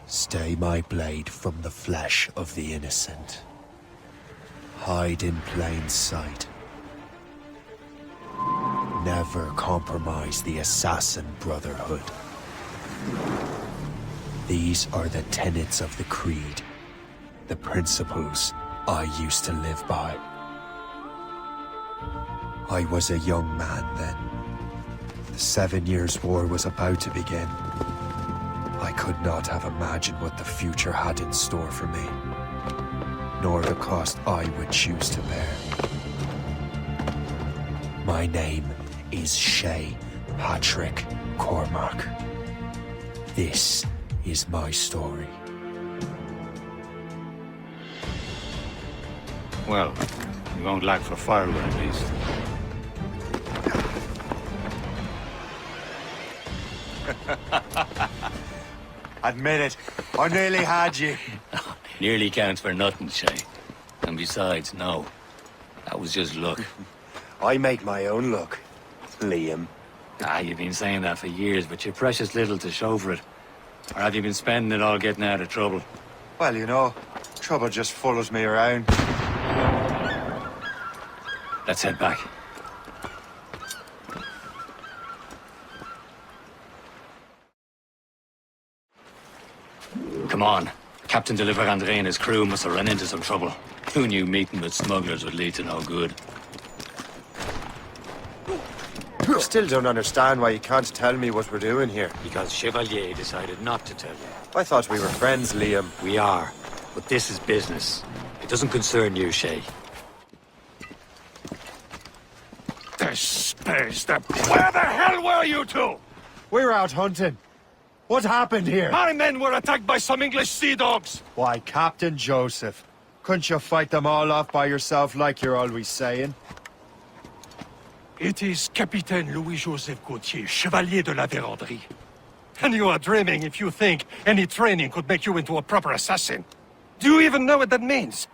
Stay my blade from the flesh of the innocent. Hide in plain sight. Never compromise the Assassin Brotherhood. These are the tenets of the Creed, the principles I used to live by. I was a young man then. The 7 Years' War was about to begin. I could not have imagined what the future had in store for me, nor the cost I would choose to bear. My name is Shay Patrick Cormac. This is my story. Well, you won't lack for firewood at least. Admit it, I nearly had you. Nearly counts for nothing, Shay. And besides, no. That was just luck. I make my own luck, Liam. You've been saying that for years, but you're precious little to show for it. Or have you been spending it all getting out of trouble? Well, you know, trouble just follows me around. Let's head back. Come on. Captain de Andre and his crew must have run into some trouble. Who knew meeting with smugglers would lead to no good? I still don't understand why you can't tell me what we're doing here. Because Chevalier decided not to tell you. I thought we were friends, Liam. We are, but this is business. It doesn't concern you, Shay. Where the hell were you two? We were out hunting. What happened here? My men were attacked by some English sea dogs. Why, Captain Joseph. Couldn't you fight them all off by yourself like you're always saying? It is Capitaine Louis-Joseph Gauthier, Chevalier de la Vérendrye. And you are dreaming if you think any training could make you into a proper assassin. Do you even know what that means?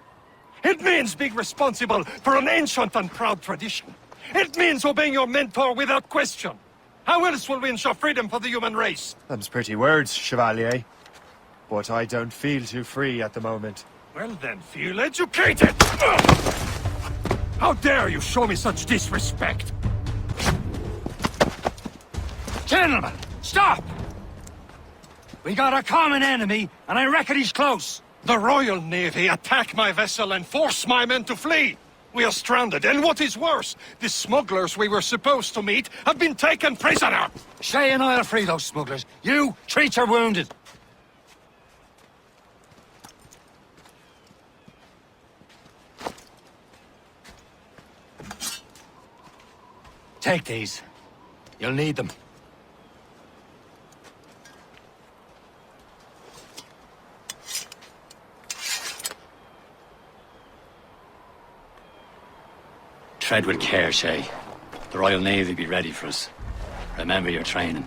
It means being responsible for an ancient and proud tradition. It means obeying your mentor without question. How else will we ensure freedom for the human race? Them's pretty words, Chevalier. But I don't feel too free at the moment. Well then, feel educated! How dare you show me such disrespect? Gentlemen, stop! We got a common enemy, and I reckon he's close. The Royal Navy attack my vessel and force my men to flee. We are stranded, and what is worse, the smugglers we were supposed to meet have been taken prisoner. Shay and I'll free those smugglers. You, treat your wounded. Take these. You'll need them. Tread with care, Shay. The Royal Navy be ready for us. Remember your training.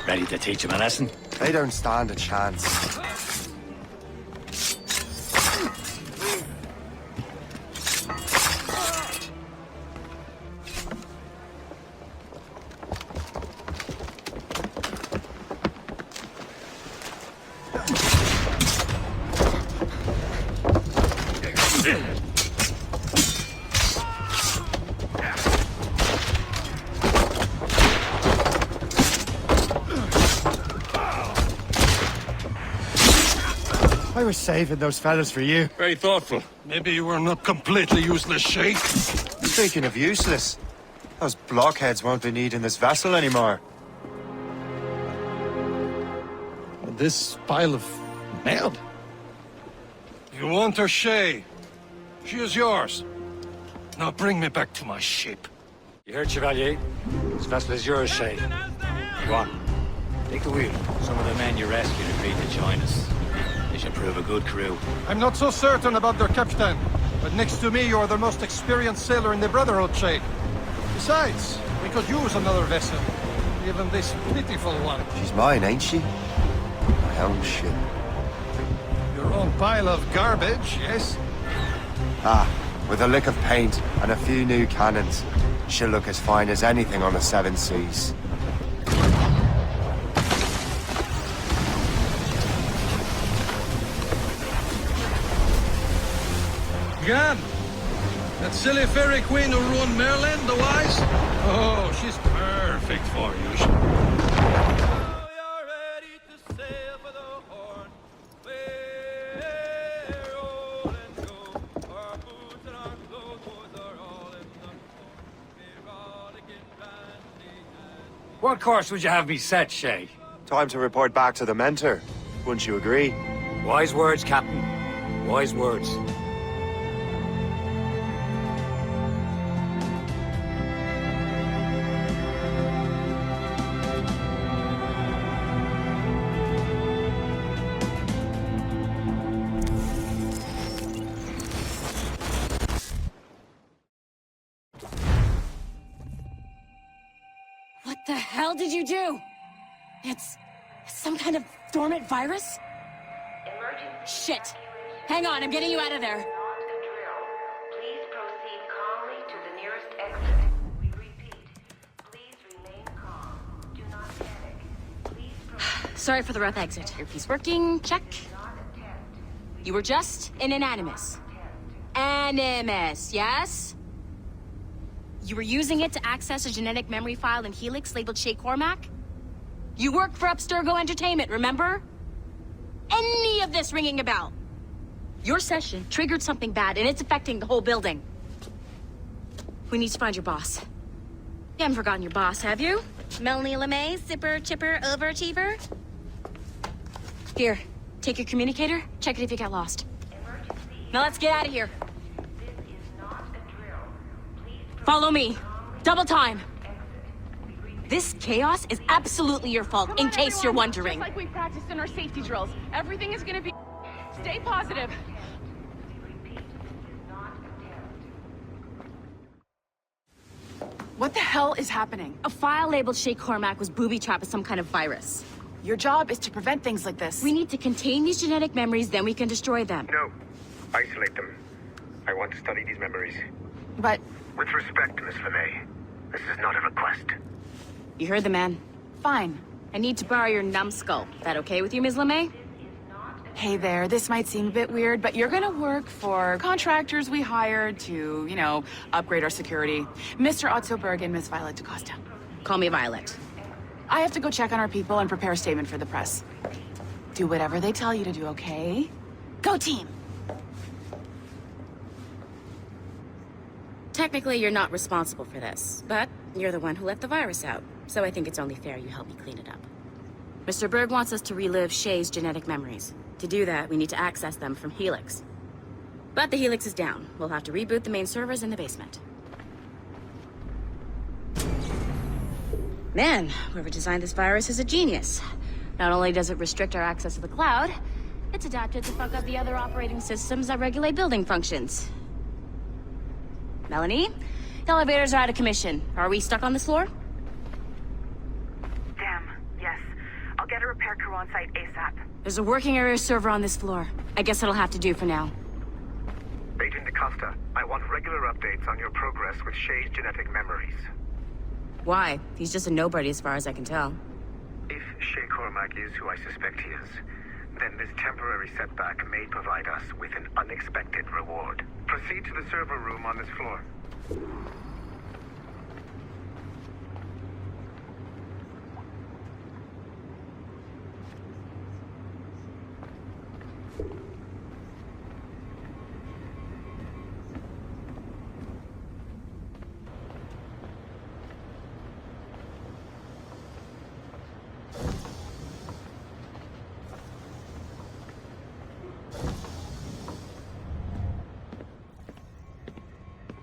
Ready to teach them a lesson? They don't stand a chance. I was saving those fellas for you. Very thoughtful. Maybe you were not completely useless, Shay. Speaking of useless, those blockheads won't be needing this vessel anymore. This pile of mail? You want her, Shay? She is yours. Now bring me back to my ship. You heard, Chevalier? This vessel is yours, Shay. Go on. Take the wheel. Some of the men you rescued agreed to join us. They should prove a good crew. I'm not so certain about their captain, but next to me you are the most experienced sailor in the Brotherhood, Shay. Besides, we could use another vessel. Even this pitiful one. She's mine, ain't she? My own ship. Your own pile of garbage, yes? Ah, with a lick of paint and a few new cannons, she'll look as fine as anything on the seven seas. Gab! That silly fairy queen who ruined Merlin, the wise? Oh, she's perfect for you. What course would you have me set, Shay? Time to report back to the mentor. Wouldn't you agree? Wise words, Captain. Wise words. What the hell did you do? It's some kind of dormant virus? Shit. Hang on, I'm getting you out of there. Not a drill. Please proceed calmly to the nearest exit. We repeat. Please remain calm. Do not panic. Please proceed. Sorry for the rough exit. Earpiece working, check. Not attempt. You were just an animus. Animus, yes? You were using it to access a genetic memory file in Helix labeled Shay Cormac? You work for Abstergo Entertainment, remember? Any of this ringing a bell? Your session triggered something bad, and it's affecting the whole building. We need to find your boss. You haven't forgotten your boss, have you? Melanie LeMay, zipper, chipper, overachiever? Here, take your communicator, check it if you get lost. Emergency. Now let's get out of here. This is not a drill. Please proceed Follow me. Double time. exit. We repeat. This chaos is absolutely your fault, Come in on, case everyone. you're wondering. Just like we practiced in our safety drills. Everything is gonna be... Stay positive. We repeat. Do not attempt. What the hell is happening? A file labeled Shay Cormac was booby-trapped with some kind of virus. Your job is to prevent things like this. We need to contain these genetic memories, then we can destroy them. No. Isolate them. I want to study these memories. But With respect, Miss LeMay, this is not a request. You heard the man. fine. I need to borrow your numbskull. That okay with you, Ms. LeMay? Hey there, this might seem a bit weird, but you're gonna work for contractors we hired to, upgrade our security. Mr. Otto Berg and Miss Violet DaCosta. Call me Violet. I have to go check on our people and prepare a statement for the press. Do whatever they tell you to do, okay? Go team! Technically, you're not responsible for this, but you're the one who let the virus out, so I think it's only fair you help me clean it up. Mr. Berg wants us to relive Shay's genetic memories. To do that, we need to access them from Helix. But the Helix is down. We'll have to reboot the main servers in the basement. Man, whoever designed this virus is a genius. Not only does it restrict our access to the cloud, it's adapted to fuck up the other operating systems that regulate building functions. Melanie? The elevators are out of commission. Are we stuck on this floor? Damn, yes. I'll get a repair crew on site ASAP. There's a working area server on this floor. I guess it'll have to do for now. Agent DaCosta, I want regular updates on your progress with Shay's genetic memories. Why? He's just a nobody as far as I can tell. If Shay Cormac is who I suspect he is, then this temporary setback may provide us with an unexpected reward. Proceed to the server room on this floor.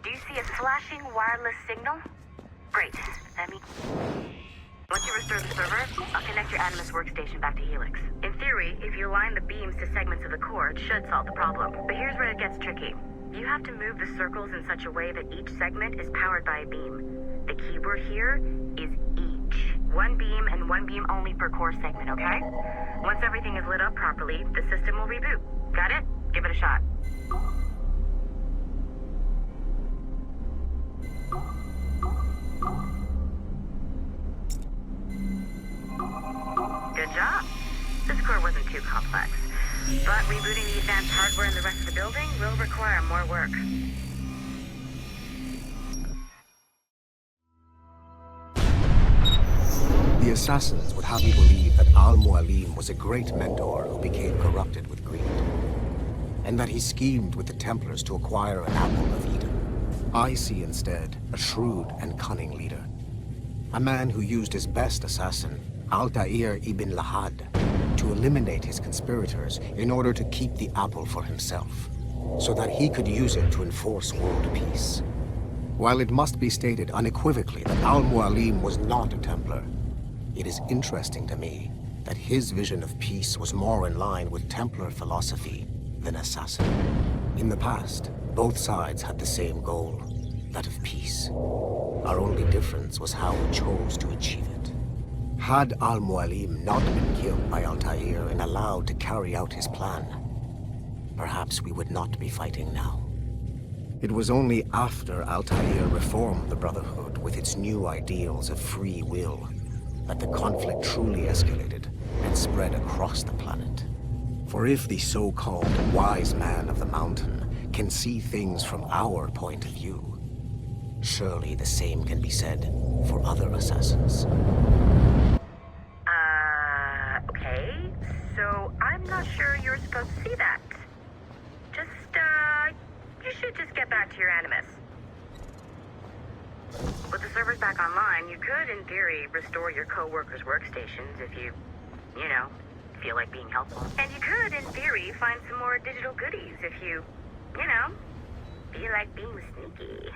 Do you see a flashing wireless signal? Great. Once you restore the server, I'll connect your Animus workstation back to Helix. In theory, if you align the beams to segments of the core, it should solve the problem. But here's where it gets tricky. You have to move the circles in such a way that each segment is powered by a beam. The keyword here is each. One beam and one beam only per core segment, okay? Once everything is lit up properly, the system will reboot. Got it? Give it a shot. Good job. This core wasn't too complex. But rebooting the advanced hardware in the rest of the building will require more work. The assassins would have you believe that Al-Mualim was a great mentor who became corrupted with greed, and that he schemed with the Templars to acquire an apple of Eden. I see instead a shrewd and cunning leader. A man who used his best assassin, Altair ibn Lahad, to eliminate his conspirators in order to keep the apple for himself, so that he could use it to enforce world peace. While it must be stated unequivocally that Al-Mualim was not a Templar, it is interesting to me that his vision of peace was more in line with Templar philosophy than assassin. In the past, both sides had the same goal, that of peace. Our only difference was how we chose to achieve it. Had Al-Mualim not been killed by Altair and allowed to carry out his plan, perhaps we would not be fighting now. It was only after Altair reformed the Brotherhood with its new ideals of free will that the conflict truly escalated and spread across the planet. For if the so-called wise man of the mountain can see things from our point of view, surely the same can be said for other assassins. Okay. So I'm not sure you're supposed to see that. You should just get back to your Animus. With the servers back online, you could, in theory, restore your co-workers' workstations if you feel like being helpful. And you could, in theory, find some more digital goodies if you feel like being sneaky.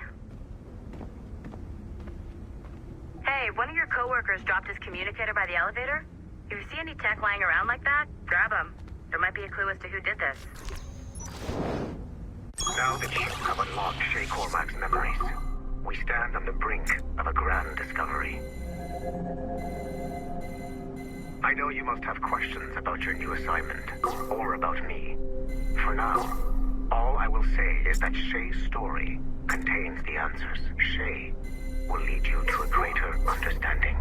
Hey, one of your co-workers dropped his communicator by the elevator. If you see any tech lying around like that, grab them. There might be a clue as to who did this. Now that you have unlocked Shay Cormac's memories, we stand on the brink of a grand discovery. I know you must have questions about your new assignment, or about me. For now, all I will say is that Shay's story contains the answers. Shay will lead you to a greater understanding.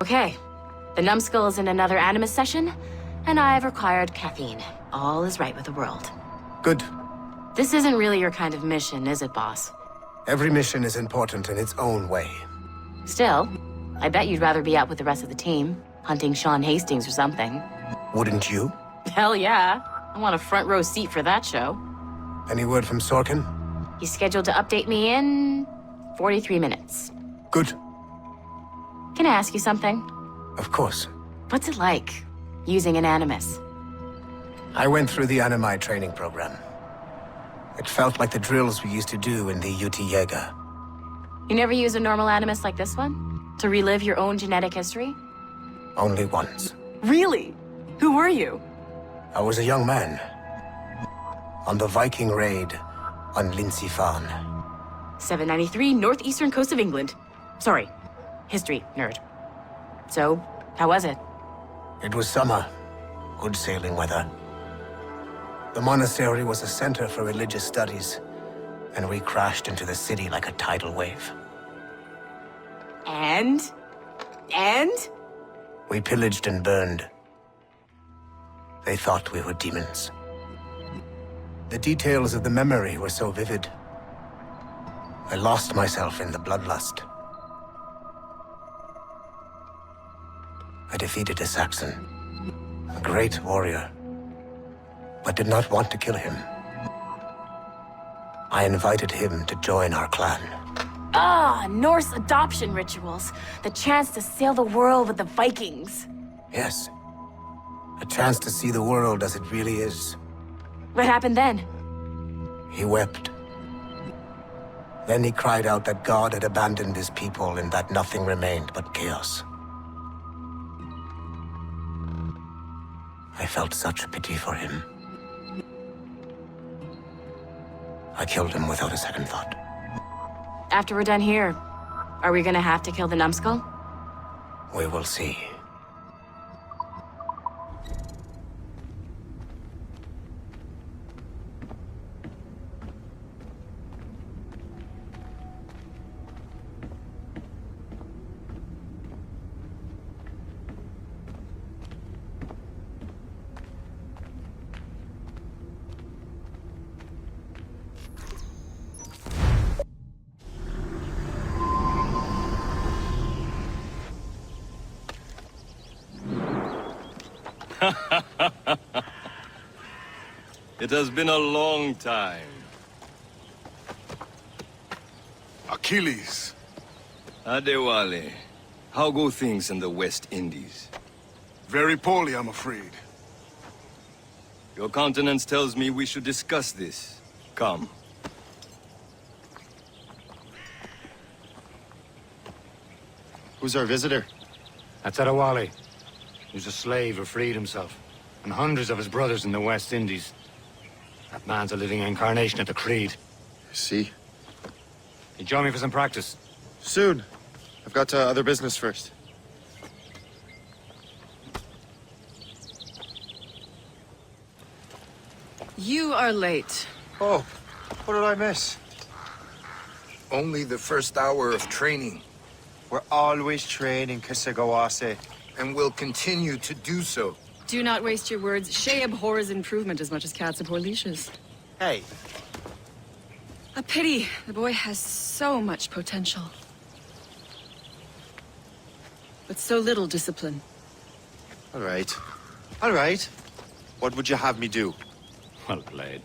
Okay, the numbskull is in another Animus session, and I've required caffeine. All is right with the world. Good. This isn't really your kind of mission, is it, boss? Every mission is important in its own way. Still, I bet you'd rather be out with the rest of the team, hunting Sean Hastings or something. Wouldn't you? Hell yeah. I want a front row seat for that show. Any word from Sorkin? He's scheduled to update me in 43 minutes. Good. Can I ask you something? Of course. What's it like, using an Animus? I went through the Animi training program. It felt like the drills we used to do in the UT Jaeger. You never use a normal Animus like this one? To relive your own genetic history? Only once. Really? Who were you? I was a young man. On the Viking raid on Lindsey Farn. 793, northeastern coast of England. Sorry, history nerd. So, how was it? It was summer. Good sailing weather. The monastery was a center for religious studies, and we crashed into the city like a tidal wave. And? We pillaged and burned. They thought we were demons. The details of the memory were so vivid. I lost myself in the bloodlust. I defeated a Saxon, a great warrior, but did not want to kill him. I invited him to join our clan. Ah, Norse adoption rituals. The chance to sail the world with the Vikings. Yes. A chance to see the world as it really is. What happened then? He wept. Then he cried out that God had abandoned his people and that nothing remained but chaos. I felt such pity for him. I killed him without a second thought. After we're done here, are we gonna have to kill the numbskull? We will see. It has been a long time. Achilles. Adewale, how go things in the West Indies? Very poorly, I'm afraid. Your countenance tells me we should discuss this. Come. Who's our visitor? That's Adewale. He was a slave who freed himself, and hundreds of his brothers in the West Indies. That man's a living incarnation of the Creed. I see. You join me for some practice? Soon. I've got other business first. You are late. Oh, what did I miss? Only the first hour of training. We're always training, Kisagawase. And will continue to do so. Do not waste your words. Shay abhors improvement as much as cats abhor leashes. Hey. A pity. The boy has so much potential. But so little discipline. All right. All right. What would you have me do? Well played.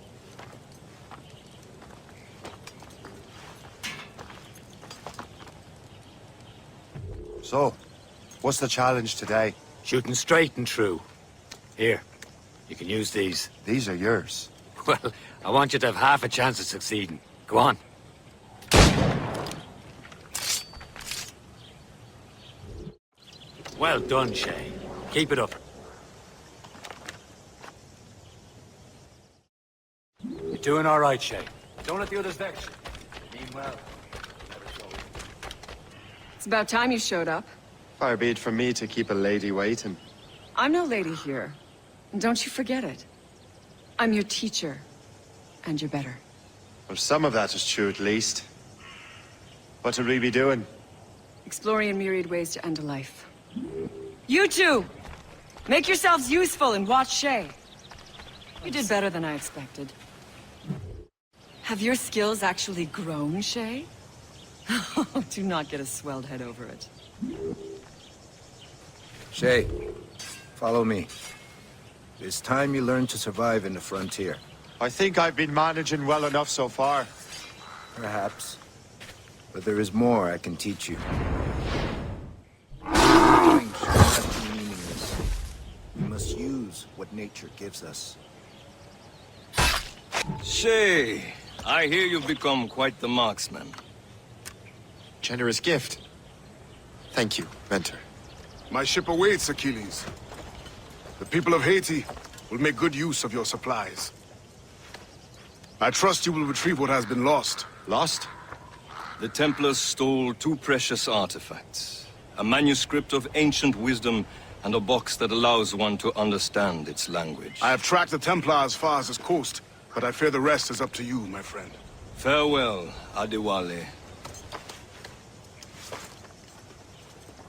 So, what's the challenge today? Shooting straight and true. Here, you can use these. These are yours. Well, I want you to have half a chance of succeeding. Go on. Well done, Shay. Keep it up. You're doing all right, Shay. Don't let the others vex you. Mean well. It's about time you showed up. Far be it from me to keep a lady waiting. I'm no lady here. And don't you forget it. I'm your teacher. And you're better. Well, some of that is true at least. What will we be doing? Exploring a myriad ways to end a life. You two! Make yourselves useful and watch Shay. You did better than I expected. Have your skills actually grown, Shay? Do not get a swelled head over it. Shay, follow me. It's time you learn to survive in the frontier. I think I've been managing well enough so far. Perhaps. But there is more I can teach you. Doing should not be meaningless. We must use what nature gives us. Shay, I hear you've become quite the marksman. Generous gift. Thank you, mentor. My ship awaits, Achilles. The people of Haiti will make good use of your supplies. I trust you will retrieve what has been lost. Lost? The Templars stole 2 precious artifacts. A manuscript of ancient wisdom and a box that allows one to understand its language. I have tracked the Templar as far as this coast, but I fear the rest is up to you, my friend. Farewell, Adewale.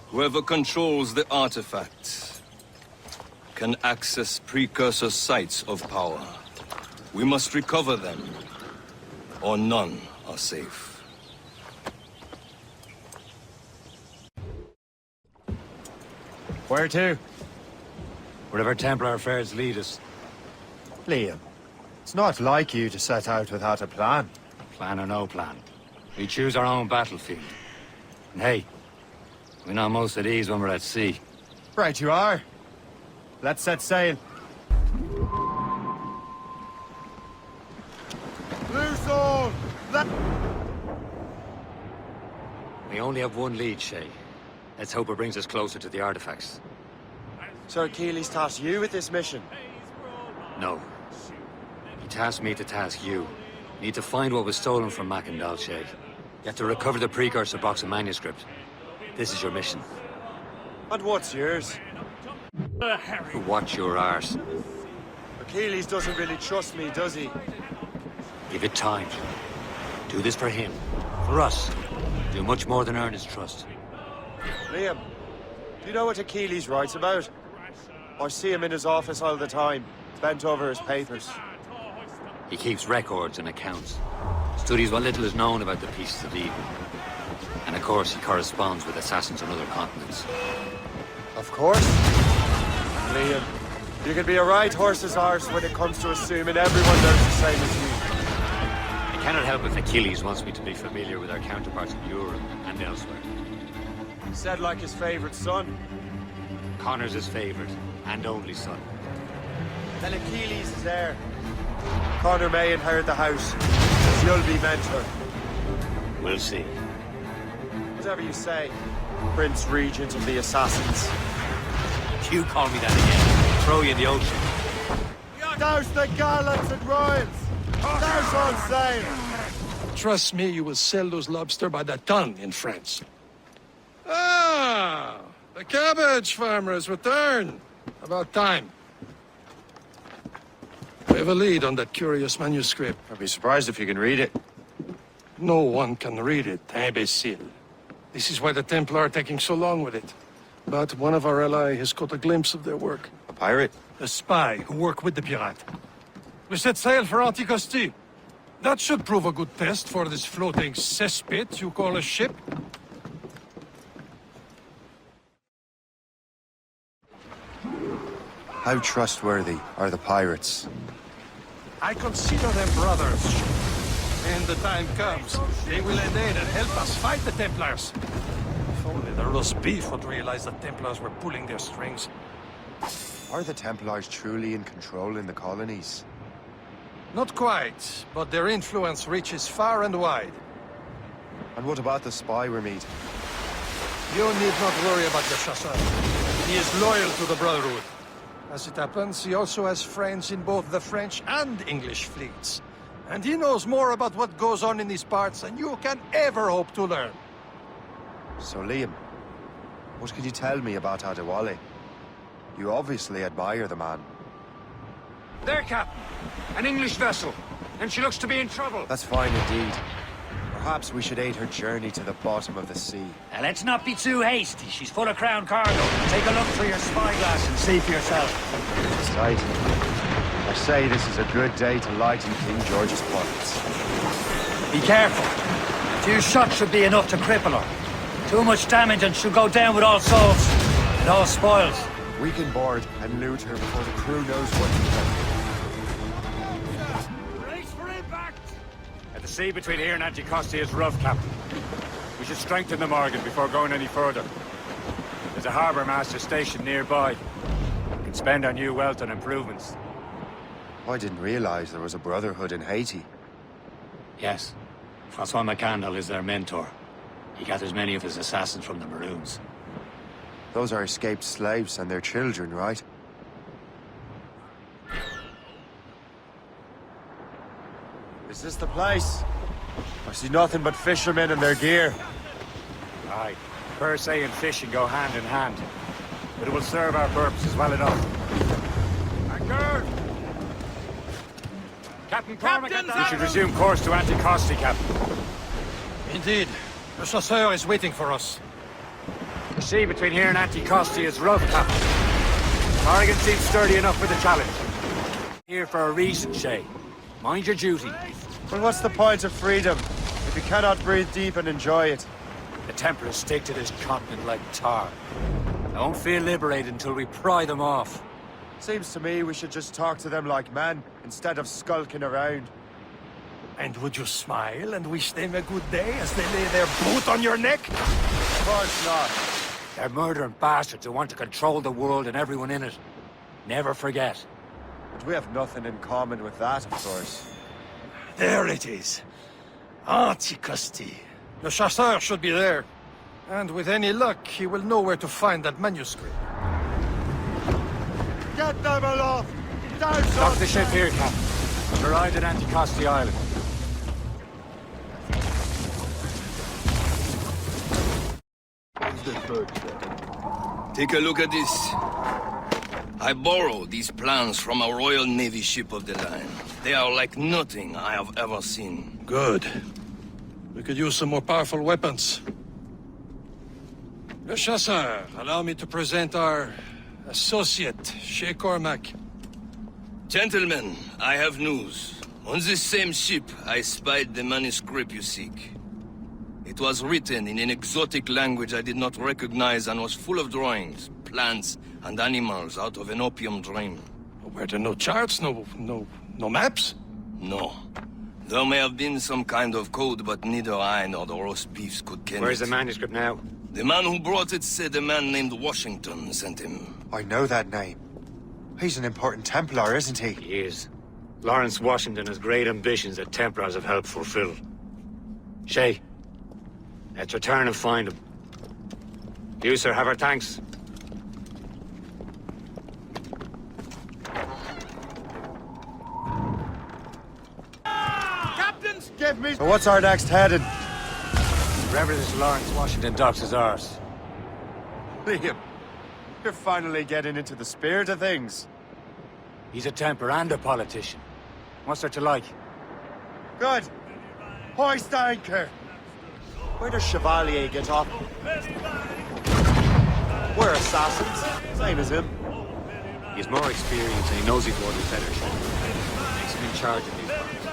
Whoever controls the artifacts can access precursor sites of power. We must recover them, or none are safe. Where to? Wherever Templar affairs lead us. Liam, it's not like you to set out without a plan. Plan or no plan. We choose our own battlefield. And hey, we know most of these when we're at sea. Right you are. Let's set sail. Loose all! We only have one lead, Shay. Let's hope it brings us closer to the artifacts. Sir Achilles tasked you with this mission. No. He tasked me to task you. You need to find what was stolen from Mackandal, Shay. You have to recover the precursor box of manuscript. This is your mission. And what's yours? Watch your arse. Achilles doesn't really trust me, does he? Give it time. Do this for him. For us. Do much more than earn his trust. Liam, do you know what Achilles writes about? I see him in his office all the time, bent over his papers. He keeps records and accounts. Studies what little is known about the pieces of Eden. And of course, he corresponds with assassins on other continents. Of course. Liam, you can be a right horse's arse when it comes to assuming everyone knows the same as you. I cannot help if Achilles wants me to be familiar with our counterparts in Europe and elsewhere. Said like his favorite son. Connor's his favorite and only son. Then Achilles is heir. Connor may inherit the house, as you'll be mentor. We'll see. Whatever you say, Prince Regent of the Assassins. If you call me that again, I'll throw you in the ocean. Douse the gallants and royals! Douse on sail! Trust me, you will sell those lobster by the ton in France. Ah, the cabbage farmers return. About time. We have a lead on that curious manuscript. I'd be surprised if you can read it. No one can read it, imbecile. This is why the Templar are taking so long with it. But one of our allies has caught a glimpse of their work. A pirate? A spy who worked with the pirate. We set sail for Anticosti. That should prove a good test for this floating cesspit you call a ship. How trustworthy are the pirates? I consider them brothers. When the time comes, they will lend aid and help us fight the Templars. If only the roast beef would realize the Templars were pulling their strings. Are the Templars truly in control in the colonies? Not quite, but their influence reaches far and wide. And what about the spy we're meeting? You need not worry about the chasseur. He is loyal to the Brotherhood. As it happens, he also has friends in both the French and English fleets. And he knows more about what goes on in these parts than you can ever hope to learn. So, Liam, what can you tell me about Adewale? You obviously admire the man. There, Captain. An English vessel. And she looks to be in trouble. That's fine indeed. Perhaps we should aid her journey to the bottom of the sea. Now, let's not be too hasty. She's full of crown cargo. Take a look through your spyglass and see for yourself. It's tight. I say this is a good day to lighten King George's pockets. Be careful. A few shots should be enough to cripple her. Too much damage and she'll go down with all souls. And all spoils. We can board and loot her before the crew knows what to do. The sea between here and Anticosti is rough, Captain. We should strengthen the Morgan before going any further. There's a harbour master stationed nearby. We can spend our new wealth on improvements. I didn't realize there was a brotherhood in Haiti. Yes. Francois Mackandal is their mentor. He gathers many of his assassins from the Maroons. Those are escaped slaves and their children, right? Is this the place? I see nothing but fishermen and their gear. Aye. Per se and fishing go hand in hand. But it will serve our purposes well enough. Anchor! Captain Cormac, we should resume course to Anticosti, Captain. Indeed. The chasseur is waiting for us. The sea between here and Anticosti is rough, Captain. Corrigan seems sturdy enough for the challenge. Here for a reason, Shay. Mind your duty. Well, what's the point of freedom if you cannot breathe deep and enjoy it? The Templars stick to this continent like tar. I won't feel liberated until we pry them off. Seems to me we should just talk to them like men, instead of skulking around. And would you smile and wish them a good day as they lay their boot on your neck? Of course not. They're murdering bastards who want to control the world and everyone in it. Never forget. But we have nothing in common with that, of course. There it is. Anticosti. Le chasseur should be there. And with any luck, he will know where to find that manuscript. Get them aloft! Down, Dock the ship here, Captain. We've arrived at Anticosti Island. Take a look at this. I borrowed these plans from a Royal Navy ship of the line. They are like nothing I have ever seen. Good. We could use some more powerful weapons. Le Chasseur, allow me to present our associate, Shay Cormac. Gentlemen, I have news. On this same ship, I spied the manuscript you seek. It was written in an exotic language I did not recognize and was full of drawings, plants, and animals out of an opium dream. Were there no charts, no maps? No. There may have been some kind of code, but neither I nor the roast beefs could ken Where's it. the manuscript now? The man who brought it said a man named Washington sent him. I know that name. He's an important Templar, isn't he? He is. Lawrence Washington has great ambitions that Templars have helped fulfill. Shay, let's return and find him. You, sir, have our thanks. Captains, give me... So what's our next heading? Wherever this Lawrence Washington docks is ours. Liam, you're finally getting into the spirit of things. He's a Templar and a politician. What's there to like? Good. Hoist anchor. Where does Chevalier get off? We're assassins, same as him. He's more experienced and he knows he's worth better shit. Makes him in charge of these parts.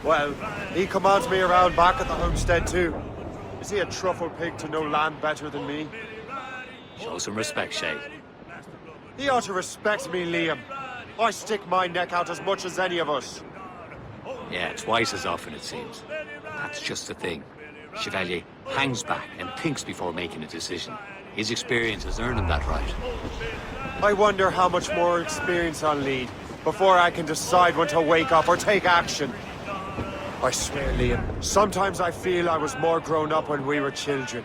Well, he commands me around back at the homestead too. Is he a truffle pig to know land better than me? Show some respect, Shay. He ought to respect me, Liam. I stick my neck out as much as any of us. Yeah, twice as often it seems. That's just the thing. Chevalier hangs back and thinks before making a decision. His experience has earned him that right. I wonder how much more experience I'll need before I can decide when to wake up or take action. I swear, Liam, sometimes I feel I was more grown up when we were children.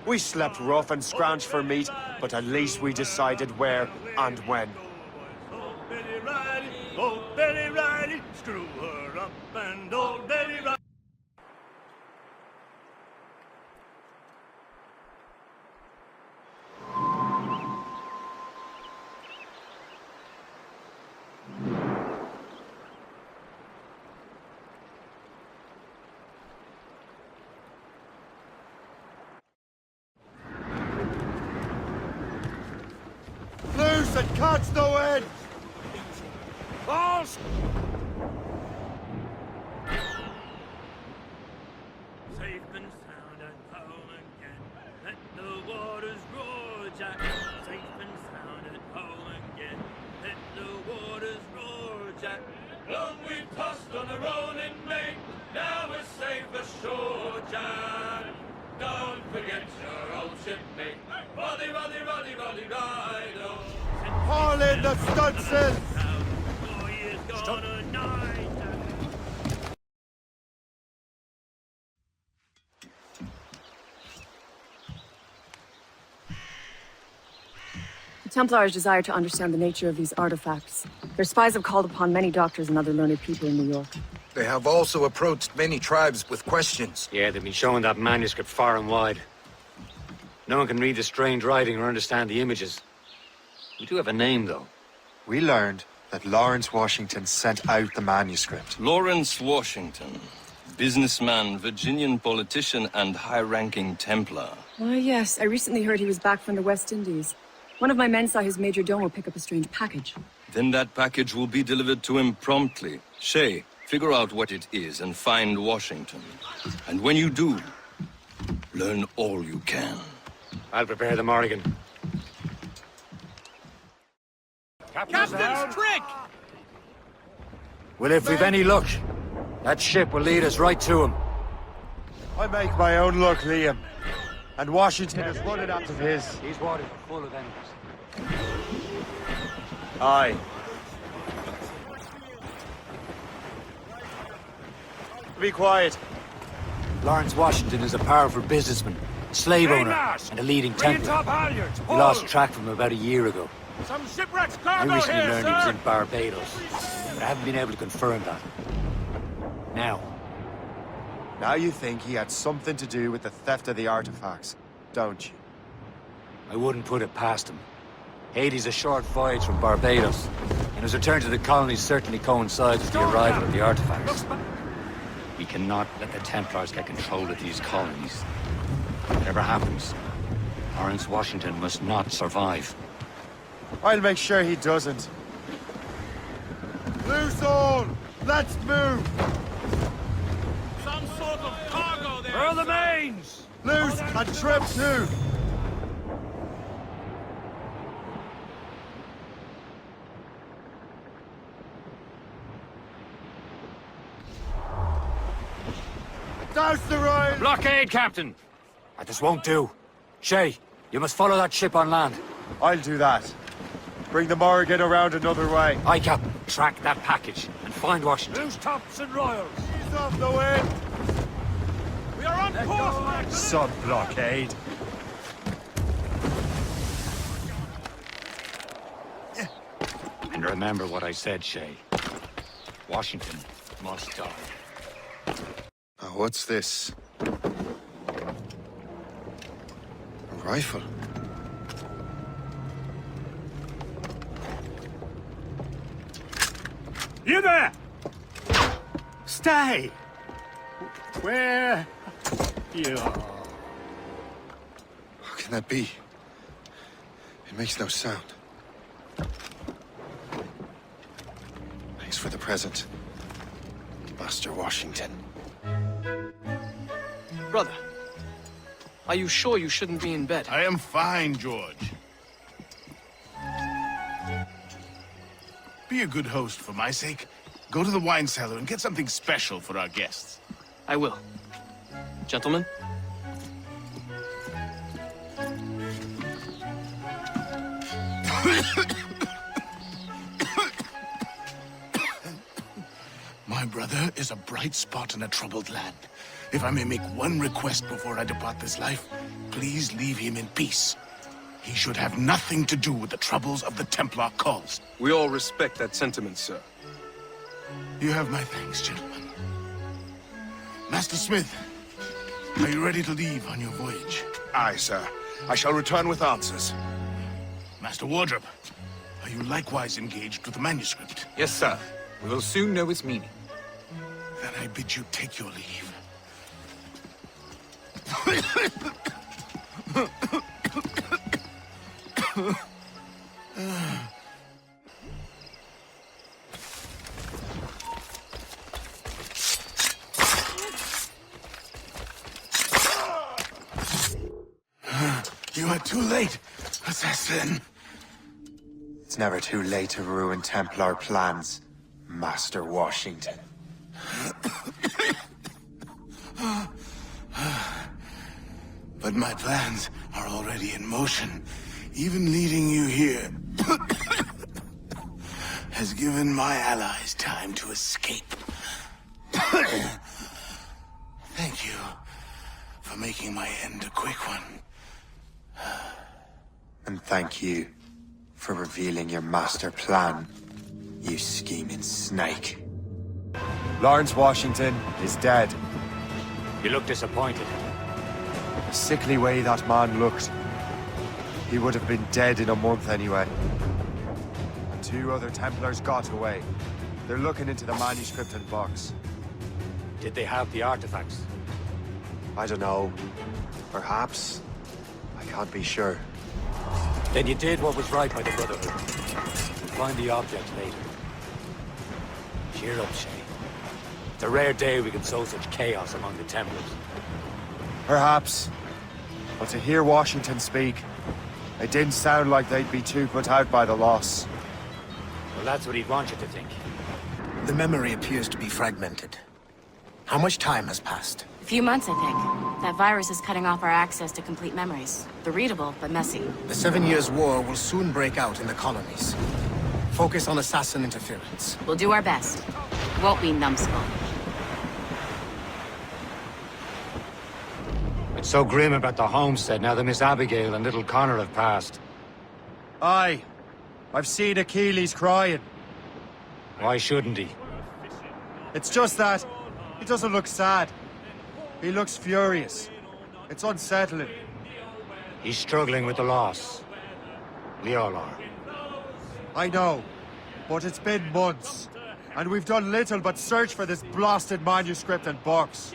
We slept rough and scrounged for meat, but at least we decided where and when. Oh, Betty Riley, screw her up, and old Betty Riley. Loose and catch the wind! Balls! Safe and sound and home again. Let the waters roar, Jack. Safe and sound and home again. Let the waters roar, Jack. Long we've tossed on the rolling main. Now we're safe ashore, Jack. Don't forget your old shipmate. Roddy, Roddy, Roddy, Roddy, ride on. Haul in the stunsails! The Templars desire to understand the nature of these artifacts. Their spies have called upon many doctors and other learned people in New York. They have also approached many tribes with questions. Yeah, they've been showing that manuscript far and wide. No one can read the strange writing or understand the images. We do have a name, though. We learned that Lawrence Washington sent out the manuscript. Lawrence Washington. Businessman, Virginian politician, and high-ranking Templar. Why, yes. I recently heard he was back from the West Indies. One of my men saw his major domo pick up a strange package. Then that package will be delivered to him promptly. Shay, figure out what it is and find Washington. And when you do, learn all you can. I'll prepare the Morrigan. Captain's trick! Well, if we've any luck, That ship will lead us right to him. I make my own luck, Liam. And Washington is running after his. These waters are full of enemies. Aye. Be quiet. Lawrence Washington is a powerful businessman, slave owner, and a leading Templar. We lost track from him about a year ago. Some shipwrecks I cargo recently here, learned he was sir. in Barbados, but I haven't been able to confirm that. Now you think he had something to do with the theft of the artifacts, don't you? I wouldn't put it past him. Haiti's a short voyage from Barbados, and his return to the colonies certainly coincides with the arrival of the artifacts. We cannot let the Templars get control of these colonies. Whatever happens, Lawrence Washington must not survive. I'll make sure he doesn't. Loose all! Let's move! Some sort of cargo there. Where are the mains? Loose and trim too! Douse the royal! Blockade, Captain! This won't do. Shay, you must follow that ship on land. I'll do that. Bring the Morrigan around another way. Aye, Captain. Track that package and find Washington. Loose tops and royals. He's off the wind! We are on course, Mac. Sub-blockade. And remember what I said, Shay. Washington must die. Now, what's this? A rifle? You there! Stay! Where you are. How can that be? It makes no sound. Thanks for the present, Master Washington. Brother, are you sure you shouldn't be in bed? I am fine, George. Be a good host for my sake. Go to the wine cellar and get something special for our guests. I will. Gentlemen? My brother is a bright spot in a troubled land. If I may make one request before I depart this life, please leave him in peace. He should have nothing to do with the troubles of the Templar cause. We all respect that sentiment, sir. You have my thanks, gentlemen. Master Smith, are you ready to leave on your voyage? Aye, sir. I shall return with answers. Master Wardrop, are you likewise engaged with the manuscript? Yes, sir. We will soon know its meaning. Then I bid you take your leave. You are too late, assassin. It's never too late to ruin Templar plans, Master Washington. But my plans are already in motion. Even leading you here has given my allies time to escape. Thank you for making my end a quick one. And thank you for revealing your master plan, you scheming snake. Lawrence Washington is dead. You look disappointed. The sickly way that man looked. He would have been dead in a month anyway. And 2 other Templars got away. They're looking into the manuscript and box. Did they have the artifacts? I don't know. Perhaps. I can't be sure. Then you did what was right by the Brotherhood. We'll find the object later. Cheer up, Shay. It's a rare day we can sow such chaos among the Templars. Perhaps. But to hear Washington speak, it didn't sound like they'd be too put out by the loss. Well, that's what he'd want you to think. The memory appears to be fragmented. How much time has passed? A few months, I think. That virus is cutting off our access to complete memories. They're readable, but messy. The 7 Years' War will soon break out in the colonies. Focus on assassin interference. We'll do our best. Won't we, numbskull? It's so grim about the homestead now that Miss Abigail and little Connor have passed. Aye. I've seen Achilles crying. Why shouldn't he? It's just that he doesn't look sad. He looks furious. It's unsettling. He's struggling with the loss. We all are. I know, but it's been months, and we've done little but search for this blasted manuscript and box.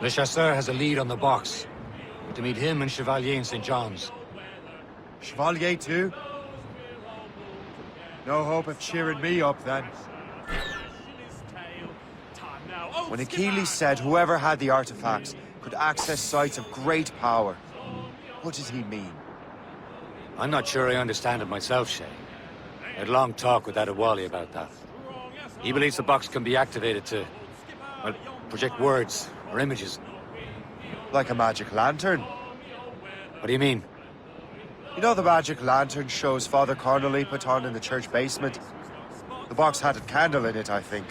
Le Chasseur has a lead on the box. To meet him and Chevalier in St. John's. Chevalier too? No hope of cheering me up then. When Achilles said whoever had the artifacts could access sites of great power, what did he mean? I'm not sure I understand it myself, Shay. I had a long talk with Adewale about that. He believes the box can be activated to, well, project words or images. Like a magic lantern? What do you mean? You know the magic lantern shows Father Connolly put on in the church basement? The box had a candle in it, I think.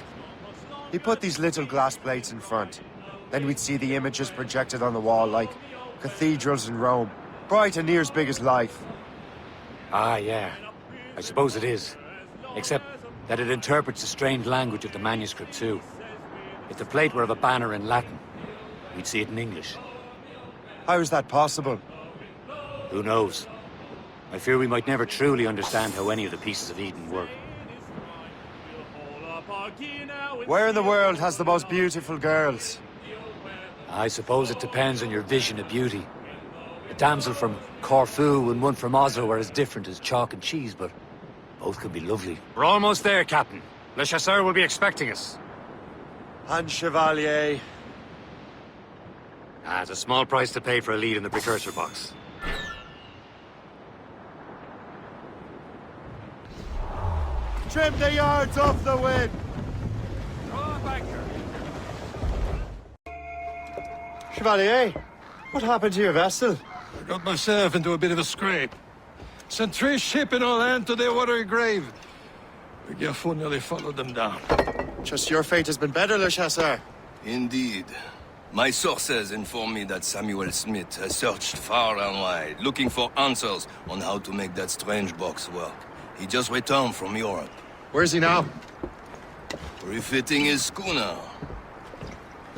He put these little glass plates in front. Then we'd see the images projected on the wall like cathedrals in Rome. Bright and near as big as life. Ah, yeah. I suppose it is. Except that it interprets the strange language of the manuscript, too. If the plate were of a banner in Latin, we'd see it in English. How is that possible? Who knows? I fear we might never truly understand how any of the pieces of Eden work. Where in the world has the most beautiful girls? I suppose it depends on your vision of beauty. A damsel from Corfu and one from Oslo are as different as chalk and cheese, but both could be lovely. We're almost there, Captain. Le Chasseur will be expecting us. And Chevalier. It's a small price to pay for a lead in the precursor box. Trim the yards off the wind! Chevalier, what happened to your vessel? I got myself into a bit of a scrape. Sent 3 ships in our land to their watery grave. The Gerfo nearly followed them down. Just your fate has been better, Le Chasseur. Indeed. My sources inform me that Samuel Smith has searched far and wide, looking for answers on how to make that strange box work. He just returned from Europe. Where's he now? Refitting his schooner.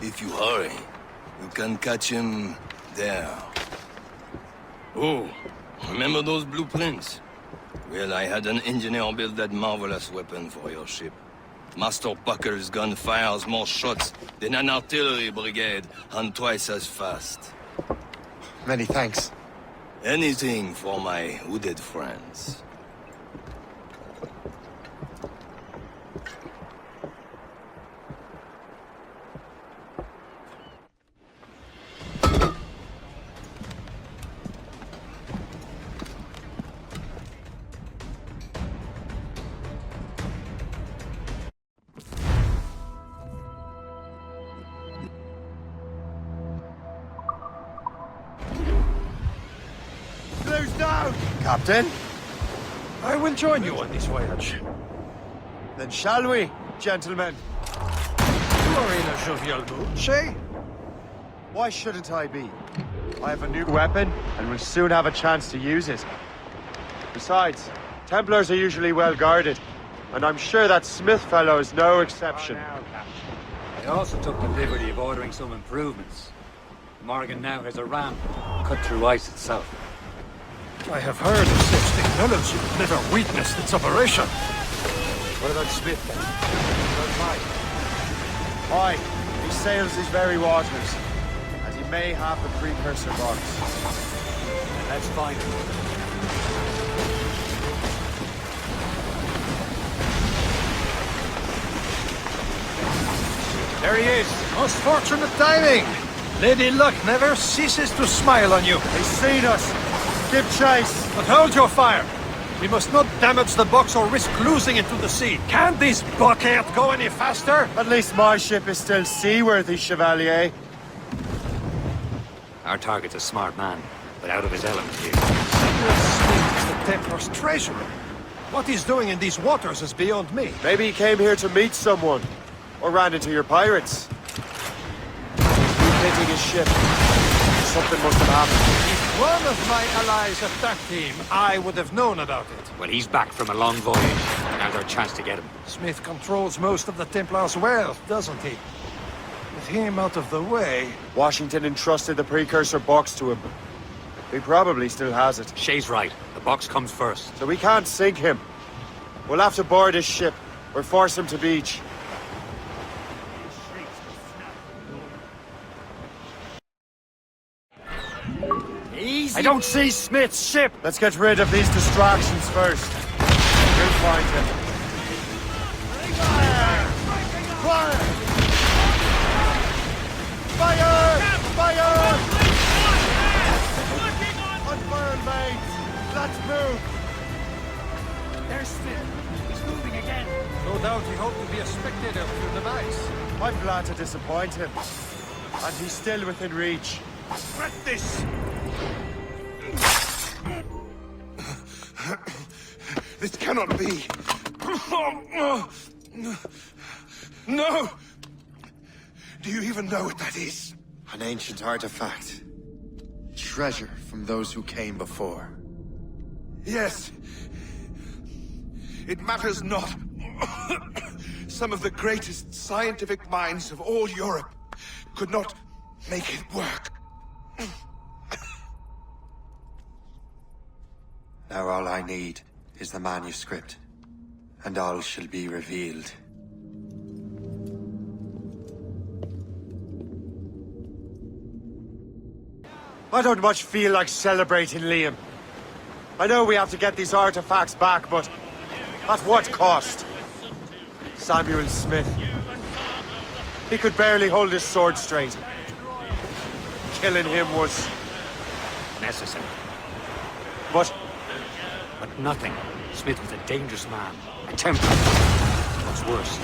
If you hurry, you can catch him there. Oh, remember those blueprints? Well, I had an engineer build that marvelous weapon for your ship. Master Puckle's gun fires more shots than an artillery brigade, and twice as fast. Many thanks. Anything for my hooded friends. Close down! Captain? I will join you on this voyage. Then shall we, gentlemen? You are in a jovial mood, Shay? Why shouldn't I be? I have a new weapon, and will soon have a chance to use it. Besides, Templars are usually well guarded, and I'm sure that Smith fellow is no exception. I also took the liberty of ordering some improvements. Morgan now has a ramp cut through ice itself. I have heard of such technology, but never witnessed its operation. What about Smith then? Aye, he sails these very waters, as he may have the precursor box. Let's find him. There he is. Most fortunate timing. Lady Luck never ceases to smile on you. He's seen us. Give chase. But hold your fire. We must not damage the box or risk losing it to the sea. Can't this bucket go any faster? At least my ship is still seaworthy, Chevalier. Our target's a smart man, but out of his element here. Smith is the Templar's treasurer. What he's doing in these waters is beyond me. Maybe he came here to meet someone. Or ran into your pirates. Refitting his ship. Something must have happened. If one of my allies attacked him, I would have known about it. Well, he's back from a long voyage. Now's our chance to get him. Smith controls most of the Templar's wealth, doesn't he? With him out of the way... Washington entrusted the precursor box to him. He probably still has it. Shay's right. The box comes first. So we can't sink him. We'll have to board his ship, or force him to beach. I don't see Smith's ship! Let's get rid of these distractions first. We'll find him. Fire! Fire! Fire! Fire! Unfurl, mates! Let's move! There's Smith. He's moving again. No doubt he hoped to be a spectator of your demise. I'm glad to disappoint him. And he's still within reach. Regret this! This cannot be. No! Do you even know what that is? An ancient artifact. Treasure from those who came before. Yes. It matters not. Some of the greatest scientific minds of all Europe could not make it work. Now all I need is the manuscript, and all shall be revealed. I don't much feel like celebrating, Liam. I know we have to get these artifacts back, but at what cost? Samuel Smith. He could barely hold his sword straight. Killing him was... necessary. But nothing. Smith was a dangerous man. A Templar. What's worse,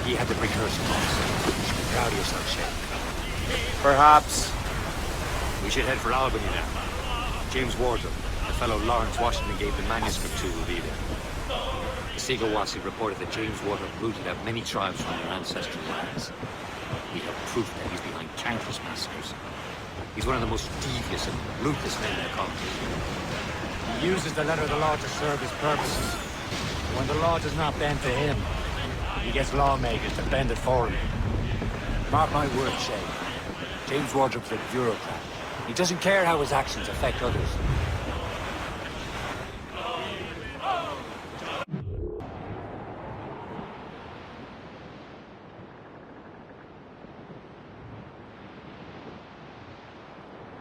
he had the precursor box. You should be proud of yourself, Shay. Perhaps. We should head for Albany now. James Wardrop, the fellow Lawrence Washington gave the manuscript to, will be there. The Sigawasi reported that James Wardrop rooted out many tribes from their ancestral lands. We have proof that he's behind countless massacres. He's one of the most devious and ruthless men in the colony. He uses the letter of the law to serve his purposes. When the law does not bend to him, he gets lawmakers to bend it for him. Mark my words, Shay. James Wardrop's a bureaucrat. He doesn't care how his actions affect others.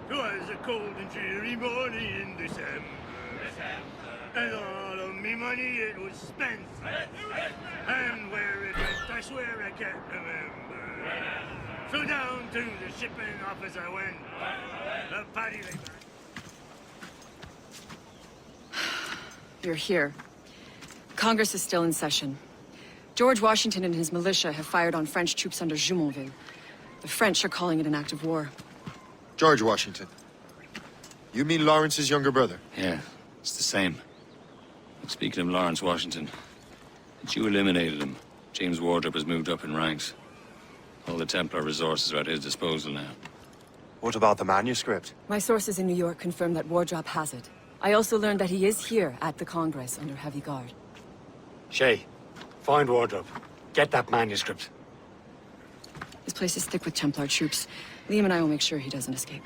Twas a cold and dreary morning in December. And all of me money it was spent. And where it went, I swear I can't remember. So down to the shipping office I went. The paddy lay back. You're here. Congress is still in session. George Washington and his militia have fired on French troops under Jumonville. The French are calling it an act of war. George Washington. You mean Lawrence's younger brother? Yeah, it's the same. But speaking of Lawrence Washington, since you eliminated him, James Wardrop has moved up in ranks. All the Templar resources are at his disposal now. What about the manuscript? My sources in New York confirm that Wardrop has it. I also learned that he is here at the Congress under heavy guard. Shay, find Wardrop. Get that manuscript. This place is thick with Templar troops. Liam and I will make sure he doesn't escape.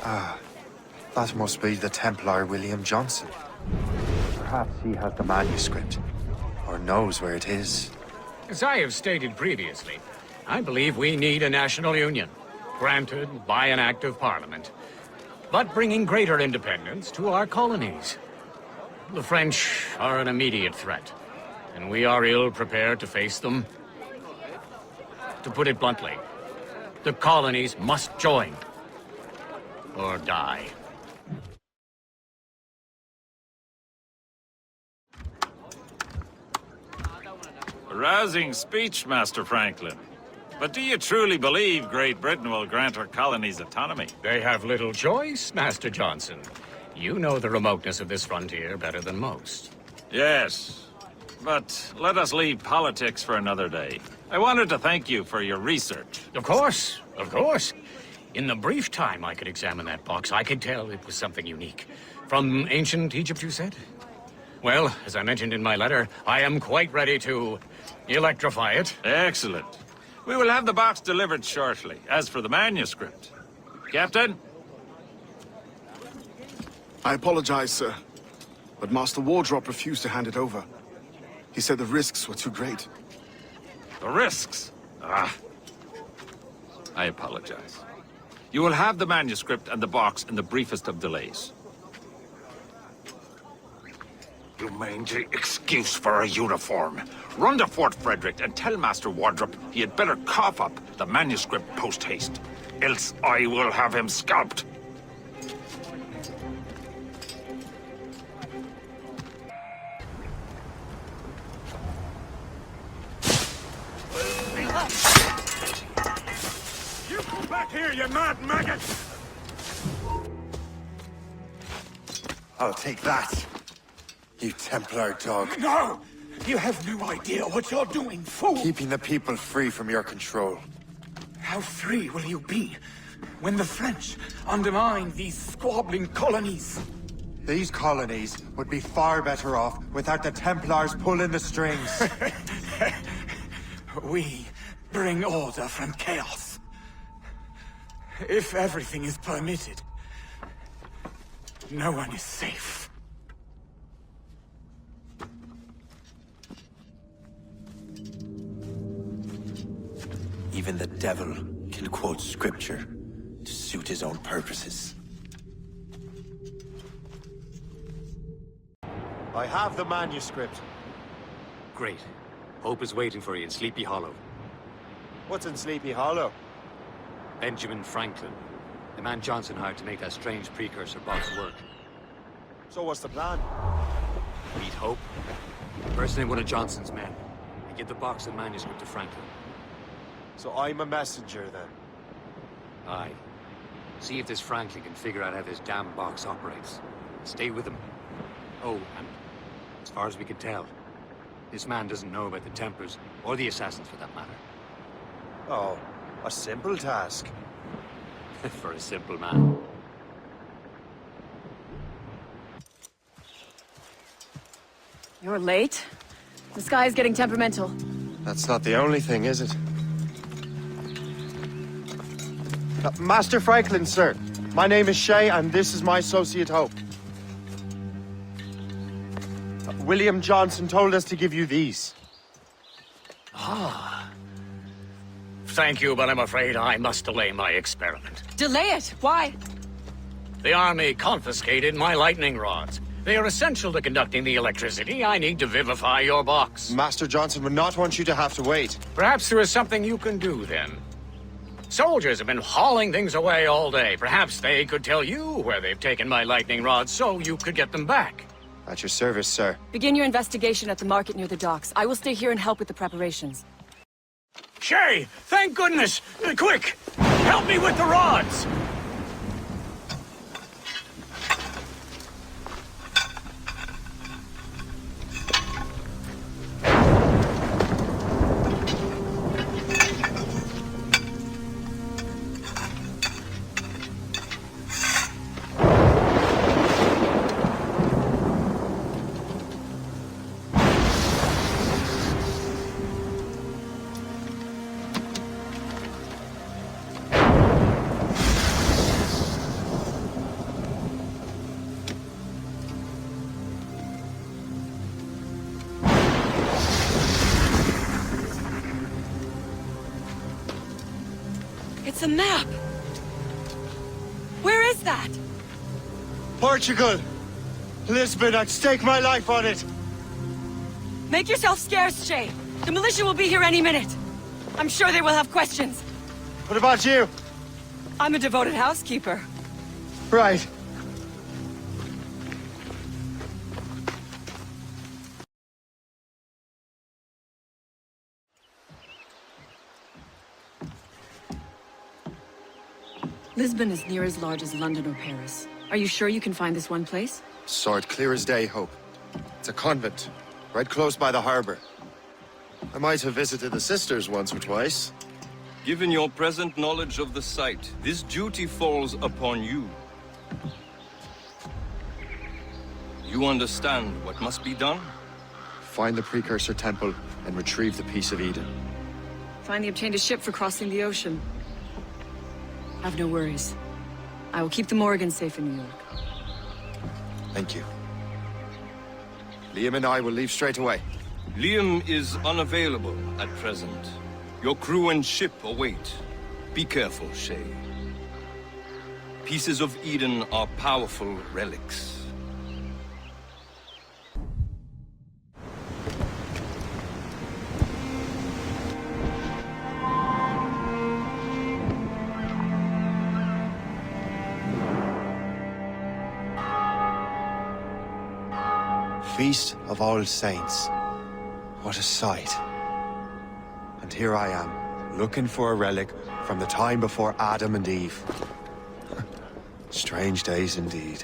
Ah, that must be the Templar William Johnson. Perhaps he has the manuscript, or knows where it is. As I have stated previously, I believe we need a national union, granted by an act of parliament, but bringing greater independence to our colonies. The French are an immediate threat. and we are ill prepared to face them. To put it bluntly, the colonies must join or die. A rousing speech, Master Franklin. But do you truly believe Great Britain will grant her colonies autonomy? They have little choice, Master Johnson. You know the remoteness of this frontier better than most. Yes, but let us leave politics for another day. I wanted to thank you for your research. Of course, of course. In the brief time I could examine that box, I could tell it was something unique. From ancient Egypt, you said? Well, as I mentioned in my letter, I am quite ready to electrify it. Excellent. We will have the box delivered shortly. As for the manuscript... Captain? I apologize, sir. But Master Wardrop refused to hand it over. He said the risks were too great. The risks? Ah. I apologize. You will have the manuscript and the box in the briefest of delays. You mangy excuse for a uniform. Run to Fort Frederick and tell Master Wardrop he had better cough up the manuscript post-haste. Else I will have him scalped. You come back here, you mad maggot! I'll take that. You Templar dog. No! You have no idea what you're doing, fool! Keeping the people free from your control. How free will you be when the French undermine these squabbling colonies? These colonies would be far better off without the Templars pulling the strings. We bring order from chaos. If everything is permitted, no one is safe. Even the devil can quote scripture to suit his own purposes. I have the manuscript. Great. Hope is waiting for you in Sleepy Hollow. What's in Sleepy Hollow? Benjamin Franklin. The man Johnson hired to make that strange precursor box work. So what's the plan? Meet Hope. Personate one of Johnson's men. And give the box and manuscript to Franklin. So I'm a messenger, then? Aye. See if this Franklin can figure out how this damn box operates. Stay with him. Oh, and as far as we can tell, this man doesn't know about the Templars, or the Assassins for that matter. Oh, a simple task. For a simple man. You're late. The sky is getting temperamental. That's not the only thing, is it? Master Franklin, sir. My name is Shay, and this is my associate Hope. William Johnson told us to give you these. Ah. Thank you, but I'm afraid I must delay my experiment. Delay it? Why? The army confiscated my lightning rods. They are essential to conducting the electricity I need to vivify your box. Master Johnson would not want you to have to wait. Perhaps there is something you can do, then. Soldiers have been hauling things away all day. Perhaps they could tell you where they've taken my lightning rods so you could get them back. At your service, sir. Begin your investigation at the market near the docks. I will stay here and help with the preparations. Shay, thank goodness! Quick! Help me with the rods! It's a map! Where is that? Portugal! Lisbon, I'd stake my life on it! Make yourself scarce, Shay. The militia will be here any minute. I'm sure they will have questions. What about you? I'm a devoted housekeeper. Right. Lisbon is near as large as London or Paris. Are you sure you can find this one place? Saw it clear as day, Hope. It's a convent, right close by the harbor. I might have visited the sisters once or twice. Given your present knowledge of the site, this duty falls upon you. You understand what must be done? Find the precursor temple and retrieve the Piece of Eden. Finally obtained a ship for crossing the ocean. Have no worries. I will keep the Morgans safe in New York. Thank you. Liam and I will leave straight away. Liam is unavailable at present. Your crew and ship await. Be careful, Shay. Pieces of Eden are powerful relics. Feast of All Saints. What a sight. And here I am, looking for a relic from the time before Adam and Eve. Strange days indeed.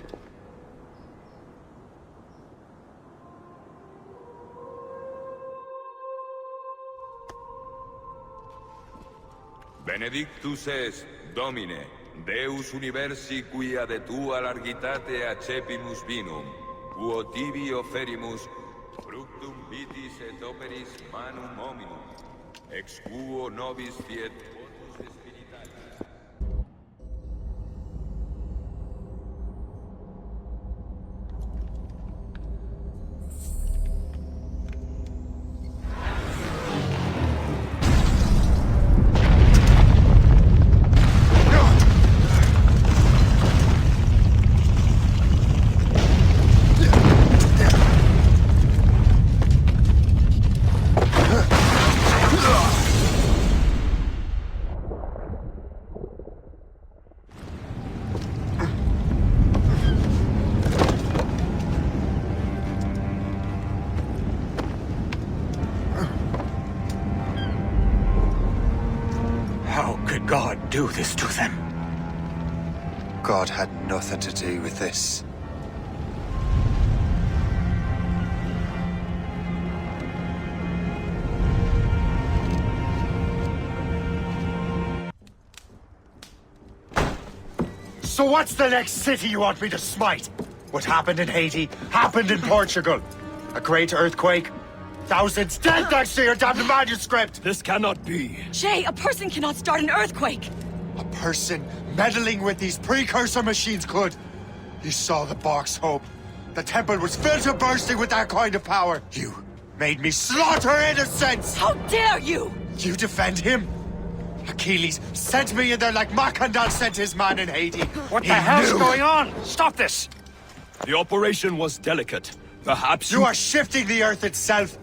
Benedictus es, Domine, Deus universi quia de tua largitate accepimus vinum, quo tibi offerimus, fructum vitis et operis manum hominum, ex quo nobis fiet votus spiritualis. God do this to them? God had nothing to do with this. So what's the next city you want me to smite? What happened in Haiti happened in Portugal. A great earthquake. Thousands dead thanks to your damned manuscript! This cannot be. Shay, a person cannot start an earthquake! A person meddling with these precursor machines could. You saw the box, Hope. The temple was filled to bursting with that kind of power. You made me slaughter innocents! How dare you! You defend him? Achilles sent me in there like Macandal sent his man in Haiti. What the hell's going on? Stop this! The operation was delicate. Perhaps you are shifting the earth itself.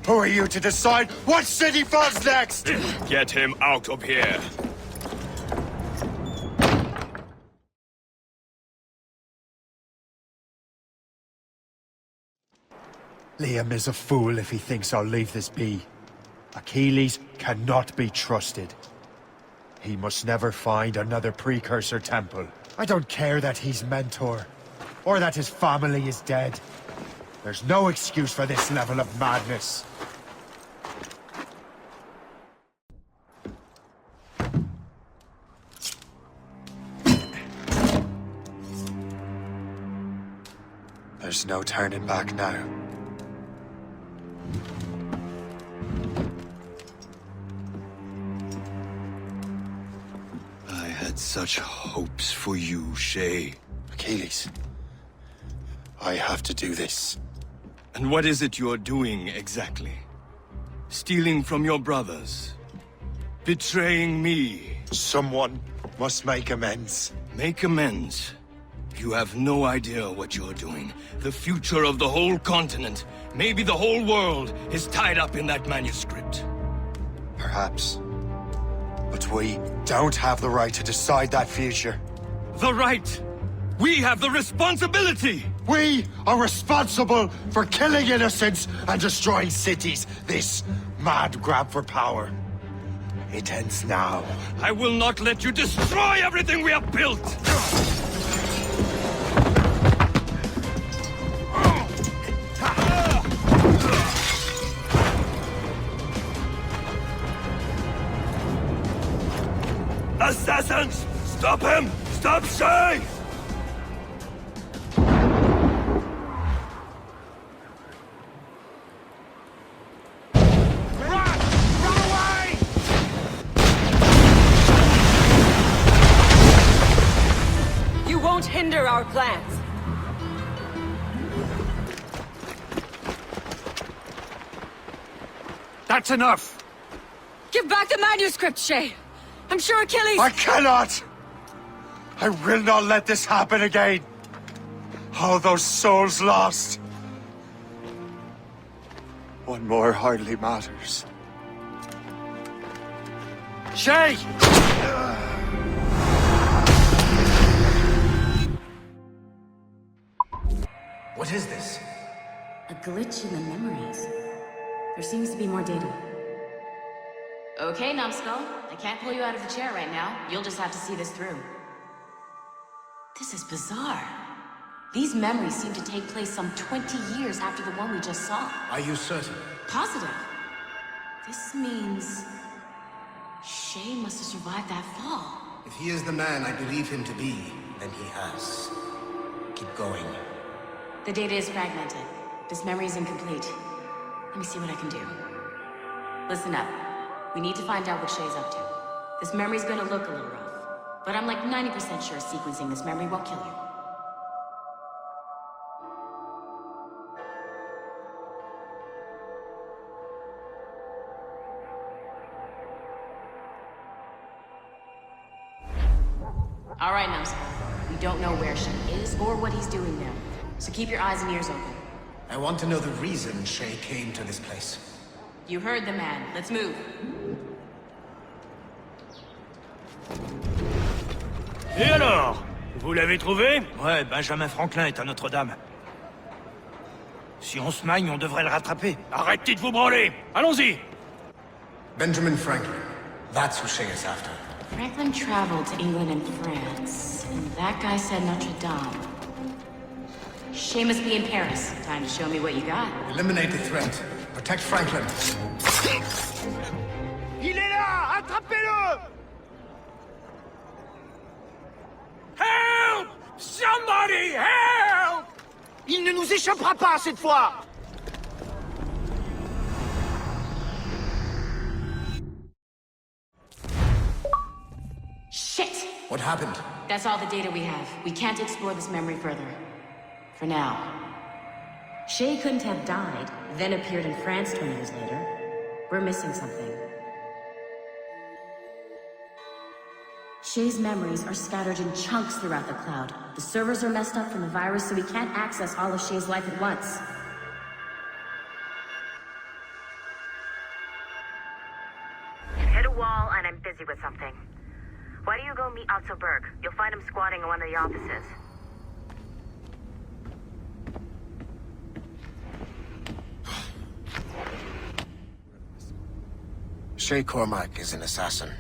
Who are you to decide what city falls next? Get him out of here. Liam is a fool if he thinks I'll leave this be. Achilles cannot be trusted. He must never find another precursor temple. I don't care that he's mentor, or that his family is dead. There's no excuse for this level of madness. There's no turning back now. I had such hopes for you, Shay. Achilles, I have to do this. And what is it you're doing exactly? Stealing from your brothers? Betraying me? Someone must make amends. Make amends? You have no idea what you're doing. The future of the whole continent, maybe the whole world, is tied up in that manuscript. Perhaps. But we don't have the right to decide that future. The right! We have the responsibility! We are responsible for killing innocents and destroying cities. This mad grab for power. It ends now. I will not let you destroy everything we have built! Assassins! Stop him! Stop Shay! You won't hinder our plans. That's enough! Give back the manuscript, Shay! I'm sure Achilles... I cannot! I will not let this happen again! All those souls lost! One more hardly matters. Shay! What is this? A glitch in the memories. There seems to be more data. Okay, Numbskull. I can't pull you out of the chair right now. You'll just have to see this through. This is bizarre. These memories seem to take place some 20 years after the one we just saw. Are you certain? Positive. This means... Shay must have survived that fall. If he is the man I believe him to be, then he has. Keep going. The data is fragmented. This memory is incomplete. Let me see what I can do. Listen up. We need to find out what Shay's up to. This memory's gonna look a little rough, but I'm like 90% sure sequencing this memory won't kill you. All right, Numbskull. We don't know where Shay is or what he's doing now, so keep your eyes and ears open. I want to know the reason Shay came to this place. You heard the man. Let's move. Et alors? Vous l'avez trouvé? Ouais, Benjamin Franklin est à Notre-Dame. Si on se magne, on devrait le rattraper. Arrêtez de vous branler! Allons-y! Benjamin Franklin. That's who Shay is after. Franklin traveled to England and France, and that guy said Notre Dame. Shay must be in Paris. Time to show me what you got. Eliminate the threat. Protect Franklin. Il est là! Attrapez-le! Help! Somebody help! Il ne nous échappera pas cette fois! Shit! What happened? That's all the data we have. We can't explore this memory further. For now. Shay couldn't have died, then appeared in France 20 years later. We're missing something. Shay's memories are scattered in chunks throughout the cloud. The servers are messed up from the virus, so we can't access all of Shay's life at once. Hit a wall, and I'm busy with something. Why don't you go meet Otto Berg? You'll find him squatting in one of the offices. Shay Cormac is an assassin.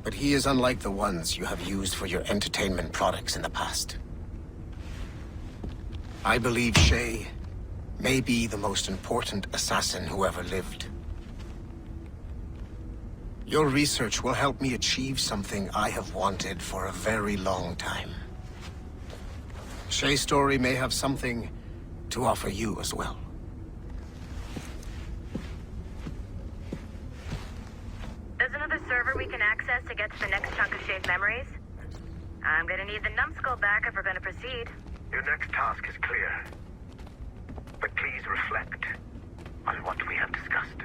But he is unlike the ones you have used for your entertainment products in the past. I believe Shay may be the most important assassin who ever lived. Your research will help me achieve something I have wanted for a very long time. Shay's story may have something to offer you as well. There's another server we can access to get to the next chunk of Shay's memories. I'm gonna need the numbskull back if we're gonna proceed. Your next task is clear. But please reflect on what we have discussed.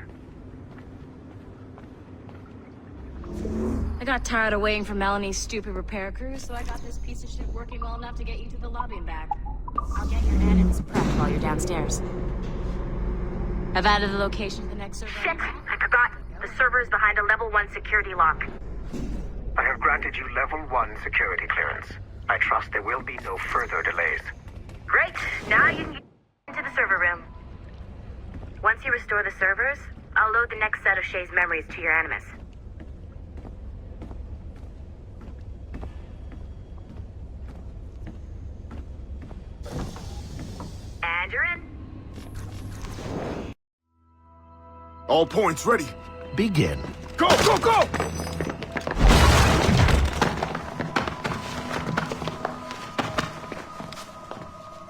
I got tired of waiting for Melanie's stupid repair crew, so I got this piece of shit working well enough to get you to the lobby and back. I'll get your animus prepped while you're downstairs. I've added the location to the next server. Shit! I forgot. The server is behind a level 1 security lock. I have granted you level 1 security clearance. I trust there will be no further delays. Great! Now you can get into the server room. Once you restore the servers, I'll load the next set of Shay's memories to your animus. And you're in. All points ready. Begin. Go, go, go!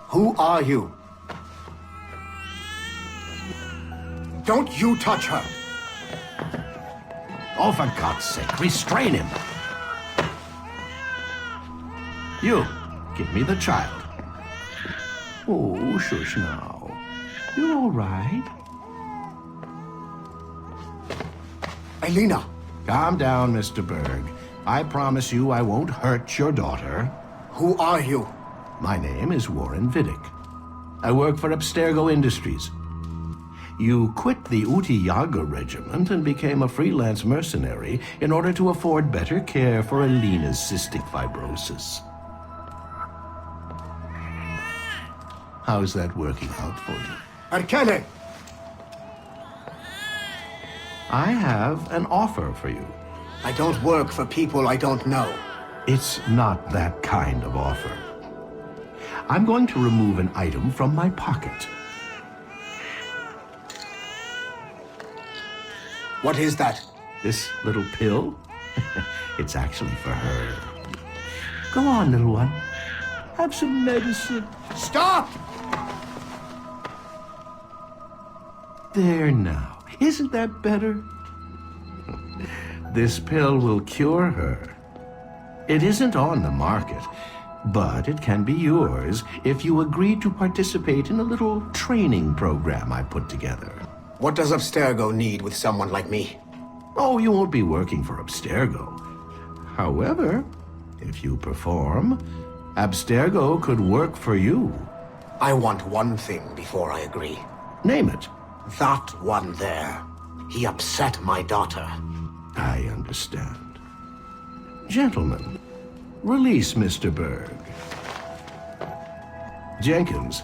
Who are you? Don't you touch her! Oh, for God's sake, restrain him. You, give me the child. Oh, shush now. You're all right. Elena! Calm down, Mr. Berg. I promise you I won't hurt your daughter. Who are you? My name is Warren Vidic. I work for Abstergo Industries. You quit the Uti Yaga regiment and became a freelance mercenary in order to afford better care for Elena's cystic fibrosis. How's that working out for you? Arkele! I have an offer for you. I don't work for people I don't know. It's not that kind of offer. I'm going to remove an item from my pocket. What is that? This little pill? It's actually for her. Go on, little one. Have some medicine. Stop! There now. Isn't that better? This pill will cure her. It isn't on the market, but it can be yours if you agree to participate in a little training program I put together. What does Abstergo need with someone like me? Oh, you won't be working for Abstergo. However, if you perform, Abstergo could work for you. I want one thing before I agree. Name it. That one there. He upset my daughter. I understand. Gentlemen, release Mr. Berg. Jenkins,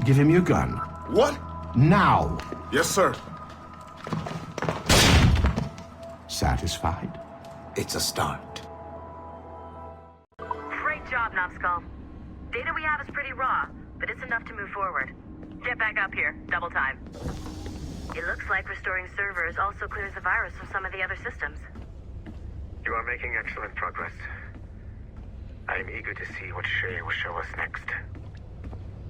give him your gun. What? Now! Yes, sir. Satisfied? It's a start. Great job, Numbskull. Data we have is pretty raw, but it's enough to move forward. Get back up here. Double time. It looks like restoring servers also clears the virus from some of the other systems. You are making excellent progress. I am eager to see what Shay will show us next.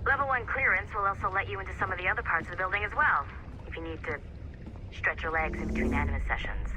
Level 1 clearance will also let you into some of the other parts of the building as well, if you need to stretch your legs in between animus sessions.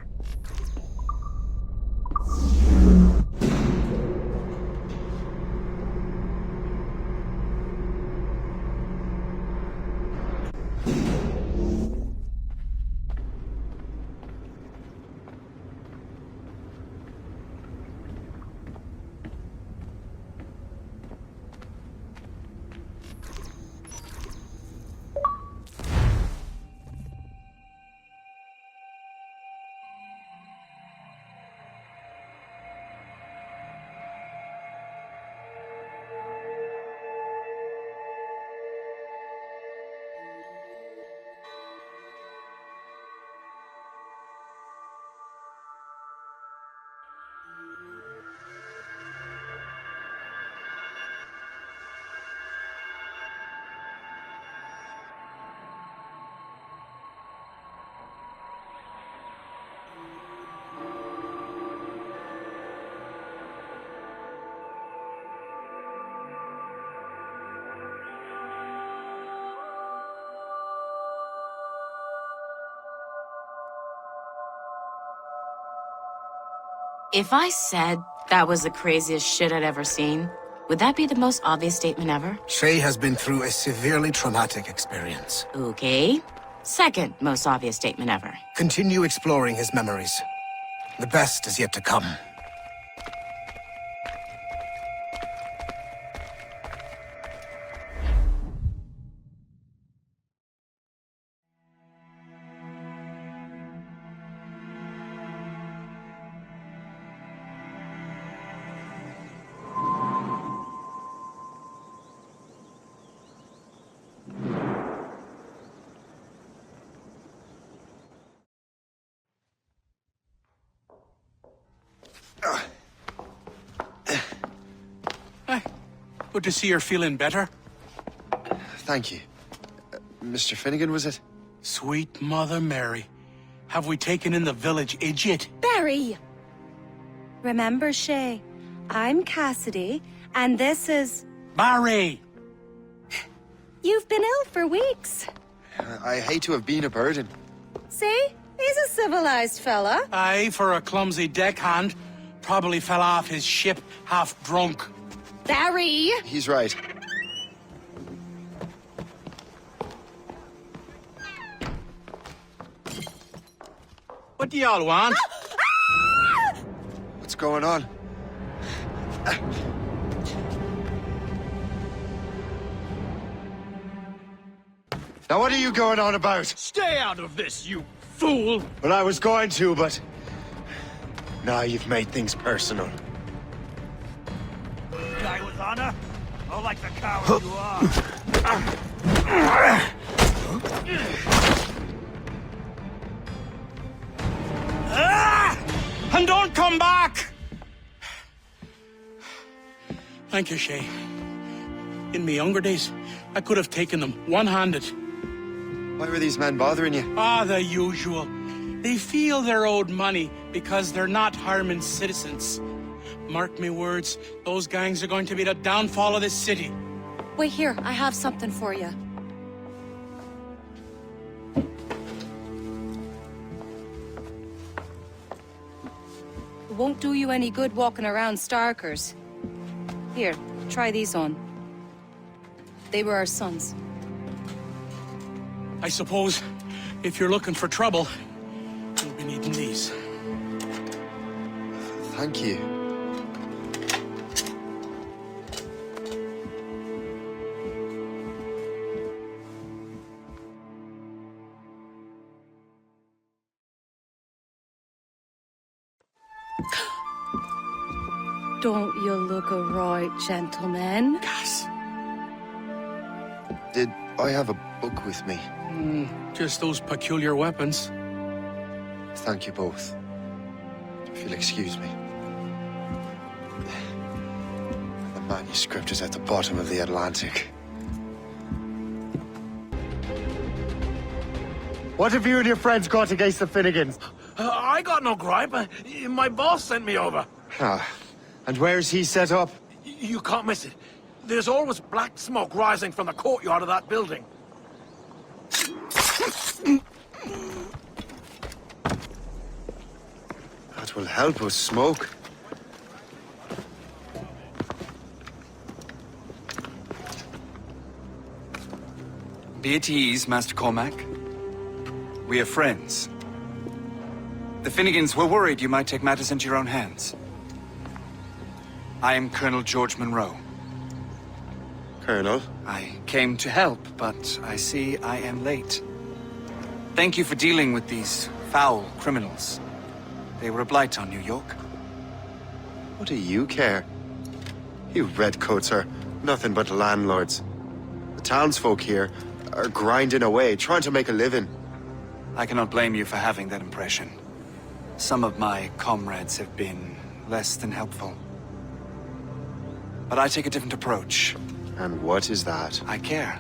If I said that was the craziest shit I'd ever seen, would that be the most obvious statement ever? Shay has been through a severely traumatic experience. Okay. Second most obvious statement ever. Continue exploring his memories. The best is yet to come. Good to see you're feeling better. Thank you. Mr. Finnegan, was it? Sweet Mother Mary. Have we taken in the village idiot? Barry! Remember, Shay, I'm Cassidy, and this is... Barry! You've been ill for weeks. I hate to have been a burden. See? He's a civilized fella. Aye, for a clumsy deckhand. Probably fell off his ship half drunk. Barry! He's right. What do y'all want? What's going on? Now what are you going on about? Stay out of this, you fool! Well, I was going to, but... Now you've made things personal. Die with honor? Oh, like the coward you are. And don't come back! Thank you, Shay. In my younger days, I could have taken them one-handed. Why were these men bothering you? Ah, the usual. They feel they're owed money because they're not harming citizens. Mark me words, those gangs are going to be the downfall of this city. Wait here, I have something for you. It won't do you any good walking around Starkers. Here, try these on. They were our sons. I suppose, if you're looking for trouble, you'll be needing these. Thank you. Don't you look a right gentleman? Cass. Did I have a book with me? Just those peculiar weapons. Thank you both. If you'll excuse me. The manuscript is at the bottom of the Atlantic. What have you and your friends got against the Finnegans? I got no gripe. My boss sent me over. Ah, and where's he set up? You can't miss it. There's always black smoke rising from the courtyard of that building. That will help us smoke. Be at ease, Master Cormac. We are friends. The Finnegans were worried you might take matters into your own hands. I am Colonel George Monroe. Colonel? I came to help, but I see I am late. Thank you for dealing with these foul criminals. They were a blight on New York. What do you care? You redcoats are nothing but landlords. The townsfolk here are grinding away, trying to make a living. I cannot blame you for having that impression. Some of my comrades have been less than helpful. But I take a different approach. And what is that? I care.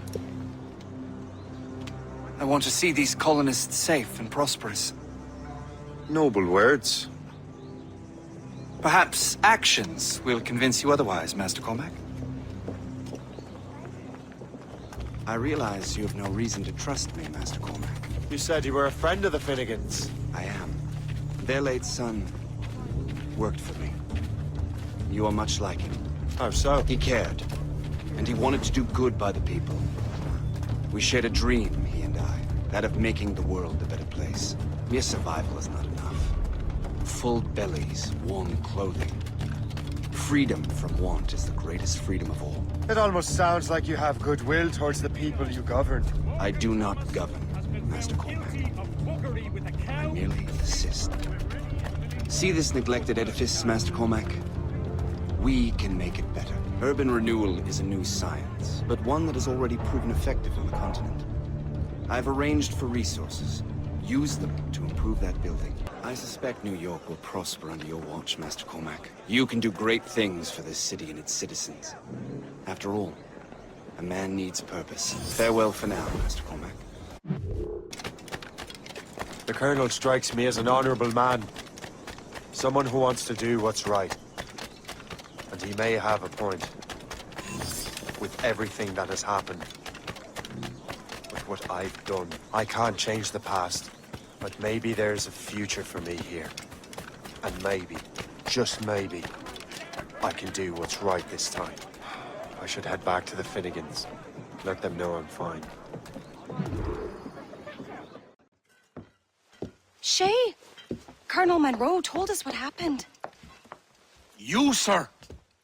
I want to see these colonists safe and prosperous. Noble words. Perhaps actions will convince you otherwise, Master Cormac. I realize you have no reason to trust me, Master Cormac. You said you were a friend of the Finnegans. I am. Their late son worked for me. You are much like him. How so? He cared, and he wanted to do good by the people. We shared a dream, he and I, that of making the world a better place. Mere survival is not enough. full bellies, warm clothing. Freedom from want is the greatest freedom of all. It almost sounds like you have goodwill towards the people you govern. I do not govern, Master Cormac. I merely assist. See this neglected edifice, Master Cormac? We can make it better. Urban renewal is a new science, but one that has already proven effective on the continent. I've arranged for resources. Use them to improve that building. I suspect New York will prosper under your watch, Master Cormac. You can do great things for this city and its citizens. After all, a man needs purpose. Farewell for now, Master Cormac. The Colonel strikes me as an honorable man. Someone who wants to do what's right. And he may have a point. With everything that has happened. With what I've done. I can't change the past. But maybe there's a future for me here. And maybe, just maybe, I can do what's right this time. I should head back to the Finnegans. Let them know I'm fine. Shay! Colonel Monroe told us what happened. You, sir,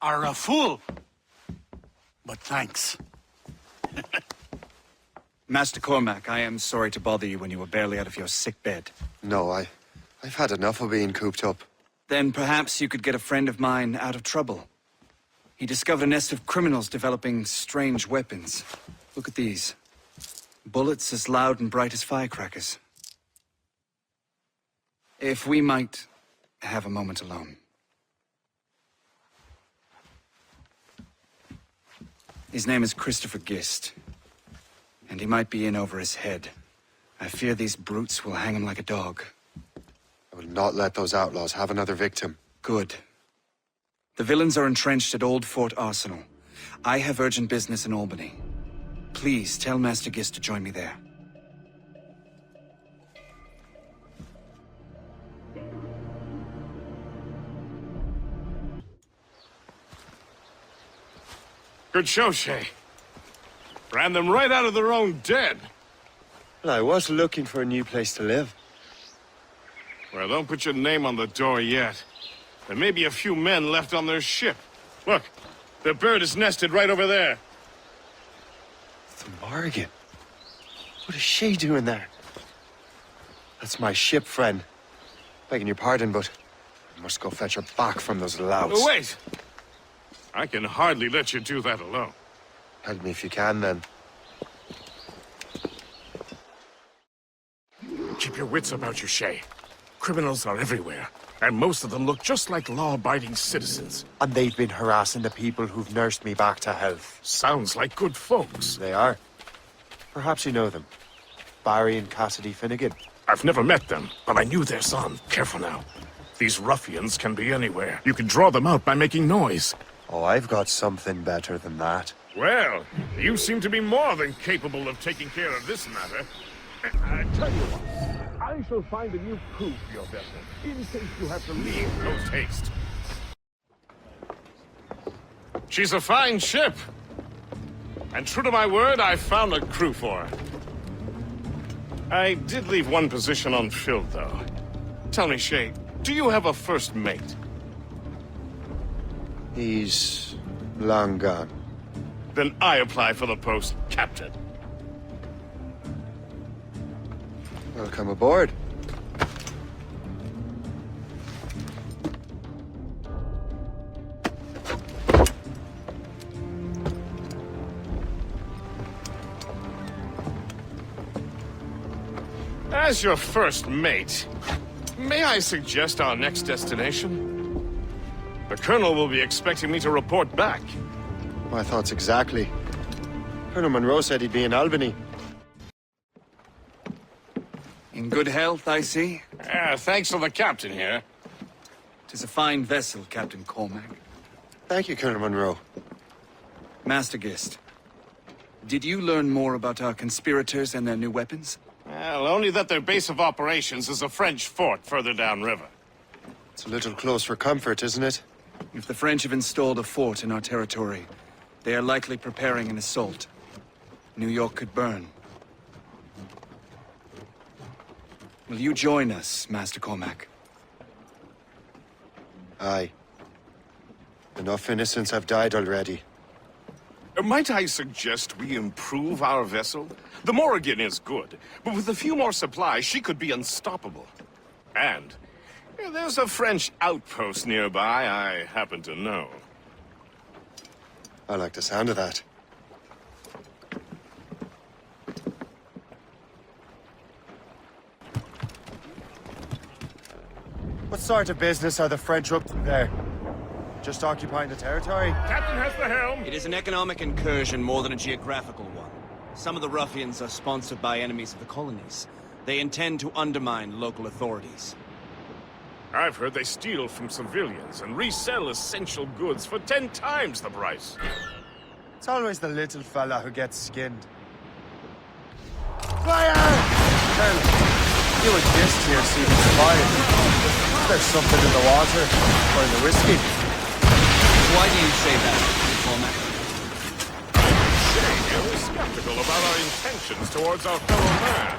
are a fool. But thanks. Master Cormac, I am sorry to bother you when you were barely out of your sick bed. No, I've had enough of being cooped up. Then perhaps you could get a friend of mine out of trouble. He discovered a nest of criminals developing strange weapons. Look at these. Bullets as loud and bright as firecrackers. If we might have a moment alone. His name is Christopher Gist. And he might be in over his head. I fear these brutes will hang him like a dog. I will not let those outlaws have another victim. Good. The villains are entrenched at Old Fort Arsenal. I have urgent business in Albany. Please tell Master Gist to join me there. Good show, Shay. Ran them right out of their own den. Well, I was looking for a new place to live. Well, don't put your name on the door yet. There may be a few men left on their ship. Look, the bird is nested right over there. The Morrigan. What is she doing there? That's my ship, friend. Begging your pardon, but I must go fetch her back from those louts. Oh, wait! I can hardly let you do that alone. Help me if you can, then. Keep your wits about you, Shay. Criminals are everywhere, and most of them look just like law-abiding citizens. And they've been harassing the people who've nursed me back to health. Sounds like good folks. They are. Perhaps you know them. Barry and Cassidy Finnegan. I've never met them, but I knew their son. Careful now. These ruffians can be anywhere. You can draw them out by making noise. Oh, I've got something better than that. Well, you seem to be more than capable of taking care of this matter. I tell you what, I shall find a new crew for your vessel, in case you have to leave post haste. She's a fine ship. And true to my word, I found a crew for her. I did leave one position unfilled, though. Tell me, Shay, do you have a first mate? He's long gone. Then I apply for the post, Captain. Welcome aboard. As your first mate, may I suggest our next destination? The Colonel will be expecting me to report back. My thoughts exactly. Colonel Monroe said he'd be in Albany. In good health, I see. Thanks to the captain here. 'Tis a fine vessel, Captain Cormac. Thank you, Colonel Monroe. Master Gist, did you learn more about our conspirators and their new weapons? Well, only that their base of operations is a French fort further downriver. It's a little close for comfort, isn't it? If the French have installed a fort in our territory, they are likely preparing an assault. New York could burn. Will you join us, Master Cormac? Aye. Enough innocents have died already. Might I suggest we improve our vessel? The Morrigan is good, but with a few more supplies, she could be unstoppable. And there's a French outpost nearby I happen to know. I like the sound of that. What sort of business are the French up to there? Just occupying the territory? Captain has the helm! It is an economic incursion more than a geographical one. Some of the ruffians are sponsored by enemies of the colonies. They intend to undermine local authorities. I've heard they steal from civilians and resell essential goods for 10 times the price. It's always the little fella who gets skinned. Fire! Colonel, you and Gist here seem inspired. Is there something in the water? Or in the whiskey? Why do you say that, Cormac? Shay here is skeptical about our intentions towards our fellow man.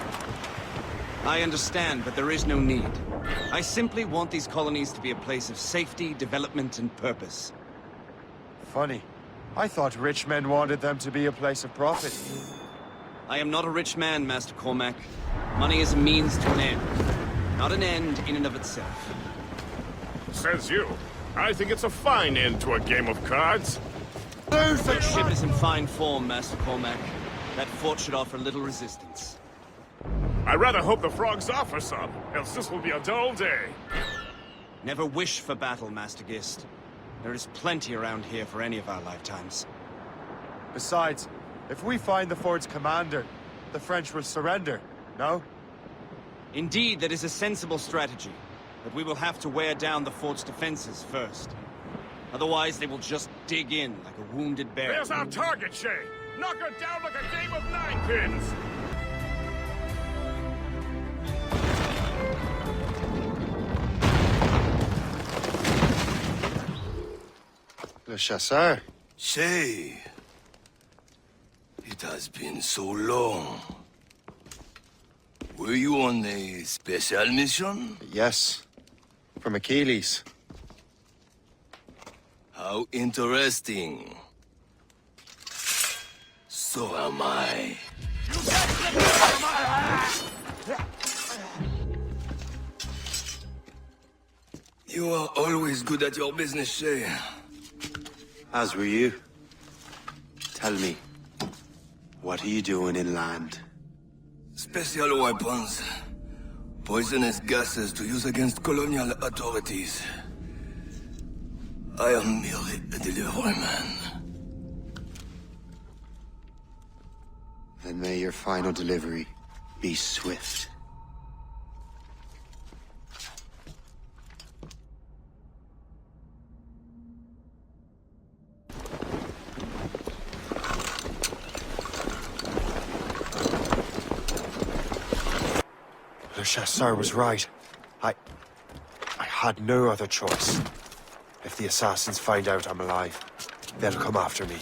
I understand, but there is no need. I simply want these colonies to be a place of safety, development, and purpose. Funny. I thought rich men wanted them to be a place of profit. I am not a rich man, Master Cormac. Money is a means to an end, not an end in and of itself. Says you. I think it's a fine end to a game of cards. That ship is in fine form, Master Cormac. That fort should offer little resistance. I rather hope the frogs offer some, else this will be a dull day. Never wish for battle, Master Gist. There is plenty around here for any of our lifetimes. Besides, if we find the fort's commander, the French will surrender, no? Indeed, that is a sensible strategy. But we will have to wear down the fort's defenses first. Otherwise, they will just dig in like a wounded bear. There's our target, Shay! Knock her down like a game of ninepins! Le Chasseur. Shay. It has been so long. Were you on a special mission? Yes. From Achilles. How interesting. So am I. You are always good at your business, Shay. As were you. Tell me, what are you doing inland? Special weapons. Poisonous gases to use against colonial authorities. I am merely a delivery man. Then may your final delivery be swift. Le Chasseur was right. I had no other choice. If the assassins find out I'm alive, they'll come after me.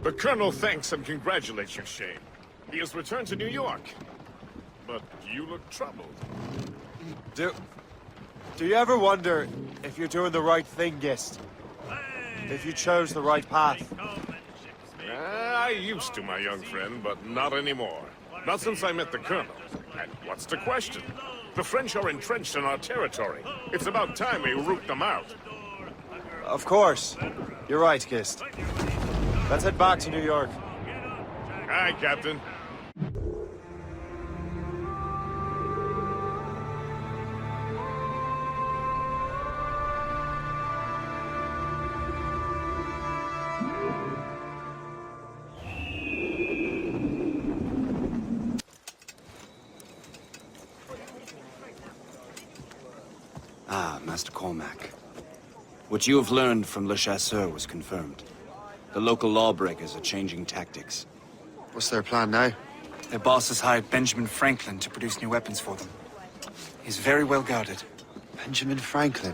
The Colonel thanks and congratulates you, Shay. He has returned to New York. But you look troubled. Do you ever wonder if you're doing the right thing, Gist? If you chose the right path? I used to, my young friend, but not anymore. Not since I met the Colonel. And what's the question? The French are entrenched in our territory. It's about time we root them out. Of course. You're right, Gist. Let's head back to New York. Aye, Captain. Ah, Master Cormac. What you have learned from Le Chasseur was confirmed. The local lawbreakers are changing tactics. What's their plan now? Their boss has hired Benjamin Franklin to produce new weapons for them. He's very well guarded. Benjamin Franklin?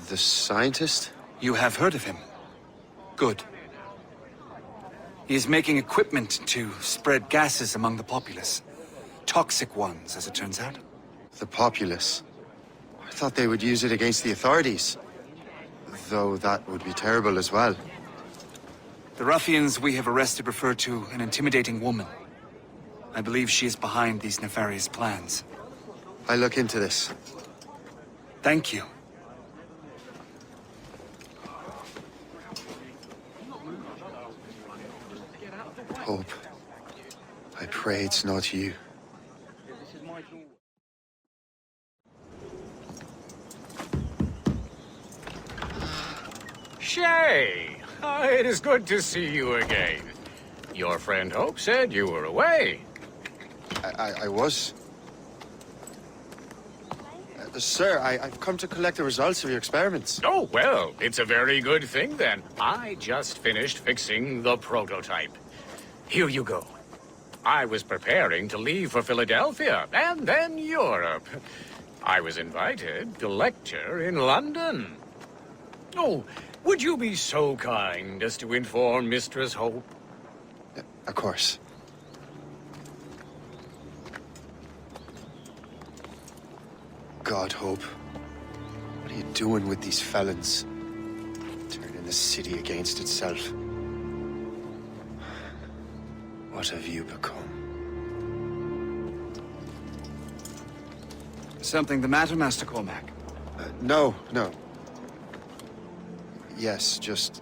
The scientist? You have heard of him? Good. He is making equipment to spread gases among the populace. Toxic ones, as it turns out. The populace? I thought they would use it against the authorities. Though that would be terrible as well. The ruffians we have arrested refer to an intimidating woman. I believe she is behind these nefarious plans. I'll look into this. Thank you. Hope. I pray it's not you. Shay! It is good to see you again. Your friend Hope said you were away. I was. Sir, I've come to collect the results of your experiments. Oh, well, it's a very good thing then. I just finished fixing the prototype. Here you go. I was preparing to leave for Philadelphia, and then Europe. I was invited to lecture in London. Oh, would you be so kind as to inform Mistress Hope? Of course. God, Hope. What are you doing with these felons? Turning the city against itself. What have you become? Something the matter, Master Cormac? No. Yes, just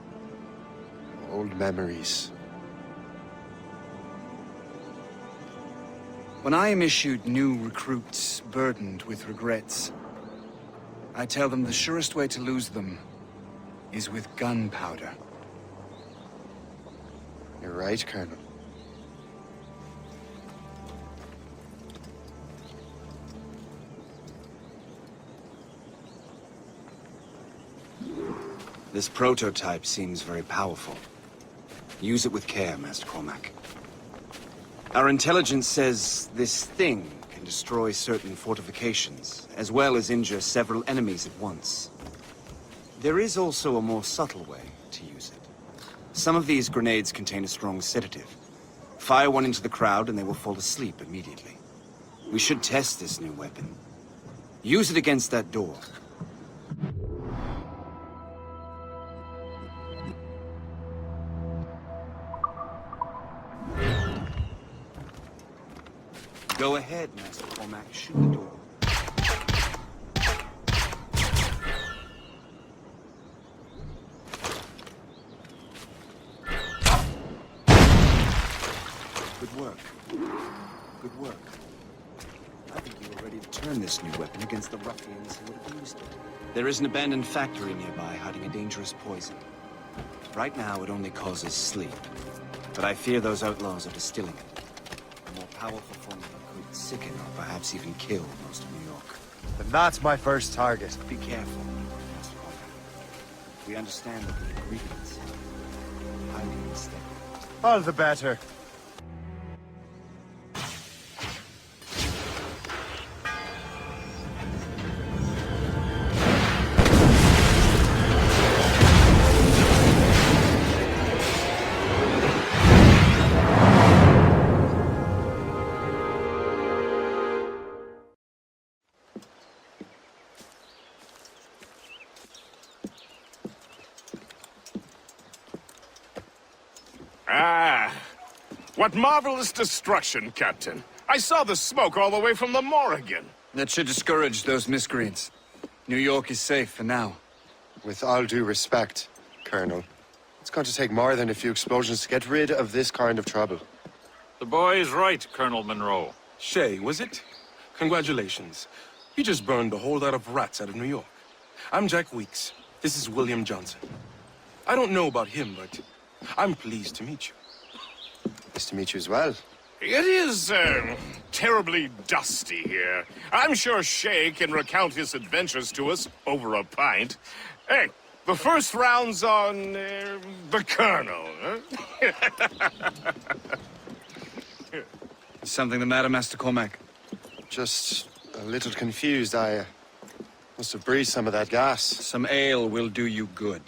old memories. When I am issued new recruits burdened with regrets, I tell them the surest way to lose them is with gunpowder. You're right, Colonel. This prototype seems very powerful. Use it with care, Master Cormac. Our intelligence says this thing can destroy certain fortifications, as well as injure several enemies at once. There is also a more subtle way to use it. Some of these grenades contain a strong sedative. Fire one into the crowd and they will fall asleep immediately. We should test this new weapon. Use it against that door. Go ahead, Master Cormac. Shoot the door. Good work. Good work. I think you are ready to turn this new weapon against the ruffians who would have used it. There is an abandoned factory nearby hiding a dangerous poison. Right now, it only causes sleep. But I fear those outlaws are distilling it. A more powerful form could sicken or perhaps even kill most of New York. Then that's my first target. Be careful, Master Cormac. We understand that the ingredients are highly unstable. All the better. Ah, what marvelous destruction, Captain. I saw the smoke all the way from the Morrigan. That should discourage those miscreants. New York is safe for now. With all due respect, Colonel, it's going to take more than a few explosions to get rid of this kind of trouble. The boy is right, Colonel Monroe. Shay, was it? Congratulations. You just burned a whole lot of rats out of New York. I'm Jack Weeks. This is William Johnson. I don't know about him, but I'm pleased to meet you. Nice to meet you as well. It is, terribly dusty here. I'm sure Shay can recount his adventures to us over a pint. Hey, the first round's on, the Colonel, huh? Is something the matter, Master Cormac? Just a little confused. I must have breathed some of that gas. Some ale will do you good.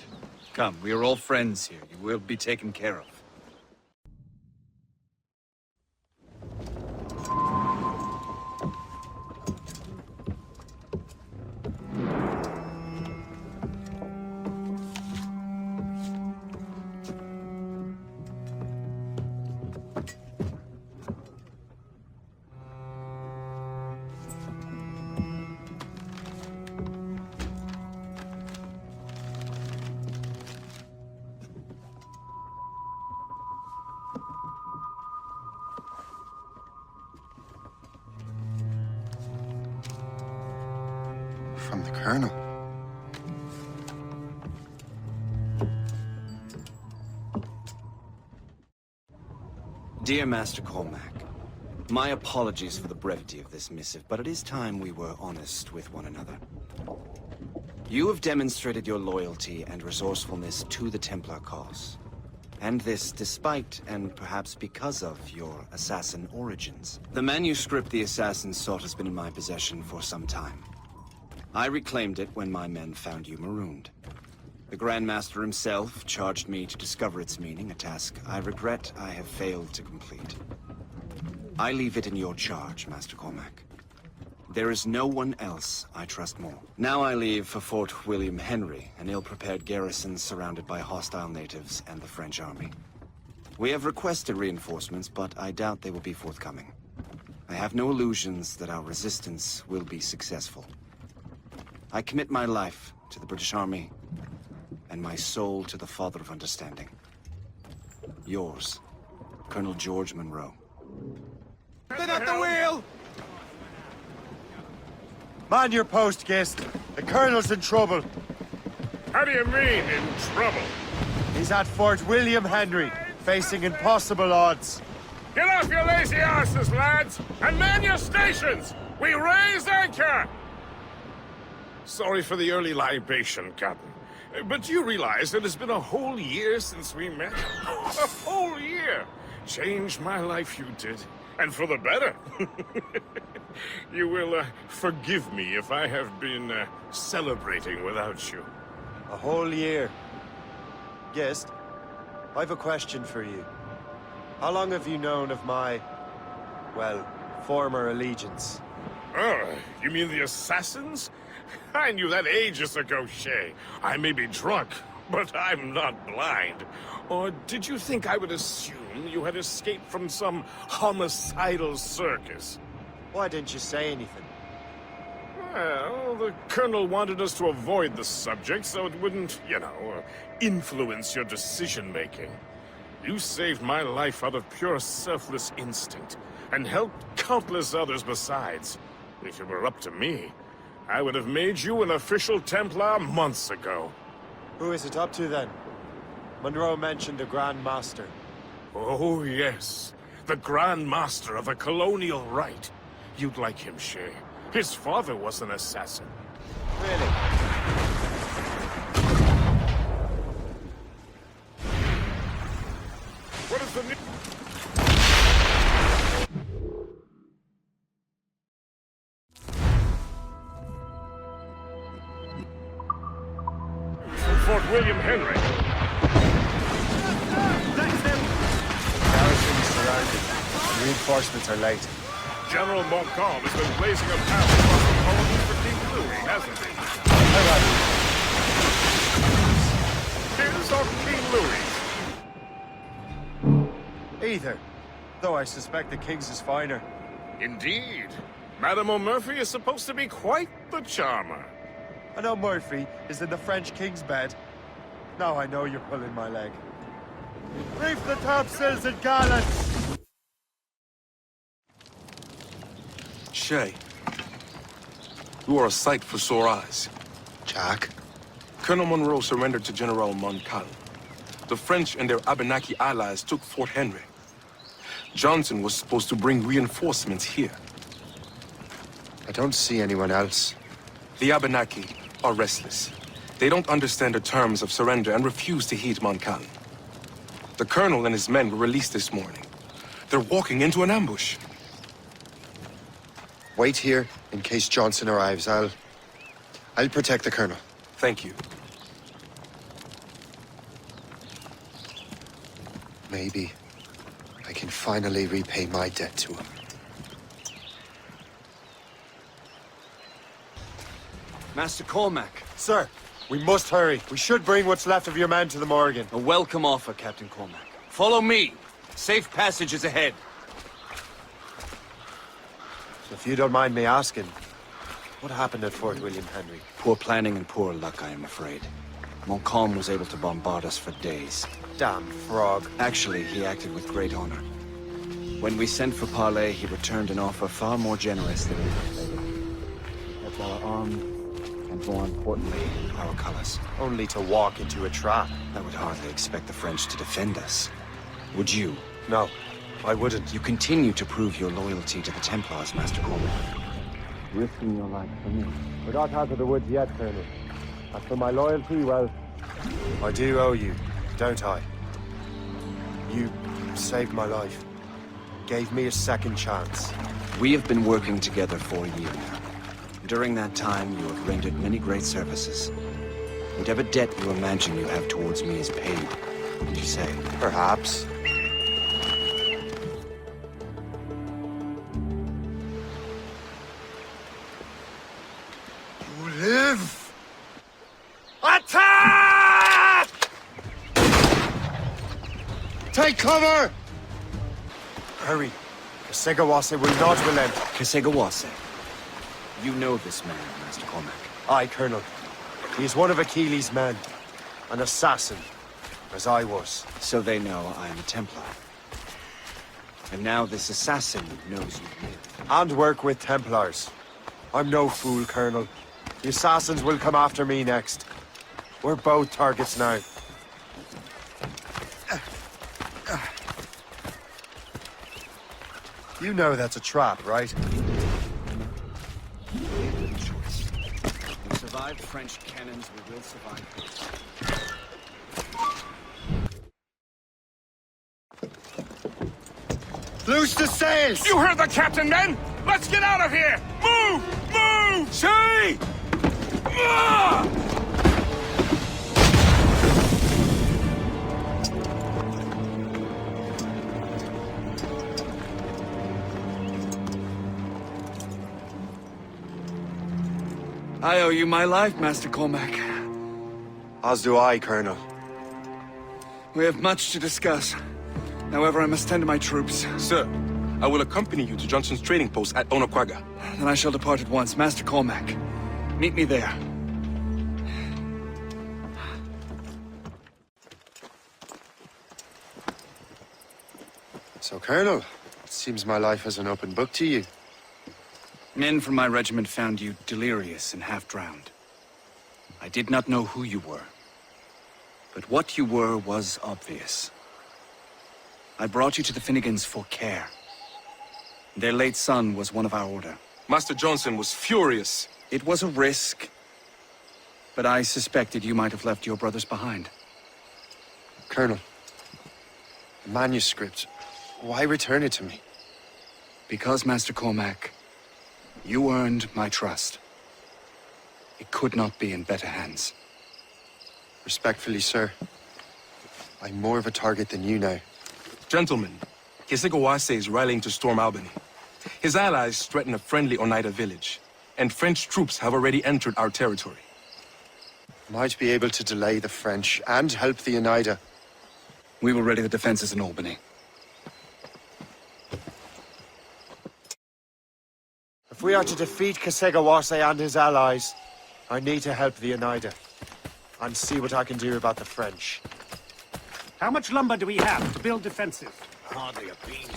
Come, we are all friends here. You will be taken care of. from the Colonel. Dear Master Cormac, my apologies for the brevity of this missive, but it is time we were honest with one another. You have demonstrated your loyalty and resourcefulness to the Templar cause. And this despite, and perhaps because of, your assassin origins. The manuscript the assassins sought has been in my possession for some time. I reclaimed it when my men found you marooned. The Grand Master himself charged me to discover its meaning, a task I regret I have failed to complete. I leave it in your charge, Master Cormac. There is no one else I trust more. Now I leave for Fort William Henry, an ill-prepared garrison surrounded by hostile natives and the French army. We have requested reinforcements, but I doubt they will be forthcoming. I have no illusions that our resistance will be successful. I commit my life to the British Army, and my soul to the Father of Understanding. Yours, Colonel George Monroe. Spin at the wheel! Man your post, Gist. The Colonel's in trouble. How do you mean, in trouble? He's at Fort William Henry, facing impossible odds. Get off your lazy arses, lads, and man your stations! We raise anchor! Sorry for the early libation, Captain. But you realize it has been a whole year since we met? A whole year! Changed my life, you did. And for the better. You will forgive me if I have been celebrating without you. A whole year. Gist, I've a question for you. How long have you known of my, well, former allegiance? Oh, you mean the assassins? I knew that ages ago, Shay. I may be drunk, but I'm not blind. Or did you think I would assume you had escaped from some homicidal circus? Why didn't you say anything? Well, the Colonel wanted us to avoid the subject so it wouldn't, influence your decision-making. You saved my life out of pure selfless instinct, and helped countless others besides. If it were up to me, I would have made you an official Templar months ago. Who is it up to, then? Monroe mentioned the Grand Master. Oh, yes. The Grand Master of a colonial rite. You'd like him, Shay. His father was an assassin. Really? What is the new... Fort William Henry. Garrison's surrounded. Reinforcements are late. General Montcalm has been blazing a path across the colony for King Louis, hasn't he? His or King Louis? Either. Though I suspect the King's is finer. Indeed. Madame O'Murphy is supposed to be quite the charmer. I know Murphy is in the French King's bed. Now I know you're pulling my leg. Reef the topsails and gallants! Shay, you are a sight for sore eyes. Jack? Colonel Monroe surrendered to General Montcalm. The French and their Abenaki allies took Fort Henry. Johnson was supposed to bring reinforcements here. I don't see anyone else. The Abenaki are restless. They don't understand the terms of surrender and refuse to heed Montcalm. The Colonel and his men were released this morning. They're walking into an ambush. Wait here in case Johnson arrives. I'll protect the Colonel. Thank you. Maybe I can finally repay my debt to him. Master Cormac. Sir, we must hurry. We should bring what's left of your men to the Morgan. A welcome offer, Captain Cormac. Follow me. Safe passage is ahead. If you don't mind me asking, what happened at Fort William Henry? Poor planning and poor luck, I am afraid. Montcalm was able to bombard us for days. Damn frog. Actually, he acted with great honor. When we sent for parley, he returned an offer far more generous than we expected. Kept our armed more importantly, our colors. Only to walk into a trap. I would hardly expect the French to defend us. Would you? No, I wouldn't. You continue to prove your loyalty to the Templars, Master Cormac. Risking your life for me. We're not out of the woods yet, Colonel. As for my loyalty, well, I do owe you, don't I? You saved my life. Gave me a second chance. We have been working together for a year now. During that time, you have rendered many great services. Whatever debt you imagine you have towards me is paid, would you say? Perhaps. You live! Attack! Take cover! Hurry. Kasegawase will not relent. Kasegawase? You know this man, Master Cormac. Aye, Colonel. He is one of Achilles' men. An assassin, as I was. So they know I am a Templar. And now this assassin knows you live. And work with Templars. I'm no fool, Colonel. The assassins will come after me next. We're both targets now. You know that's a trap, right? We survived French cannons, we will survive this. Loose the sails! You heard the captain, men! Let's get out of here! Move! Move! See! I owe you my life, Master Cormac. As do I, Colonel. We have much to discuss. However, I must tend to my troops. Sir, I will accompany you to Johnson's trading post at Onokwaga. Then I shall depart at once. Master Cormac, meet me there. So, Colonel, it seems my life is an open book to you. Men from my regiment found you delirious and half-drowned. I did not know who you were. But what you were was obvious. I brought you to the Finnegans for care. Their late son was one of our order. Master Johnson was furious. It was a risk, but I suspected you might have left your brothers behind. Colonel, the manuscript, why return it to me? Because, Master Cormac, you earned my trust. It could not be in better hands. Respectfully, sir, I'm more of a target than you now. Gentlemen, Kasegawase is rallying to storm Albany. His allies threaten a friendly Oneida village, and French troops have already entered our territory. Might be able to delay the French and help the Oneida. We will ready the defenses in Albany. If we are to defeat Kasegawase and his allies, I need to help the Oneida. And see what I can do about the French. How much lumber do we have to build defenses? Hardly a bean.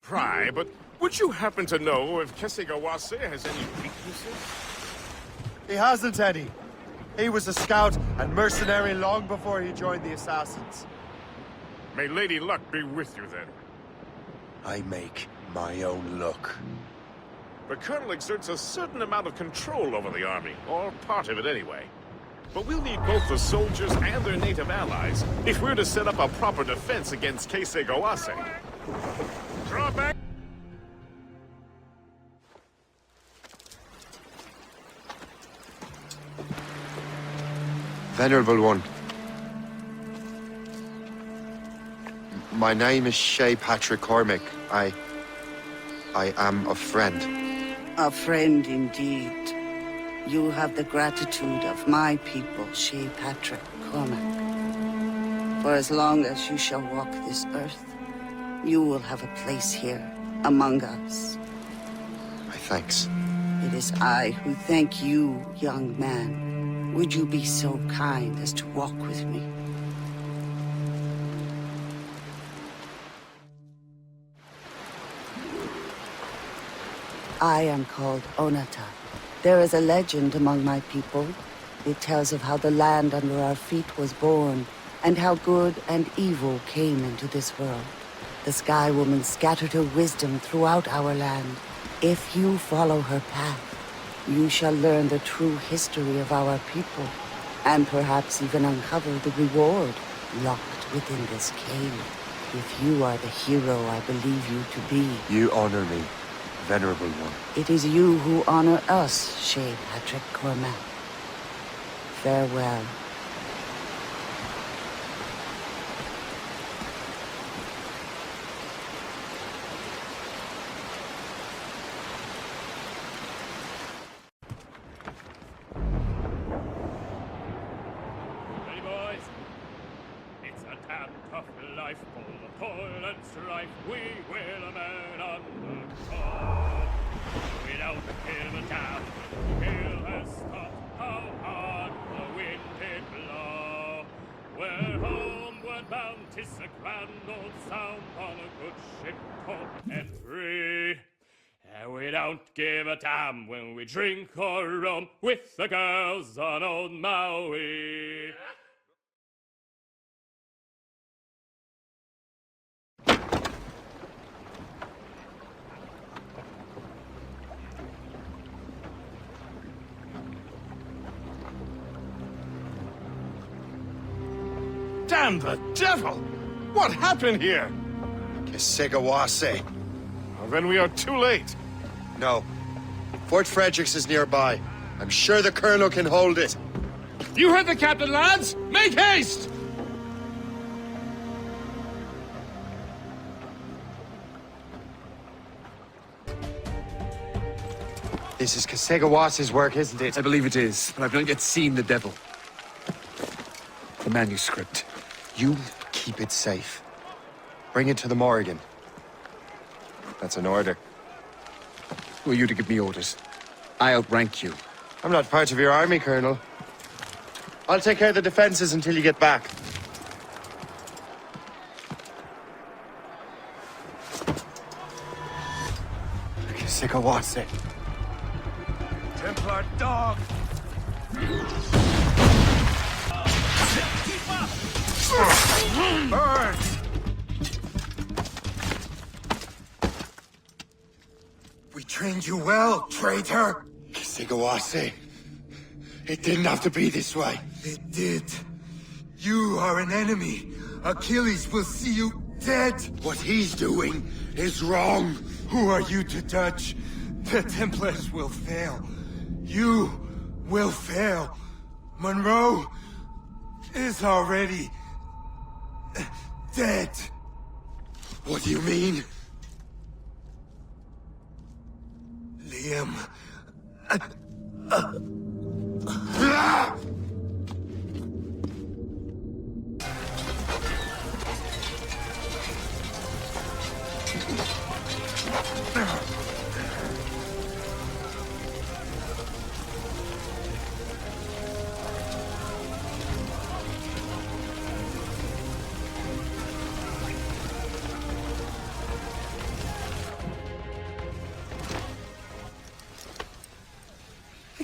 Pry, but would you happen to know if Kasegawase has any weaknesses? He hasn't any. He was a scout and mercenary long before he joined the assassins. May Lady Luck be with you then. I make my own luck. The Colonel exerts a certain amount of control over the army, or part of it anyway. But we'll need both the soldiers and their native allies if we're to set up a proper defense against Kasegawase. Draw back! Venerable one. My name is Shay Patrick Cormac. I am a friend. A friend indeed. You have the gratitude of my people, Shay Patrick Cormac. For as long as you shall walk this earth, you will have a place here, among us. My thanks. it is I who thank you, young man. Would you be so kind as to walk with me? I am called Onata. There is a legend among my people. It tells of how the land under our feet was born, and how good and evil came into this world. The Sky Woman scattered her wisdom throughout our land. If you follow her path, you shall learn the true history of our people, and perhaps even uncover the reward locked within this cave. If you are the hero I believe you to be. You honor me, Venerable One. It is you who honor us, Shay Patrick Cormac. Farewell. Hey boys, it's a damn tough life full of toil and strife. We will man undergo. Without him a damn hill has stopped. How hard the wind did blow. Where homeward bound 'tis a grand old sound on a good ship called Entry. And we don't give a damn when we drink or rum with the girls on old Maui. Damn the devil! What happened here? Kisegawase. Well, then we are too late. No. Fort Fredericks is nearby. I'm sure the Colonel can hold it. You heard the captain, lads! Make haste! This is Kasegawase's work, isn't it? I believe it is, but I've not yet seen the devil. The manuscript. You keep it safe. Bring it to the Morrigan. That's an order. Who are you to give me orders? I outrank you. I'm not part of your army, Colonel. I'll take care of the defenses until you get back. Kasekawase. Templar dog! Burn! We trained you well, traitor! Kasekawase. It didn't have to be this way. It did. You are an enemy. Achilles will see you dead. What he's doing is wrong. Who are you to judge? The Templars will fail. You will fail. Monroe is already dead. What do you mean? Liam.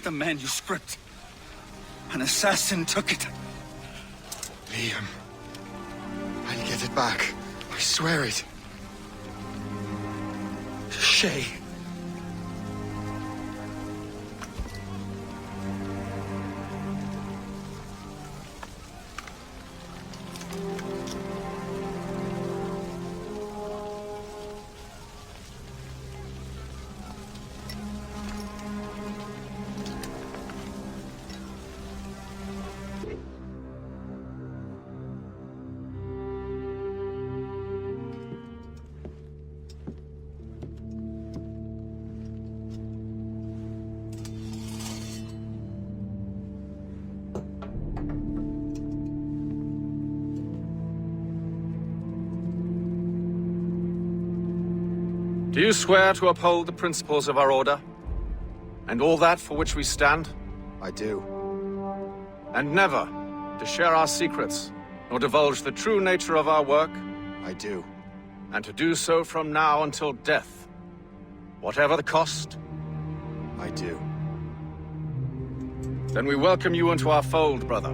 The manuscript. An assassin took it. Liam. I'll get it back. I swear it. Shay. Do you swear to uphold the principles of our order? And all that for which we stand? I do. And never to share our secrets, nor divulge the true nature of our work? I do. And to do so from now until death, whatever the cost? I do. Then we welcome you into our fold, brother.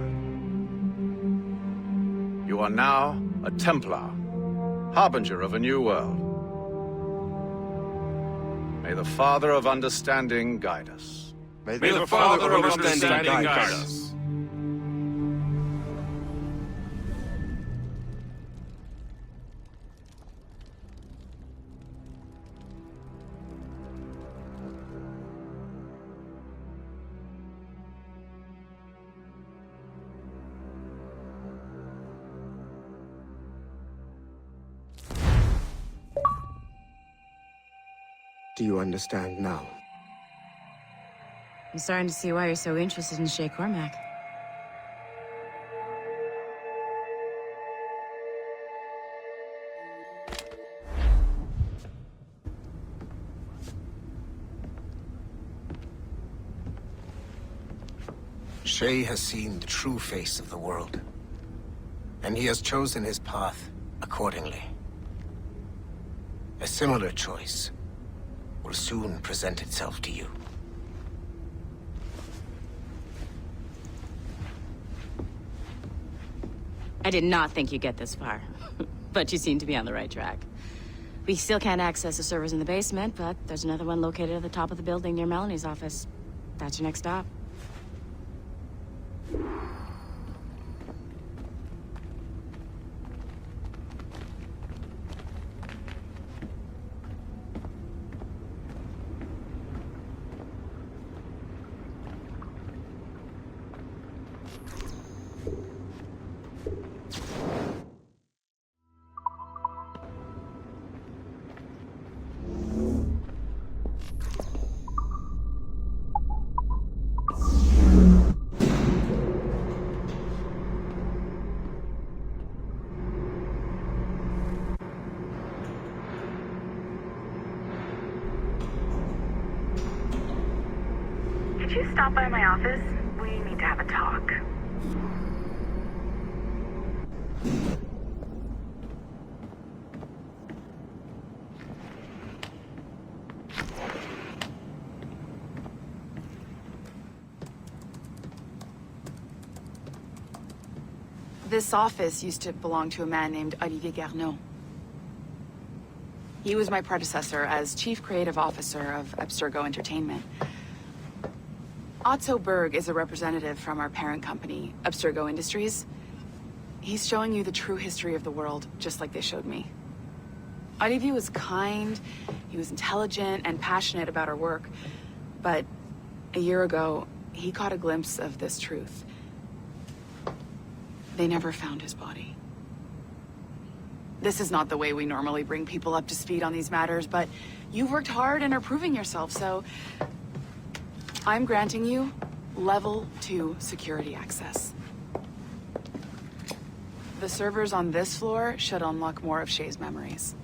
You are now a Templar, harbinger of a new world. May the Father of Understanding guide us. May the Father of Understanding guide us. Do you understand now? I'm starting to see why you're so interested in Shay Cormac. Shay has seen the true face of the world, and he has chosen his path accordingly. A similar choice will soon present itself to you. I did not think you'd get this far, but you seem to be on the right track. We still can't access the servers in the basement, but there's another one located at the top of the building near Melanie's office. That's your next stop. Could you stop by my office? We need to have a talk. This office used to belong to a man named Olivier Garneau. He was my predecessor as Chief Creative Officer of Abstergo Entertainment. Otto Berg is a representative from our parent company, Abstergo Industries. He's showing you the true history of the world, just like they showed me. Olivier was kind, he was intelligent and passionate about our work, but a year ago, he caught a glimpse of this truth. They never found his body. This is not the way we normally bring people up to speed on these matters, but you've worked hard and are proving yourself, so I'm granting you level 2 security access. The servers on this floor should unlock more of Shay's memories.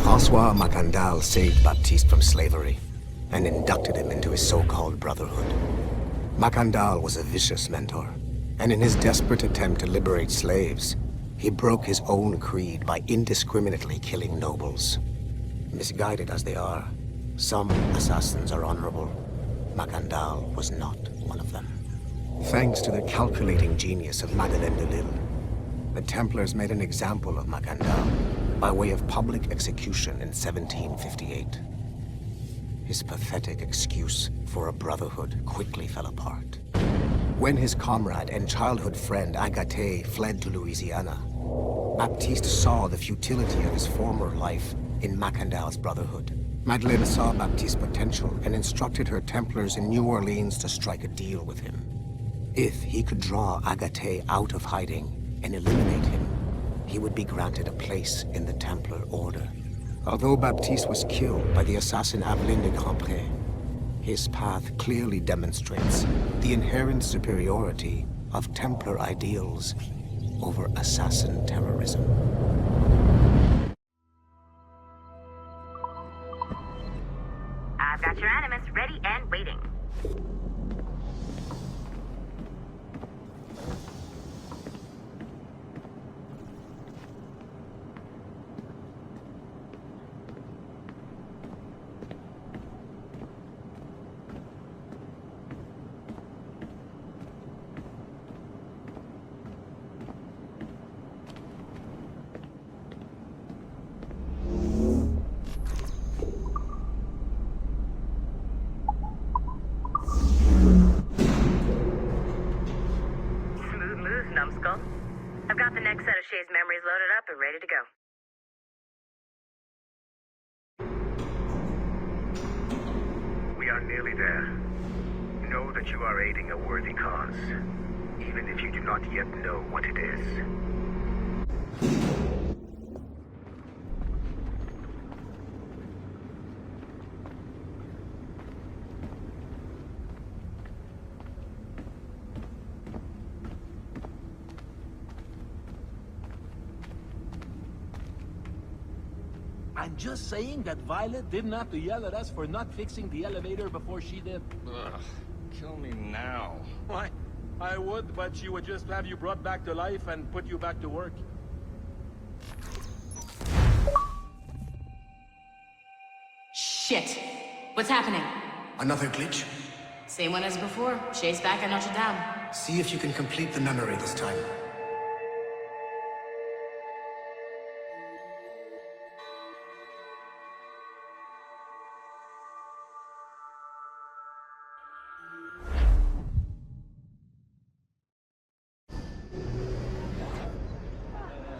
François Macandal saved Baptiste from slavery and inducted him into his so-called brotherhood. Macandal was a vicious mentor, and in his desperate attempt to liberate slaves, he broke his own creed by indiscriminately killing nobles. Misguided as they are, some assassins are honorable, Macandal was not one of them. Thanks to the calculating genius of Madeleine de Lille, the Templars made an example of Macandal by way of public execution in 1758. His pathetic excuse for a brotherhood quickly fell apart. When his comrade and childhood friend Agathe fled to Louisiana, Baptiste saw the futility of his former life in Macandal's brotherhood. Madeleine saw Baptiste's potential and instructed her Templars in New Orleans to strike a deal with him. If he could draw Agathe out of hiding and eliminate him, he would be granted a place in the Templar Order. Although Baptiste was killed by the assassin Aveline de Grandpré, his path clearly demonstrates the inherent superiority of Templar ideals over assassin terrorism. I've got your Animus ready and waiting. Numbskull. I've got the next set of Shay's memories loaded up and ready to go. We are nearly there. Know that you are aiding a worthy cause, even if you do not yet know what it is. I'm just saying that Violet didn't have to yell at us for not fixing the elevator before she did. Ugh, kill me now. Why? I would, but she would just have you brought back to life and put you back to work. Shit. What's happening? Another glitch? Same one as before. Shay's back at Notre Dame. See if you can complete the memory this time.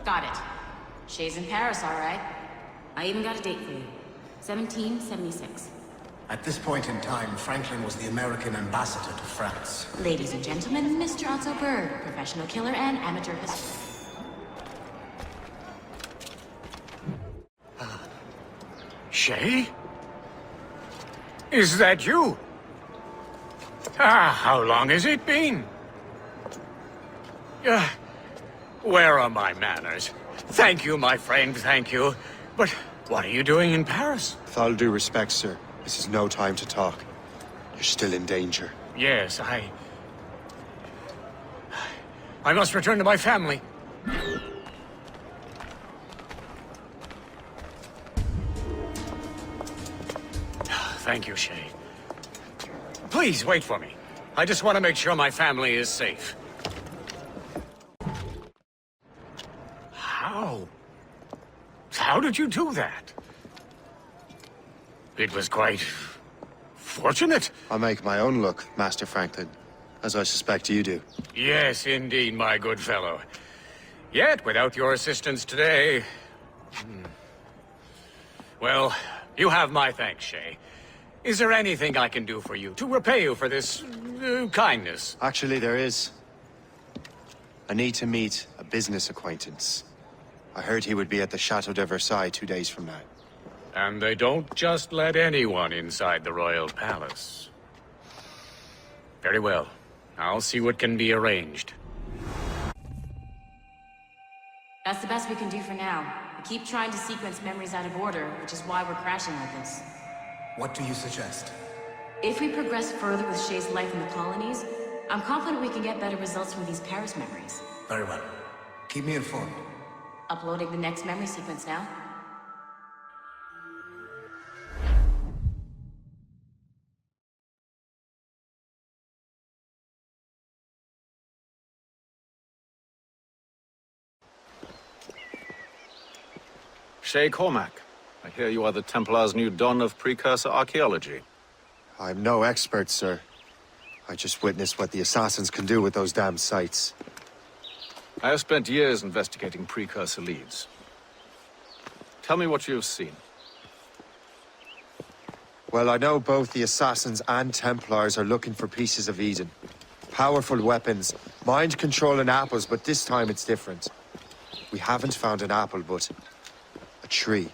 Got it. Shay's in Paris, all right. I even got a date for you. 1776. At this point in time, Franklin was the American ambassador to France. Ladies and gentlemen, Mr. Otto Berg, professional killer and amateur historian. Shay? Is that you? How long has it been? Where are my manners? Thank you, my friend, thank you. But what are you doing in Paris? With all due respect, sir, this is no time to talk. You're still in danger. Yes, I must return to my family. Thank you, Shay. Please, wait for me. I just want to make sure my family is safe. How did you do that? It was quite fortunate. I make my own luck, Master Franklin, as I suspect you do. Yes, indeed, my good fellow. Yet, without your assistance today... Well, you have my thanks, Shay. Is there anything I can do for you, to repay you for this kindness? Actually, there is. I need to meet a business acquaintance. I heard he would be at the Chateau de Versailles 2 days from now. And they don't just let anyone inside the royal palace. Very well. I'll see what can be arranged. That's the best we can do for now. We keep trying to sequence memories out of order, which is why we're crashing like this. What do you suggest? If we progress further with Shay's life in the colonies, I'm confident we can get better results from these Paris memories. Very well. Keep me informed. Uploading the next memory sequence now. Shay Cormac. I hear you are the Templar's new don of precursor archaeology. I'm no expert, sir. I just witnessed what the assassins can do with those damn sites. I have spent years investigating precursor leads. Tell me what you have seen. Well, I know both the assassins and Templars are looking for pieces of Eden. Powerful weapons, mind-controlling apples, but this time it's different. We haven't found an apple, but a tree.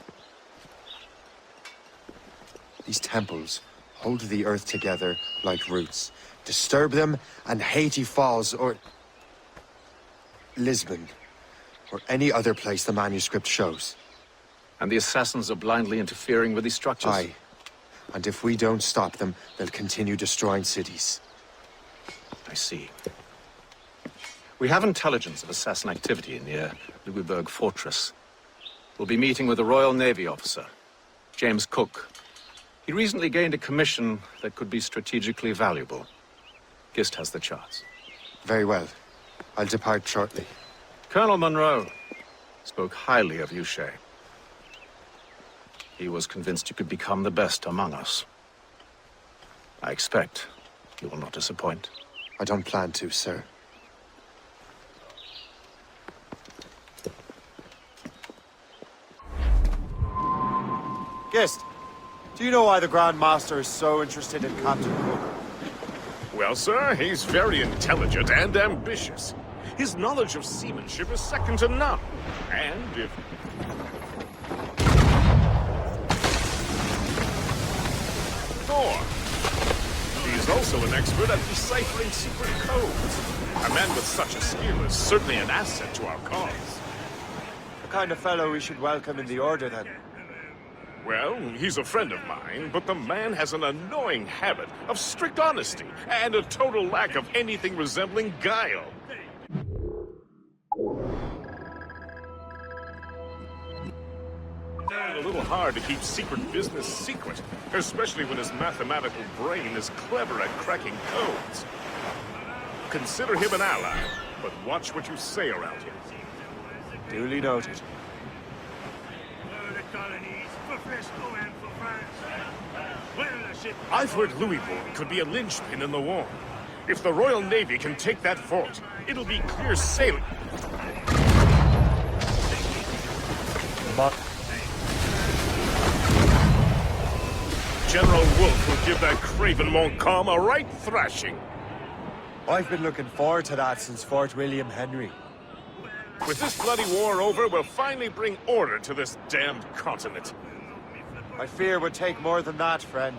These temples hold the earth together like roots. Disturb them, and Haiti falls, or Lisbon, or any other place the manuscript shows. And the assassins are blindly interfering with these structures? Aye. And if we don't stop them, they'll continue destroying cities. I see. We have intelligence of assassin activity near Louisburg Fortress. We'll be meeting with a Royal Navy officer, James Cook. He recently gained a commission that could be strategically valuable. Gist has the charts. Very well. I'll depart shortly. Colonel Monroe spoke highly of you, Shay. He was convinced you could become the best among us. I expect you will not disappoint. I don't plan to, sir. Guest, do you know why the Grand Master is so interested in Captain Cook? Well, sir, he's very intelligent and ambitious. His knowledge of seamanship is second to none. And if... He's also an expert at deciphering secret codes. A man with such a skill is certainly an asset to our cause. The kind of fellow we should welcome in the Order, then. Well, he's a friend of mine, but the man has an annoying habit of strict honesty and a total lack of anything resembling guile. A little hard to keep secret business secret, especially when his mathematical brain is clever at cracking codes. Consider him an ally, but watch what you say around him. Duly noted. I've heard Louisbourg could be a linchpin in the war. If the Royal Navy can take that fort, it'll be clear sailing. But General Wolfe will give that craven Montcalm a right thrashing. I've been looking forward to that since Fort William Henry. With this bloody war over, we'll finally bring order to this damned continent. I fear it would take more than that, friend.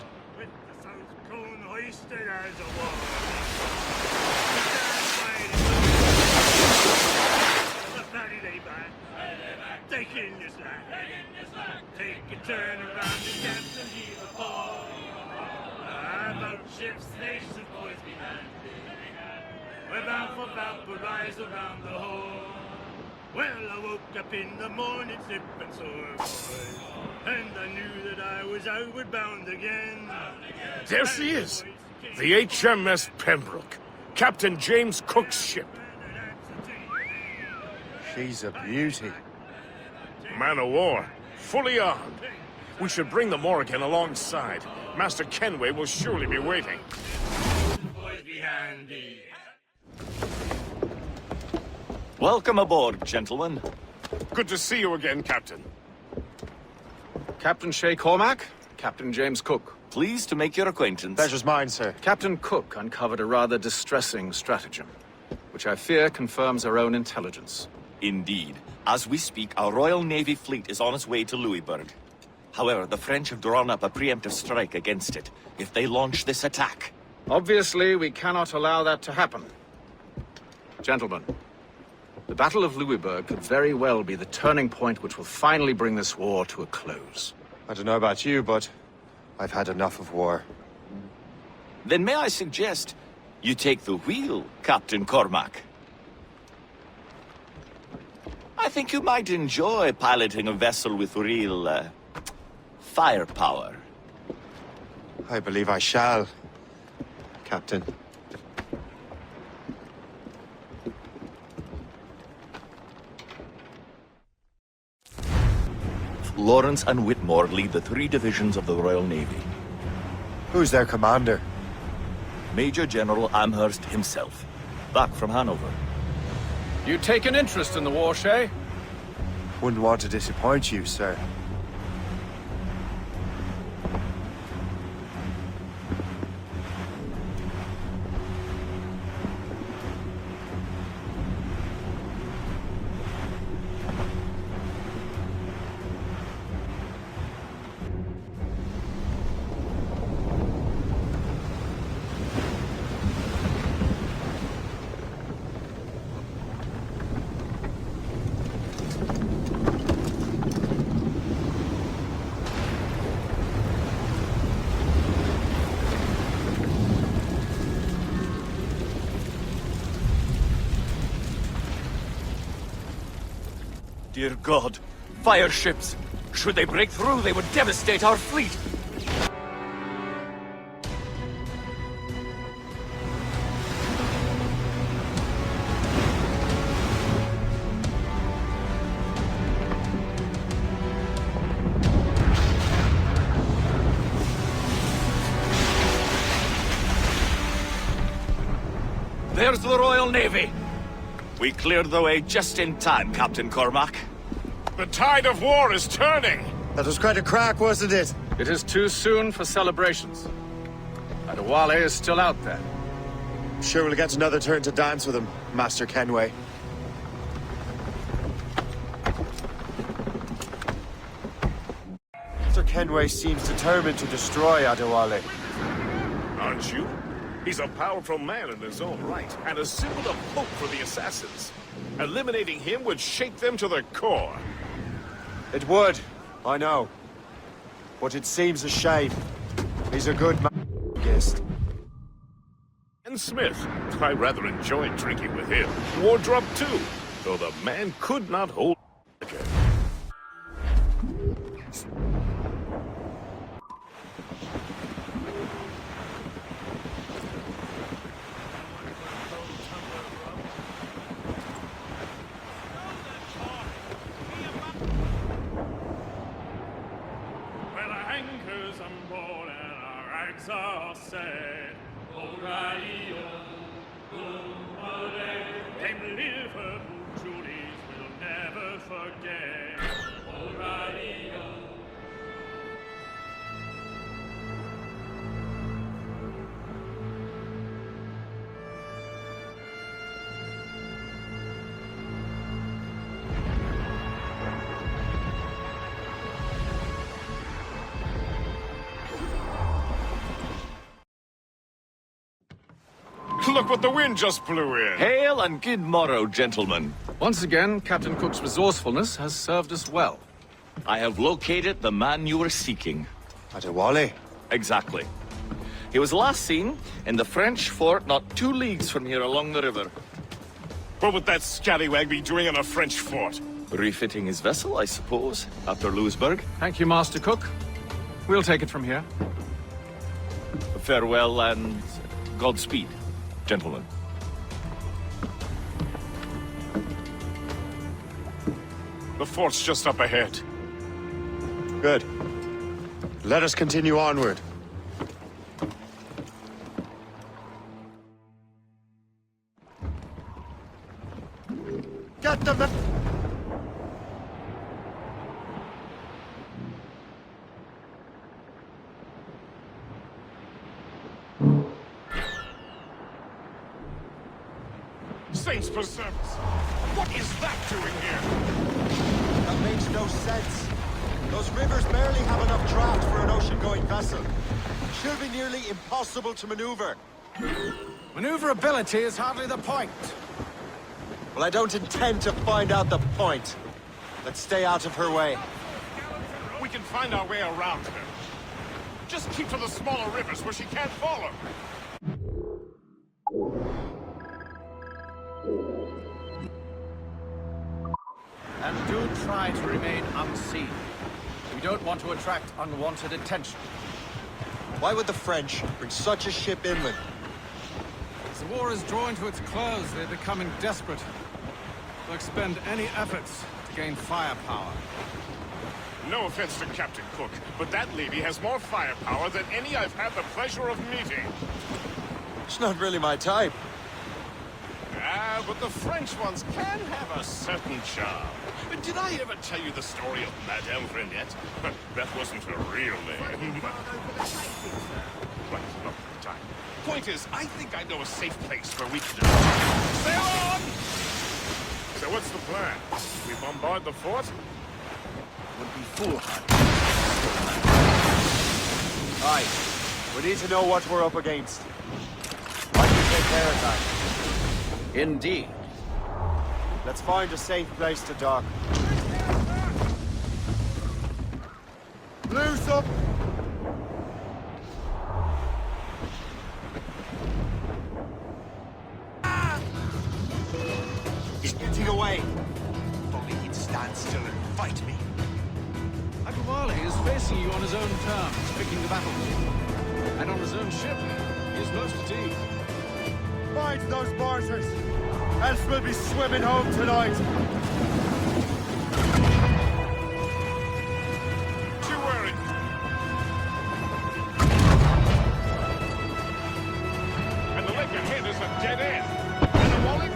Taking this land, take a turn around the captain, heave a ball. About ships, nations, boys behind. We're bound for Valparaiso around the hole. Well, I woke up in the morning sipping sore, boys, and I knew that I was outward bound again. There she is, the HMS Pembroke, Captain James Cook's ship. She's a beauty. Man of war, fully armed. We should bring the Morrigan alongside. Master Kenway will surely be waiting. Welcome aboard, gentlemen. Good to see you again, Captain. Captain Shay Cormac, Captain James Cook. Pleased to make your acquaintance. Pleasure's mine, sir. Captain Cook uncovered a rather distressing stratagem, which I fear confirms our own intelligence. Indeed. As we speak, our Royal Navy fleet is on its way to Louisburg. However, the French have drawn up a preemptive strike against it if they launch this attack. Obviously, we cannot allow that to happen. Gentlemen, the Battle of Louisburg could very well be the turning point which will finally bring this war to a close. I don't know about you, but I've had enough of war. Then may I suggest you take the wheel, Captain Cormac? I think you might enjoy piloting a vessel with real, firepower. I believe I shall, Captain. Lawrence and Whitmore lead the 3 divisions of the Royal Navy. Who's their commander? Major General Amherst himself, back from Hanover. You take an interest in the war, Shay? Wouldn't want to disappoint you, sir. Dear God, fire ships! Should they break through, they would devastate our fleet! There's the Royal Navy! We cleared the way just in time, Captain Cormac. The tide of war is turning! That was quite a crack, wasn't it? It is too soon for celebrations. Adewale is still out there. Sure we'll get another turn to dance with him, Master Kenway. Master Kenway seems determined to destroy Adewale. Aren't you? He's a powerful man in his own right, and a symbol of hope for the assassins. Eliminating him would shake them to the core. It would, I know. But it seems a shame. He's a good man. And Smith, I rather enjoyed drinking with him. Wardrop too, though the man could not hold liquor. Are said, O'Reilly, them Liverpool Julies will never forget. O'Reilly. Look what the wind just blew in! Hail and good morrow, gentlemen. Once again, Captain Cook's resourcefulness has served us well. I have located the man you were seeking. Adewale? Exactly. He was last seen in the French fort not 2 leagues from here along the river. What would that scallywag be doing in a French fort? Refitting his vessel, I suppose, after Louisburg. Thank you, Master Cook. We'll take it from here. Farewell and Godspeed, gentlemen. The fort's just up ahead. Good. Let us continue onward. Get them! Saints preserve us! What is that doing here? That makes no sense. Those rivers barely have enough draft for an ocean-going vessel. Should be nearly impossible to maneuver. Maneuverability is hardly the point. Well, I don't intend to find out the point. Let's stay out of her way. We can find our way around her. Just keep to the smaller rivers where she can't follow. And do try to remain unseen. We don't want to attract unwanted attention. Why would the French bring such a ship inland? As the war is drawing to its close, they're becoming desperate. They'll expend any efforts to gain firepower. No offense to Captain Cook, but that lady has more firepower than any I've had the pleasure of meeting. It's not really my type. Ah, but the French ones can have a certain charm. Did I ever tell you the story of Madame Renette? That wasn't her real name. Right, not the time. Point is, I think I know a safe place where we can... Sail on! So what's the plan? We bombard the fort? Would be foolhardy. Aye. We need to know what we're up against. I can take care of that. Indeed. Let's find a safe place to dock. Loose up! He's getting away. If only he'd stand still and fight me. Adewale is facing you on his own terms, picking the battlefield. And on his own ship, he is most at ease. Find those martyrs, else we'll be swimming home tonight. Too worried. And the lake ahead is a dead end. And a wallet?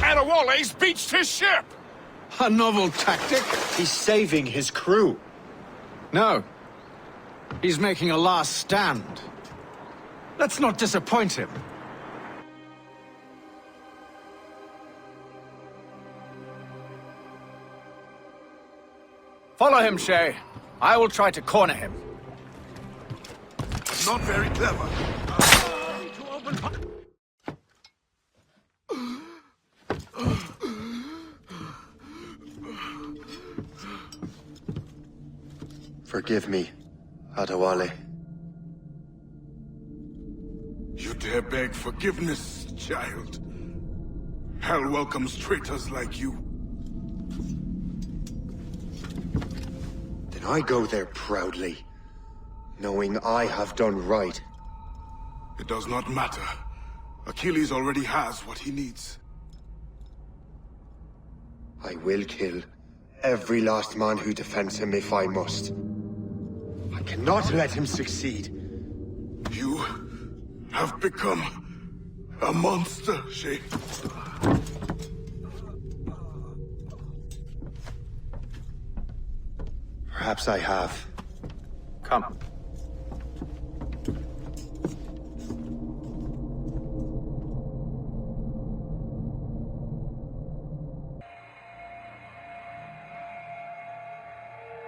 Adewale's beached his ship! A novel tactic? He's saving his crew. No. He's making a last stand. Let's not disappoint him. Follow him, Shay. I will try to corner him. Not very clever. Forgive me, Adewale. You dare beg forgiveness, child? Hell welcomes traitors like you. Then I go there proudly, knowing I have done right. It does not matter. Achilles already has what he needs. I will kill every last man who defends him if I must. I cannot let him succeed. You have become a monster, Shay. Perhaps I have. Come.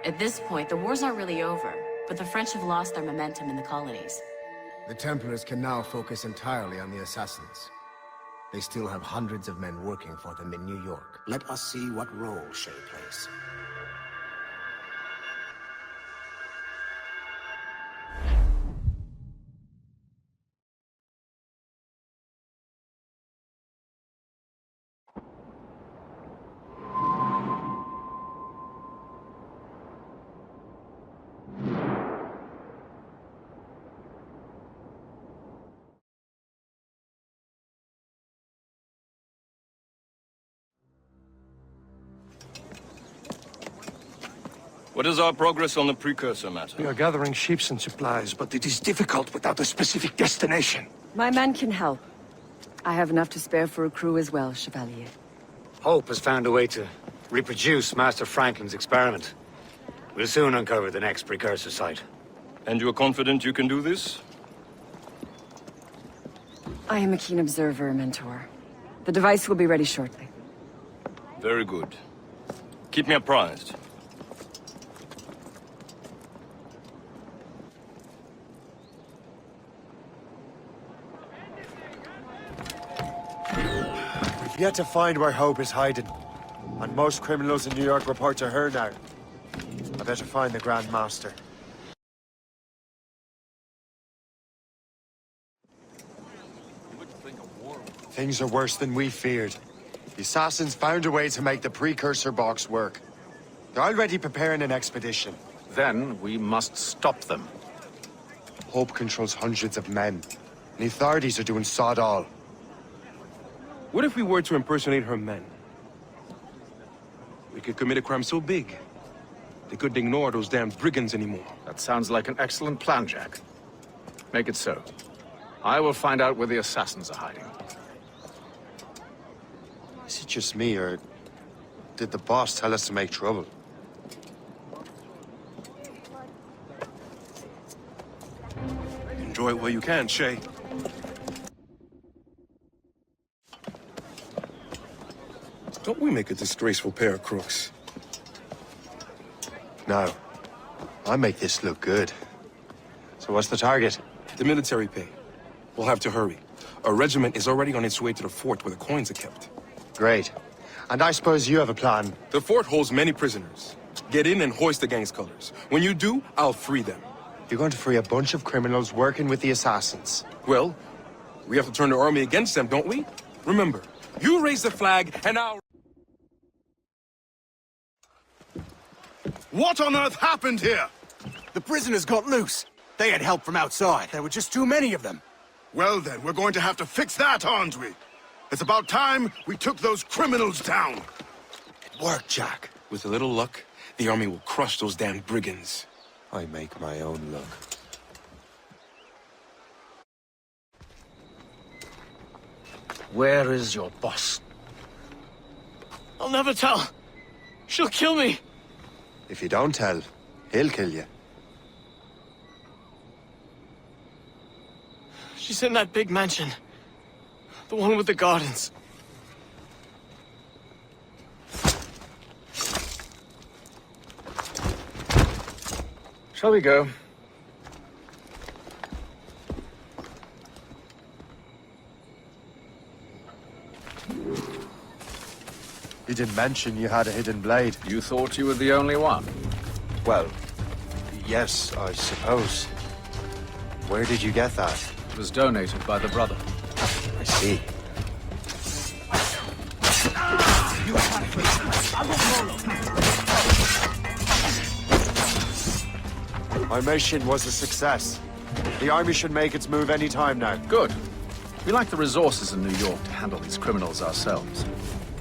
At this point, the war's not really over, but the French have lost their momentum in the colonies. The Templars can now focus entirely on the assassins. They still have hundreds of men working for them in New York. Let us see what role Shay plays. What is our progress on the precursor matter? We are gathering ships and supplies, but it is difficult without a specific destination. My men can help. I have enough to spare for a crew as well, Chevalier. Hope has found a way to reproduce Master Franklin's experiment. We'll soon uncover the next precursor site. And you are confident you can do this? I am a keen observer, Mentor. The device will be ready shortly. Very good. Keep me apprised. We've yet to find where Hope is hiding. And most criminals in New York report to her now. I better find the Grand Master. Things are worse than we feared. The assassins found a way to make the precursor box work. They're already preparing an expedition. Then we must stop them. Hope controls hundreds of men. And the authorities are doing sod all. What if we were to impersonate her men? We could commit a crime so big, they couldn't ignore those damn brigands anymore. That sounds like an excellent plan, Jack. Make it so. I will find out where the assassins are hiding. Is it just me, or did the boss tell us to make trouble? Enjoy it while you can, Shay. Don't we make a disgraceful pair of crooks? No. I make this look good. So what's the target? The military pay. We'll have to hurry. A regiment is already on its way to the fort where the coins are kept. Great. And I suppose you have a plan. The fort holds many prisoners. Get in and hoist the gang's colors. When you do, I'll free them. You're going to free a bunch of criminals working with the assassins. Well, we have to turn the army against them, don't we? Remember, you raise the flag and I'll... What on earth happened here? The prisoners got loose. They had help from outside. There were just too many of them. Well then, we're going to have to fix that, aren't we? It's about time we took those criminals down. It worked, Jack. With a little luck, the army will crush those damn brigands. I make my own luck. Where is your boss? I'll never tell. She'll kill me. If you don't tell, he'll kill you. She's in that big mansion. The one with the gardens. Shall we go? You didn't mention you had a hidden blade. You thought you were the only one? Well, yes, I suppose. Where did you get that? It was donated by the brother. I see. My mission was a success. The army should make its move any time now. Good. We lack the resources in New York to handle these criminals ourselves.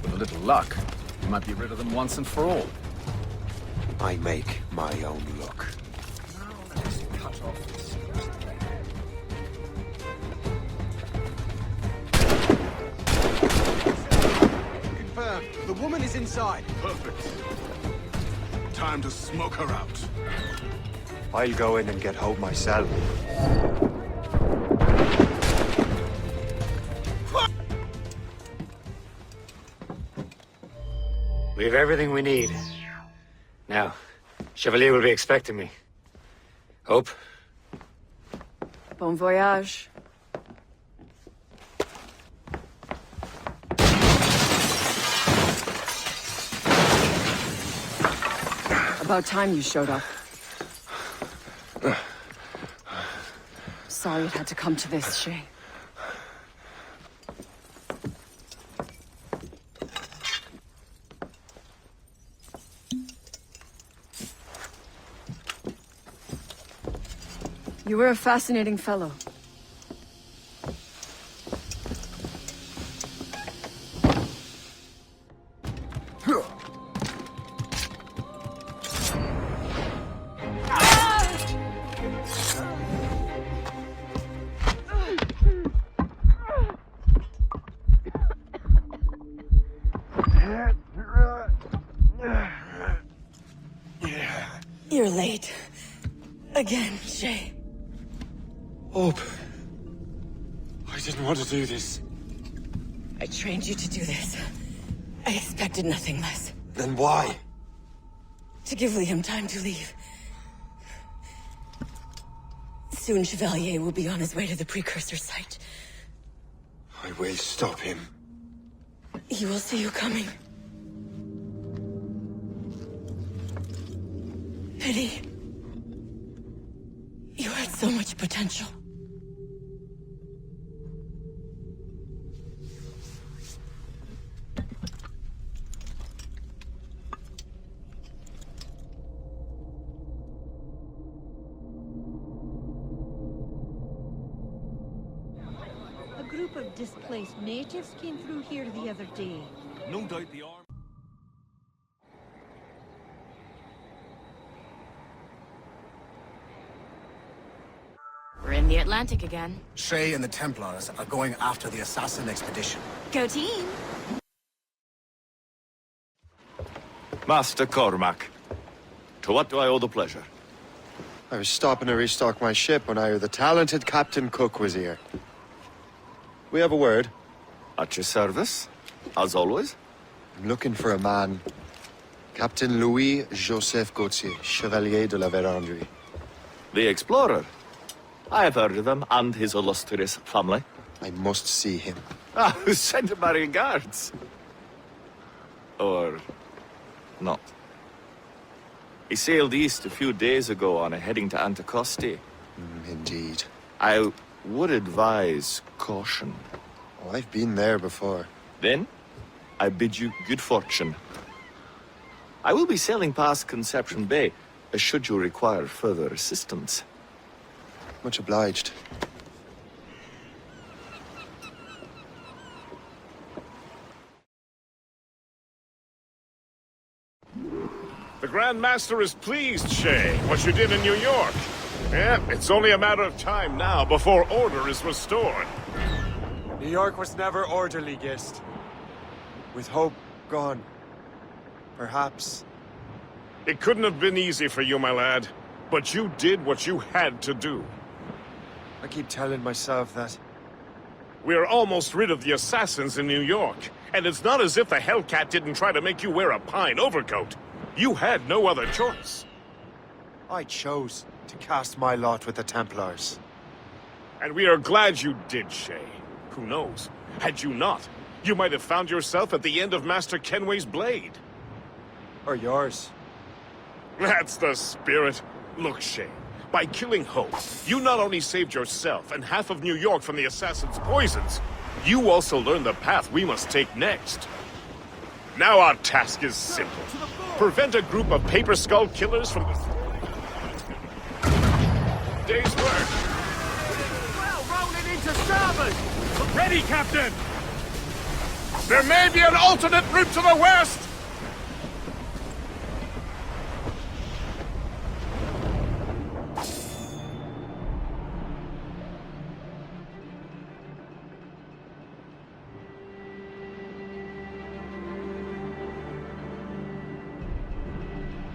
With a little luck, we might be rid of them once and for all. I make my own luck. Confirmed. The woman is inside. Perfect. Time to smoke her out. I'll go in and get Hope myself. We have everything we need. Now, Chevalier will be expecting me. Hope? Bon voyage. About time you showed up. Sorry it had to come to this, Shay. You were a fascinating fellow. You're late. Again, Shay. Hope. I didn't want to do this. I trained you to do this. I expected nothing less. Then why? To give Liam time to leave. Soon Chevalier will be on his way to the precursor site. I will stop him. He will see you coming. Pity. You had so much potential. A group of displaced natives came through here the other day. No doubt the army. We're in the Atlantic again. Shay and the Templars are going after the assassin expedition. Go team! Master Cormac, to what do I owe the pleasure? I was stopping to restock my ship when I heard the talented Captain Cook was here. We have a word. At your service, as always. I'm looking for a man. Captain Louis-Joseph Gauthier, Chevalier de la Vérendrye. The explorer. I have heard of him and his illustrious family. I must see him. Ah, send my regards. Or not. He sailed east a few days ago on a heading to Anticosti. Indeed. I would advise caution. Oh, I've been there before. Then, I bid you good fortune. I will be sailing past Conception Bay, should you require further assistance. Much obliged. The Grand Master is pleased, Shay, what you did in New York. Yeah, it's only a matter of time now before order is restored. New York was never orderly, Gist. With hope gone, perhaps. It couldn't have been easy for you, my lad. But you did what you had to do. I keep telling myself that. We're almost rid of the assassins in New York. And it's not as if the Hellcat didn't try to make you wear a pine overcoat. You had no other choice. I chose to cast my lot with the Templars. And we are glad you did, Shay. Who knows? Had you not, you might have found yourself at the end of Master Kenway's blade. Or yours. That's the spirit. Look, Shay, by killing Hope, you not only saved yourself and half of New York from the assassin's poisons, you also learned the path we must take next. Now our task is simple. Prevent a group of Paper Skull killers from the... Day's work. Well, rolling into starboard! Ready, Captain! There may be an alternate route to the west!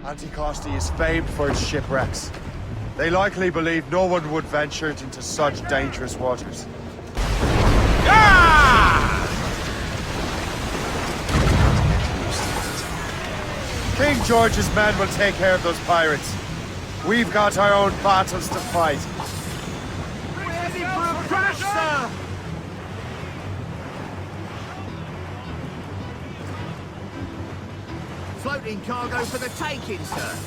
Anticosti is famed for its shipwrecks. They likely believe no one would venture into such dangerous waters. King George's men will take care of those pirates. We've got our own battles to fight. Ready for a crash, sir! Floating cargo for the taking, sir.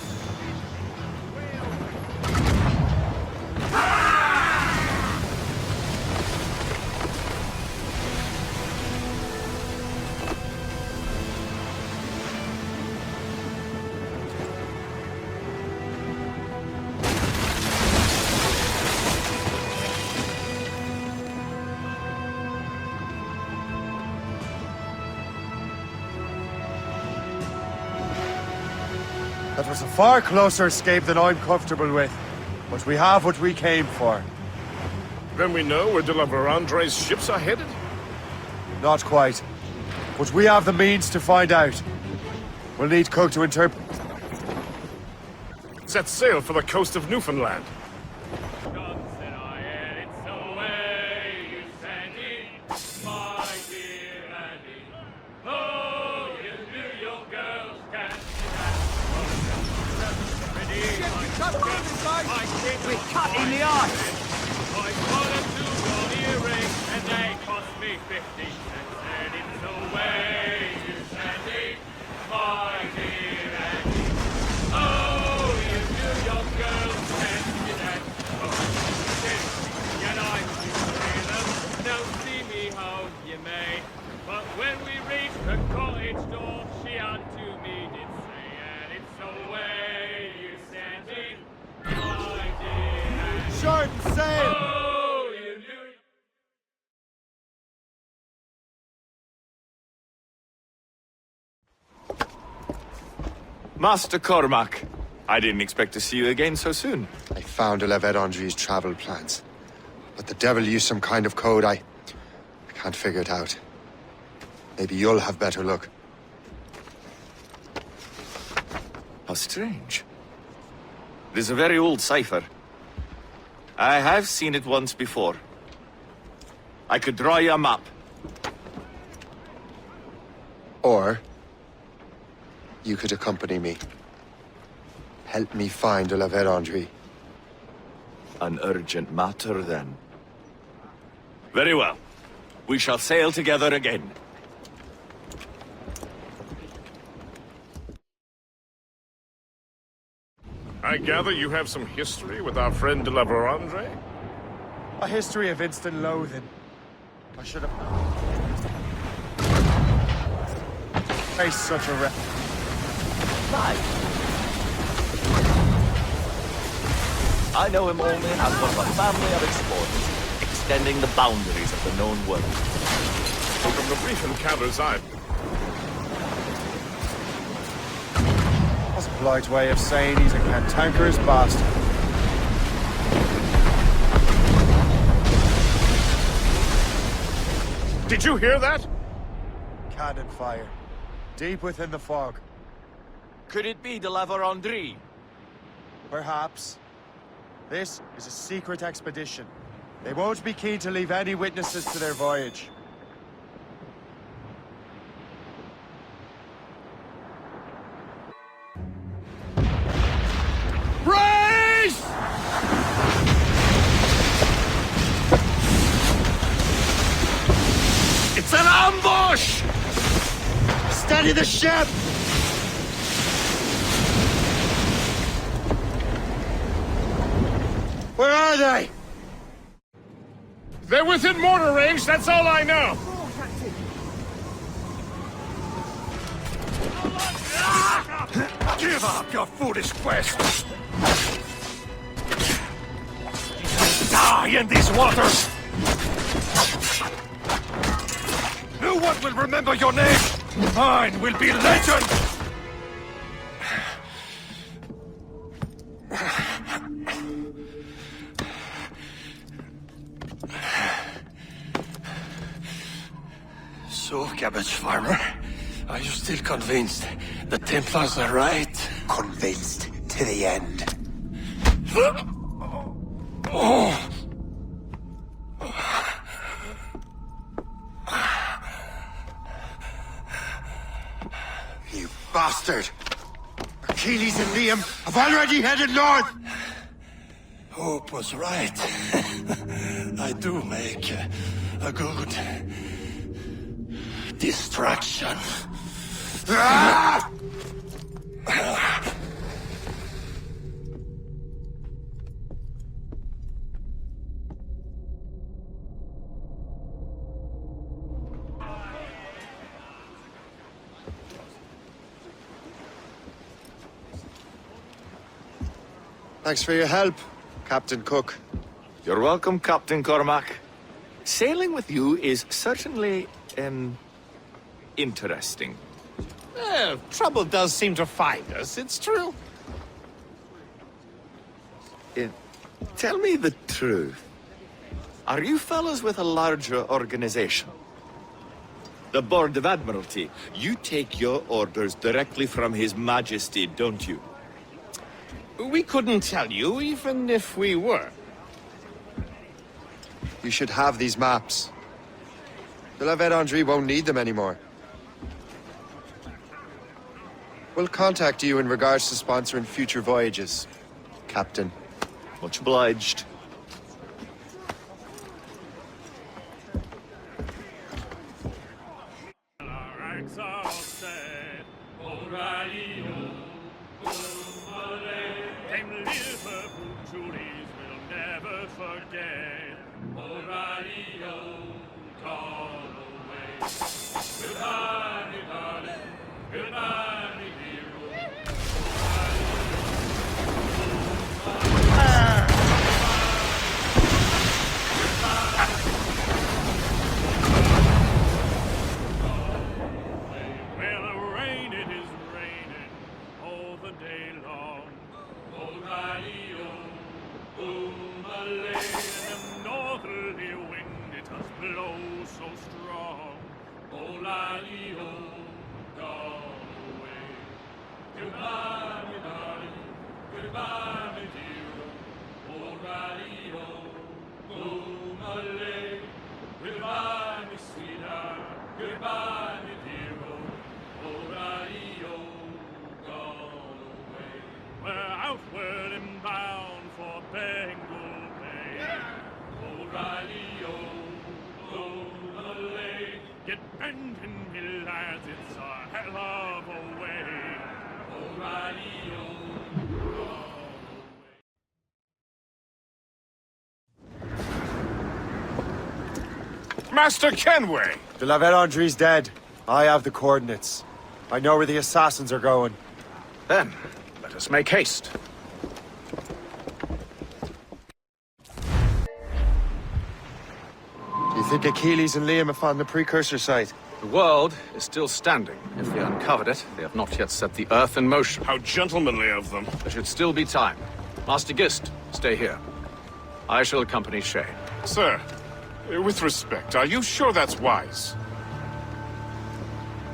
That was a far closer escape than I'm comfortable with. But we have what we came for. Then we know where De La Vérendrye's ships are headed? Not quite. But we have the means to find out. We'll need Cook to interpret. Set sail for the coast of Newfoundland. We cut in the ice! I got a 2-1 earring and they cost me 50 cents. And it's the way you send it, my dear Andy. Oh, you New York girls send me that. Yet I see them, now see me home you may. But when we reached the cottage door, she unto me did say, and it's the way you send it. Short and sail! Master Cormac, I didn't expect to see you again so soon. I found de la Vérendrye's travel plans. But the devil used some kind of code. I can't figure it out. Maybe you'll have better luck. How strange. It is a very old cipher. I have seen it once before. I could draw you a map. Or you could accompany me. Help me find de la Vérendrye. An urgent matter, then. Very well. We shall sail together again. I gather you have some history with our friend De La Vérendrye? A history of instant loathing. I should have faced such a I know him only as one of a family of explorers, extending the boundaries of the known world. From the brief encounters That's a polite way of saying he's a cantankerous bastard. Did you hear that? Cannon fire. Deep within the fog. Could it be de La Vérendrye? Perhaps. This is a secret expedition. They won't be keen to leave any witnesses to their voyage. Brace! It's an ambush! Steady the ship! Where are they? They're within mortar range, that's all I know! Give up your foolish quest! Die in these waters! No one will remember your name! Mine will be legend! So, cabbage farmer, are you still convinced the Templars are right? Convinced to the end. Oh. You bastard! Achilles and Liam have already headed north! Hope was right. I do make a good distraction. Ah! Thanks for your help, Captain Cook. You're welcome, Captain Cormac. Sailing with you is certainly, interesting. Trouble does seem to find us, it's true. Tell me the truth. Are you fellas with a larger organization? The Board of Admiralty. You take your orders directly from His Majesty, don't you? We couldn't tell you, even if we were. You should have these maps. The La Vedendrie won't need them anymore. We'll contact you in regards to sponsoring future voyages, Captain. Much obliged. Master Kenway! The La Vedendrie's dead. I have the coordinates. I know where the assassins are going. Then, let us make haste. Do you think Achilles and Liam have found the precursor site? The world is still standing. If they uncovered it, they have not yet set the Earth in motion. How gentlemanly of them. There should still be time. Master Gist, stay here. I shall accompany Shay. Sir, with respect, are you sure that's wise?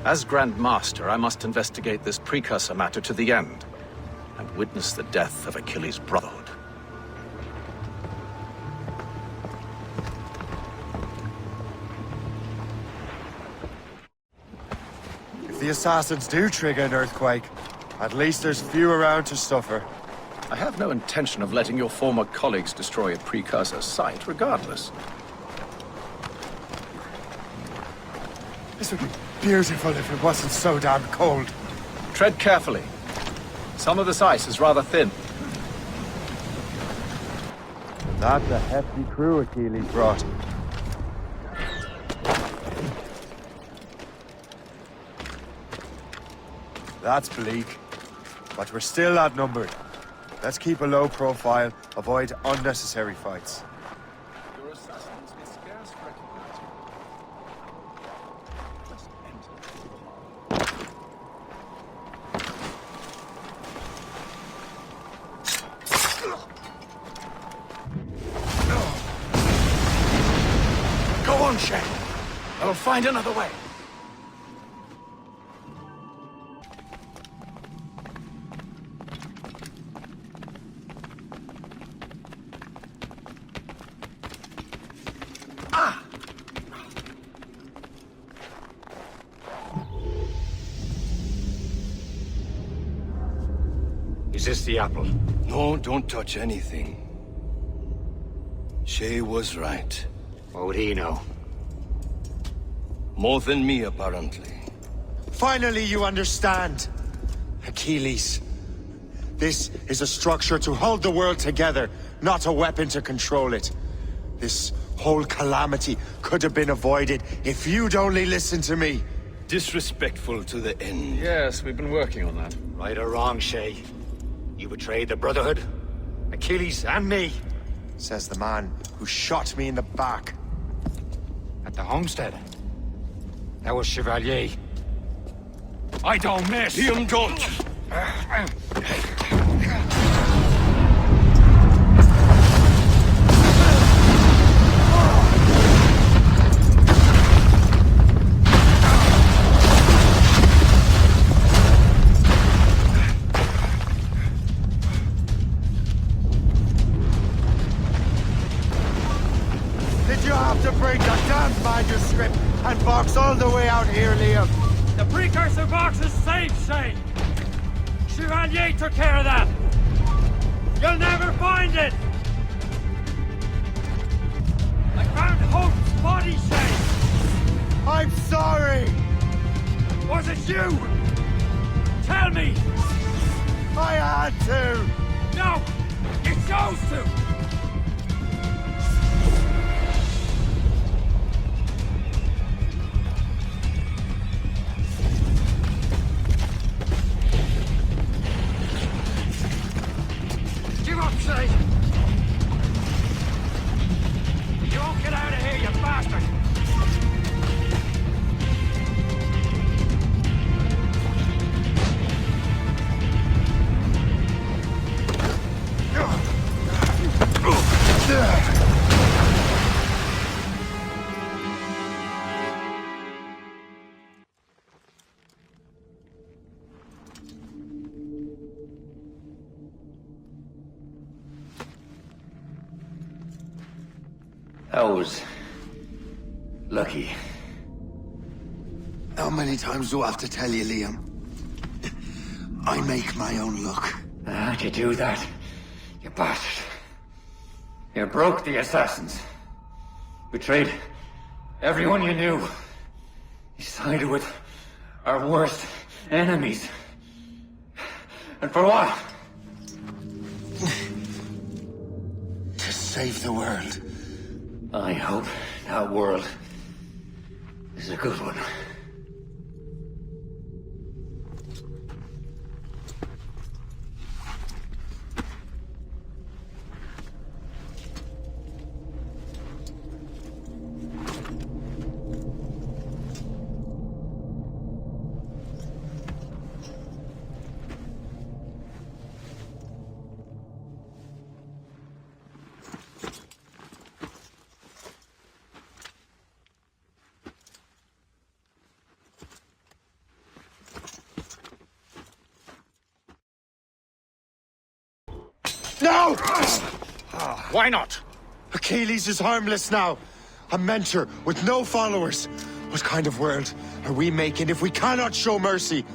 As Grand Master, I must investigate this precursor matter to the end, and witness the death of Achilles' brotherhood. If the assassins do trigger an earthquake, at least there's few around to suffer. I have no intention of letting your former colleagues destroy a precursor site, regardless. This would be beautiful if it wasn't so damn cold. Tread carefully. Some of this ice is rather thin. That's a hefty crew Achilles brought. That's bleak, but we're still outnumbered. Let's keep a low profile, avoid unnecessary fights. Your assassins may scarce recognize you. Go on, Shay. I'll find another way. Is this the apple? No, don't touch anything. Shay was right. What would he know? More than me, apparently. Finally, you understand. Achilles. This is a structure to hold the world together, not a weapon to control it. This whole calamity could have been avoided if you'd only listened to me. Disrespectful to the end. Yes, we've been working on that. Right or wrong, Shay? You betrayed the Brotherhood, Achilles, and me. Says the man who shot me in the back. At the homestead. That was Chevalier. I don't miss! Liam, don't! have to bring the damn manuscript and box all the way out here, Liam. The precursor box is safe, Shay. Chevalier took care of that. You'll never find it. I found Hope's body, Shay. I'm sorry. Was it you? Tell me. I had to. No, you chose to. Give up, Shay. You won't get out of here, you bastard. That was lucky. How many times do I have to tell you, Liam? I make my own luck. How'd you do that, you bastard? You broke the assassins. Betrayed everyone you knew. You sided with our worst enemies. And for what? To save the world. I hope that world is a good one. No! Why not? Achilles is harmless now. A mentor with no followers. What kind of world are we making if we cannot show mercy?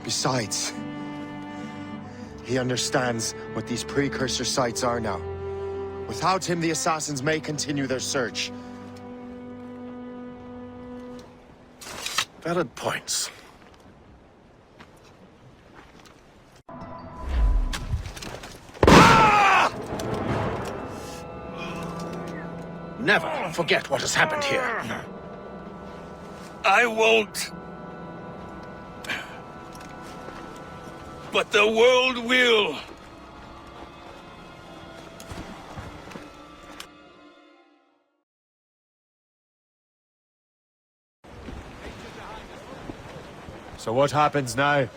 Besides, he understands what these precursor sites are now. Without him, the assassins may continue their search. Valid points. Never forget what has happened here. I won't. But the world will. So what happens now?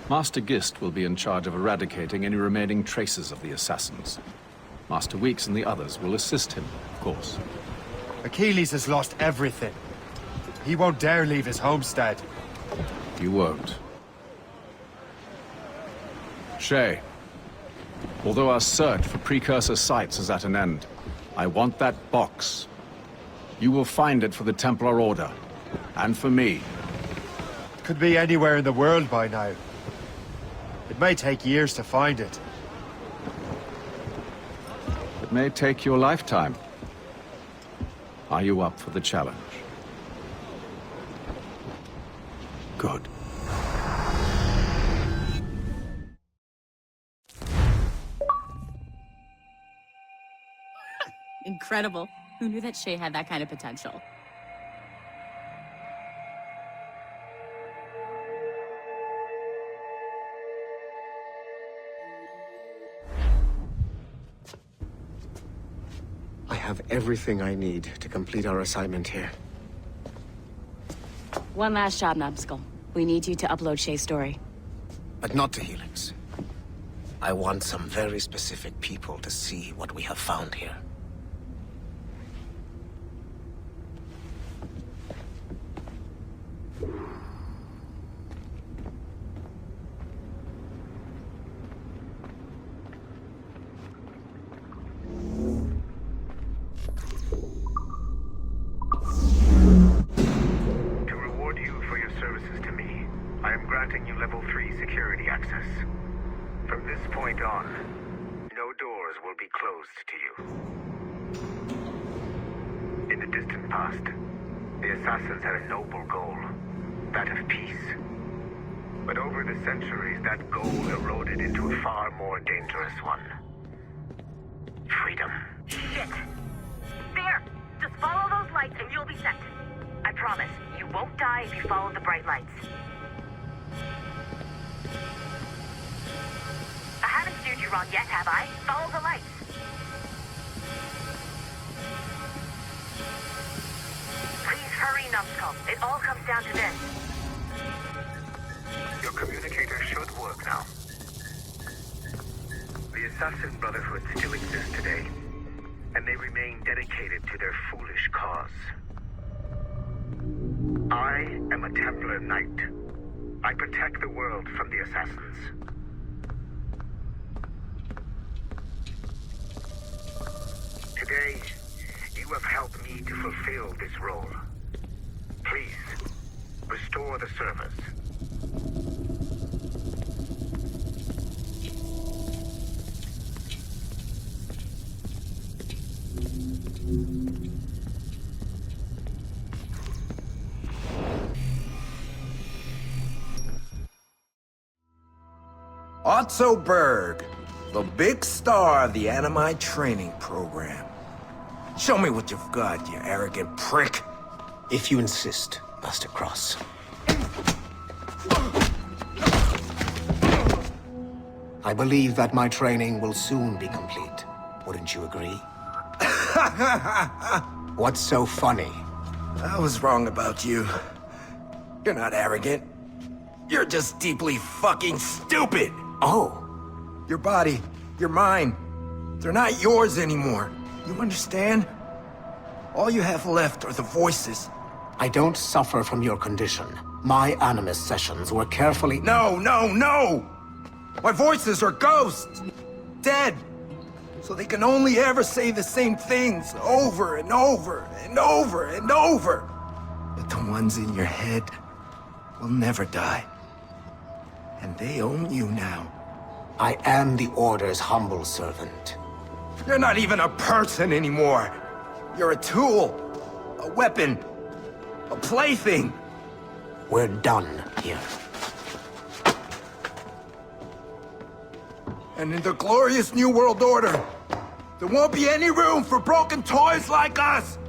Master Gist will be in charge of eradicating any remaining traces of the assassins. Master Weeks and the others will assist him, of course. Achilles has lost everything. He won't dare leave his homestead. You won't. Shay, although our search for precursor sites is at an end, I want that box. You will find it for the Templar Order, and for me. Could be anywhere in the world by now. It may take years to find it. It may take your lifetime. Are you up for the challenge? Good. Incredible. Who knew that Shay had that kind of potential? I have everything I need to complete our assignment here. One last job, Numbskull. We need you to upload Shay's story. But not to Helix. I want some very specific people to see what we have found here. will be closed to you. In the distant past, the Assassins had a noble goal, that of peace. But over the centuries, that goal eroded into a far more dangerous one. Freedom. Shit! There! Just follow those lights and you'll be set. I promise, you won't die if you follow the bright lights. I haven't steered you wrong yet, have I? Follow the lights. Please hurry, Numbskull. It all comes down to this. Your communicator should work now. The Assassin Brotherhood still exists today, and they remain dedicated to their foolish cause. I am a Templar Knight. I protect the world from the Assassins. Today, you have helped me to fulfill this role. Please, restore the servers. Otto Berg, the big star of the Animi training program. Show me what you've got, you arrogant prick. If you insist, Master Cross. I believe that my training will soon be complete. Wouldn't you agree? What's so funny? I was wrong about you. You're not arrogant. You're just deeply fucking stupid! Oh. Your body, your mind, they're not yours anymore. You understand? All you have left are the voices. I don't suffer from your condition. My Animus sessions were carefully— No! My voices are ghosts! Dead! So they can only ever say the same things over and over and over and over. But the ones in your head will never die. And they own you now. I am the Order's humble servant. You're not even a person anymore. You're a tool, a weapon, a plaything. We're done here. And in the glorious New World Order, there won't be any room for broken toys like us!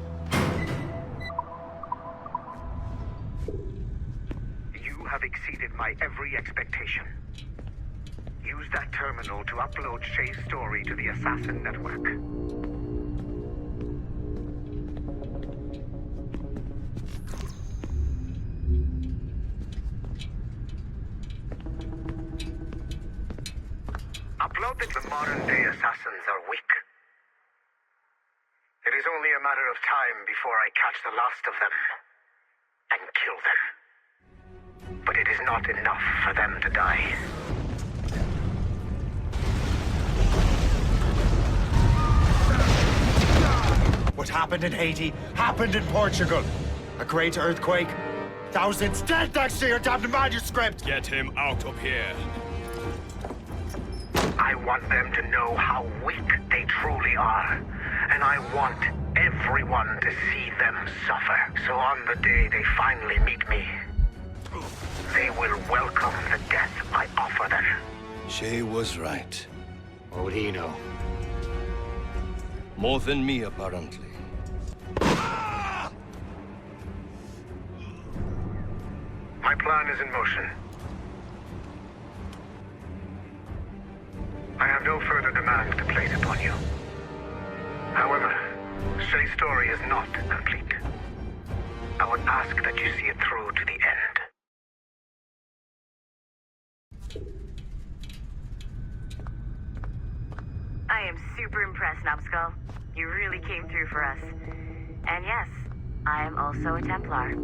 You have exceeded my every expectation. Use that terminal to upload Shay's story to the Assassin Network. Upload that the modern-day Assassins are weak. It is only a matter of time before I catch the last of them and kill them. But it is not enough for them to die. What happened in Haiti happened in Portugal. A great earthquake. Thousands dead thanks to your damned manuscript! Get him out of here. I want them to know how weak they truly are. And I want everyone to see them suffer. So on the day they finally meet me, they will welcome the death I offer them. Shay was right. What would he know? More than me, apparently. My plan is in motion. I have no further demands to place upon you. However, Shay's story is not complete. I would ask that you see it through to the end. I am super impressed, Numbskull. You really came through for us. And yes, I am also a Templar.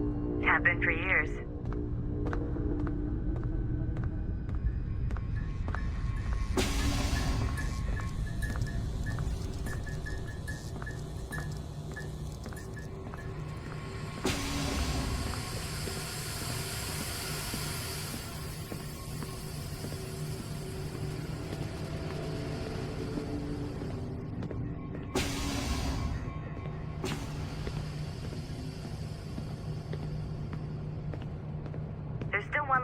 Have been for years.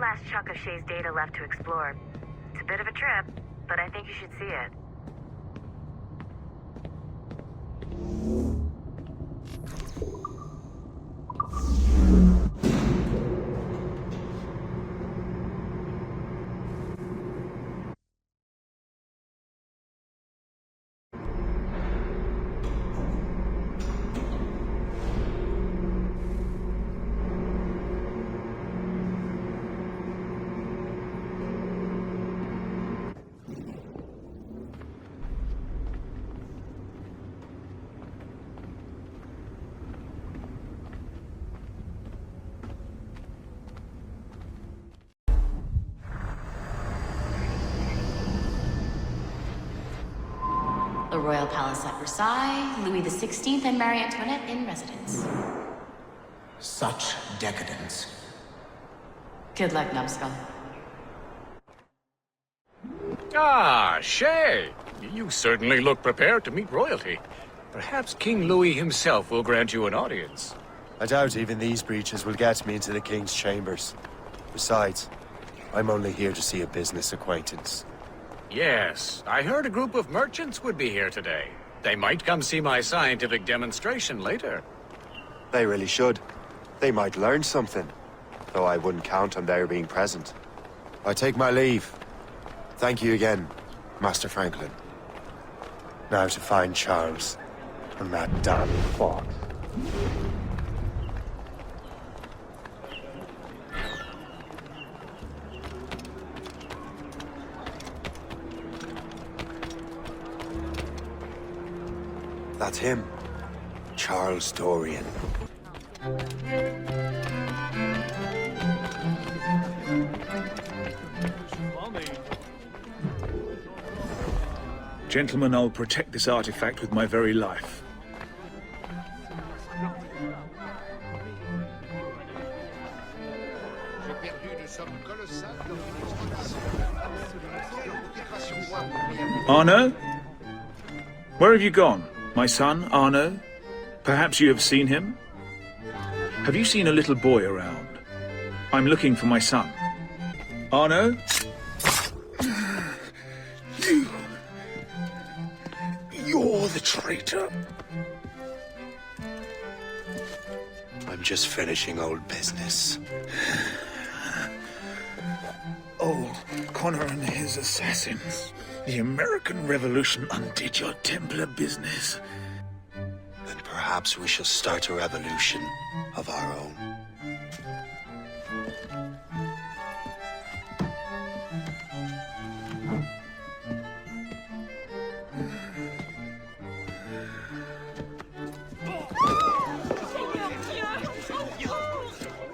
one last chunk of Shay's data left to explore. It's a bit of a trip, but I think you should see it. The Royal Palace at Versailles, Louis XVI and Marie Antoinette in residence. Such decadence. Good luck, numbskull. Ah, Shay! You certainly look prepared to meet royalty. Perhaps King Louis himself will grant you an audience. I doubt even these breaches will get me into the king's chambers. Besides, I'm only here to see a business acquaintance. Yes, I heard a group of merchants would be here today. They might come see my scientific demonstration later. They really should. They might learn something, though I wouldn't count on their being present. I take my leave. Thank you again, Master Franklin. Now to find Charles and that damn fox. That's him. Charles Dorian. Gentlemen, I'll protect this artifact with my very life. Arno? Where have you gone? My son, Arno? Perhaps you have seen him? Have you seen a little boy around? I'm looking for my son. Arno? You're the traitor. I'm just finishing old business. Old Connor and his assassins. The American Revolution undid your Templar business. Then perhaps we shall start a revolution of our own.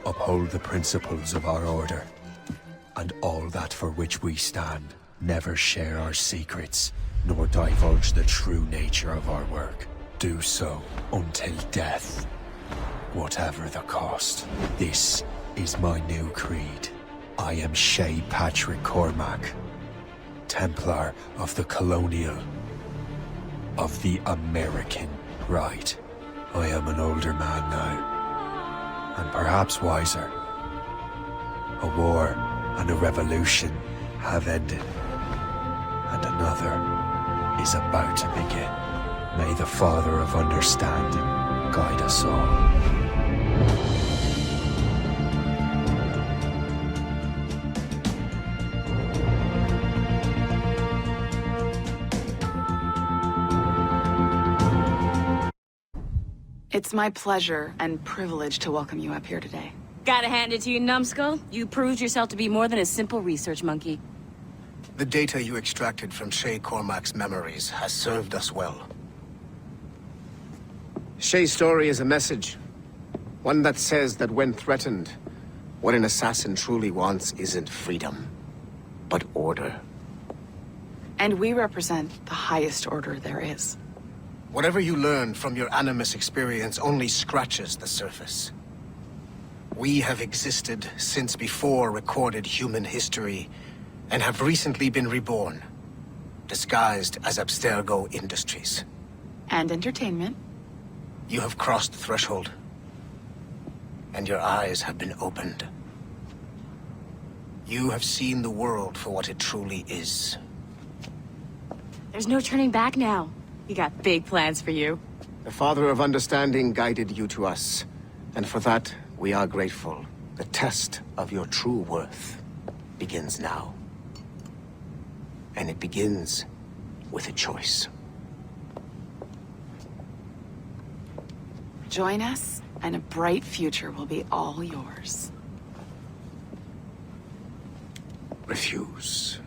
Uphold the principles of our order, and all that for which we stand. Never share our secrets, nor divulge the true nature of our work. Do so until death, whatever the cost. This is my new creed. I am Shay Patrick Cormac, Templar of the Colonial, of the American right. I am an older man now, and perhaps wiser. A war and a revolution have ended, and another is about to begin. May the Father of Understanding guide us all. It's my pleasure and privilege to welcome you up here today. Gotta hand it to you, numbskull. You proved yourself to be more than a simple research monkey. The data you extracted from Shay Cormac's memories has served us well. Shay's story is a message. One that says that when threatened, what an assassin truly wants isn't freedom, but order. And we represent the highest order there is. Whatever you learned from your Animus experience only scratches the surface. We have existed since before recorded human history, and have recently been reborn, disguised as Abstergo Industries. And entertainment. You have crossed the threshold, and your eyes have been opened. You have seen the world for what it truly is. There's no turning back now. We got big plans for you. The Father of Understanding guided you to us, and for that, we are grateful. The test of your true worth begins now. And it begins with a choice. Join us, and a bright future will be all yours. Refuse.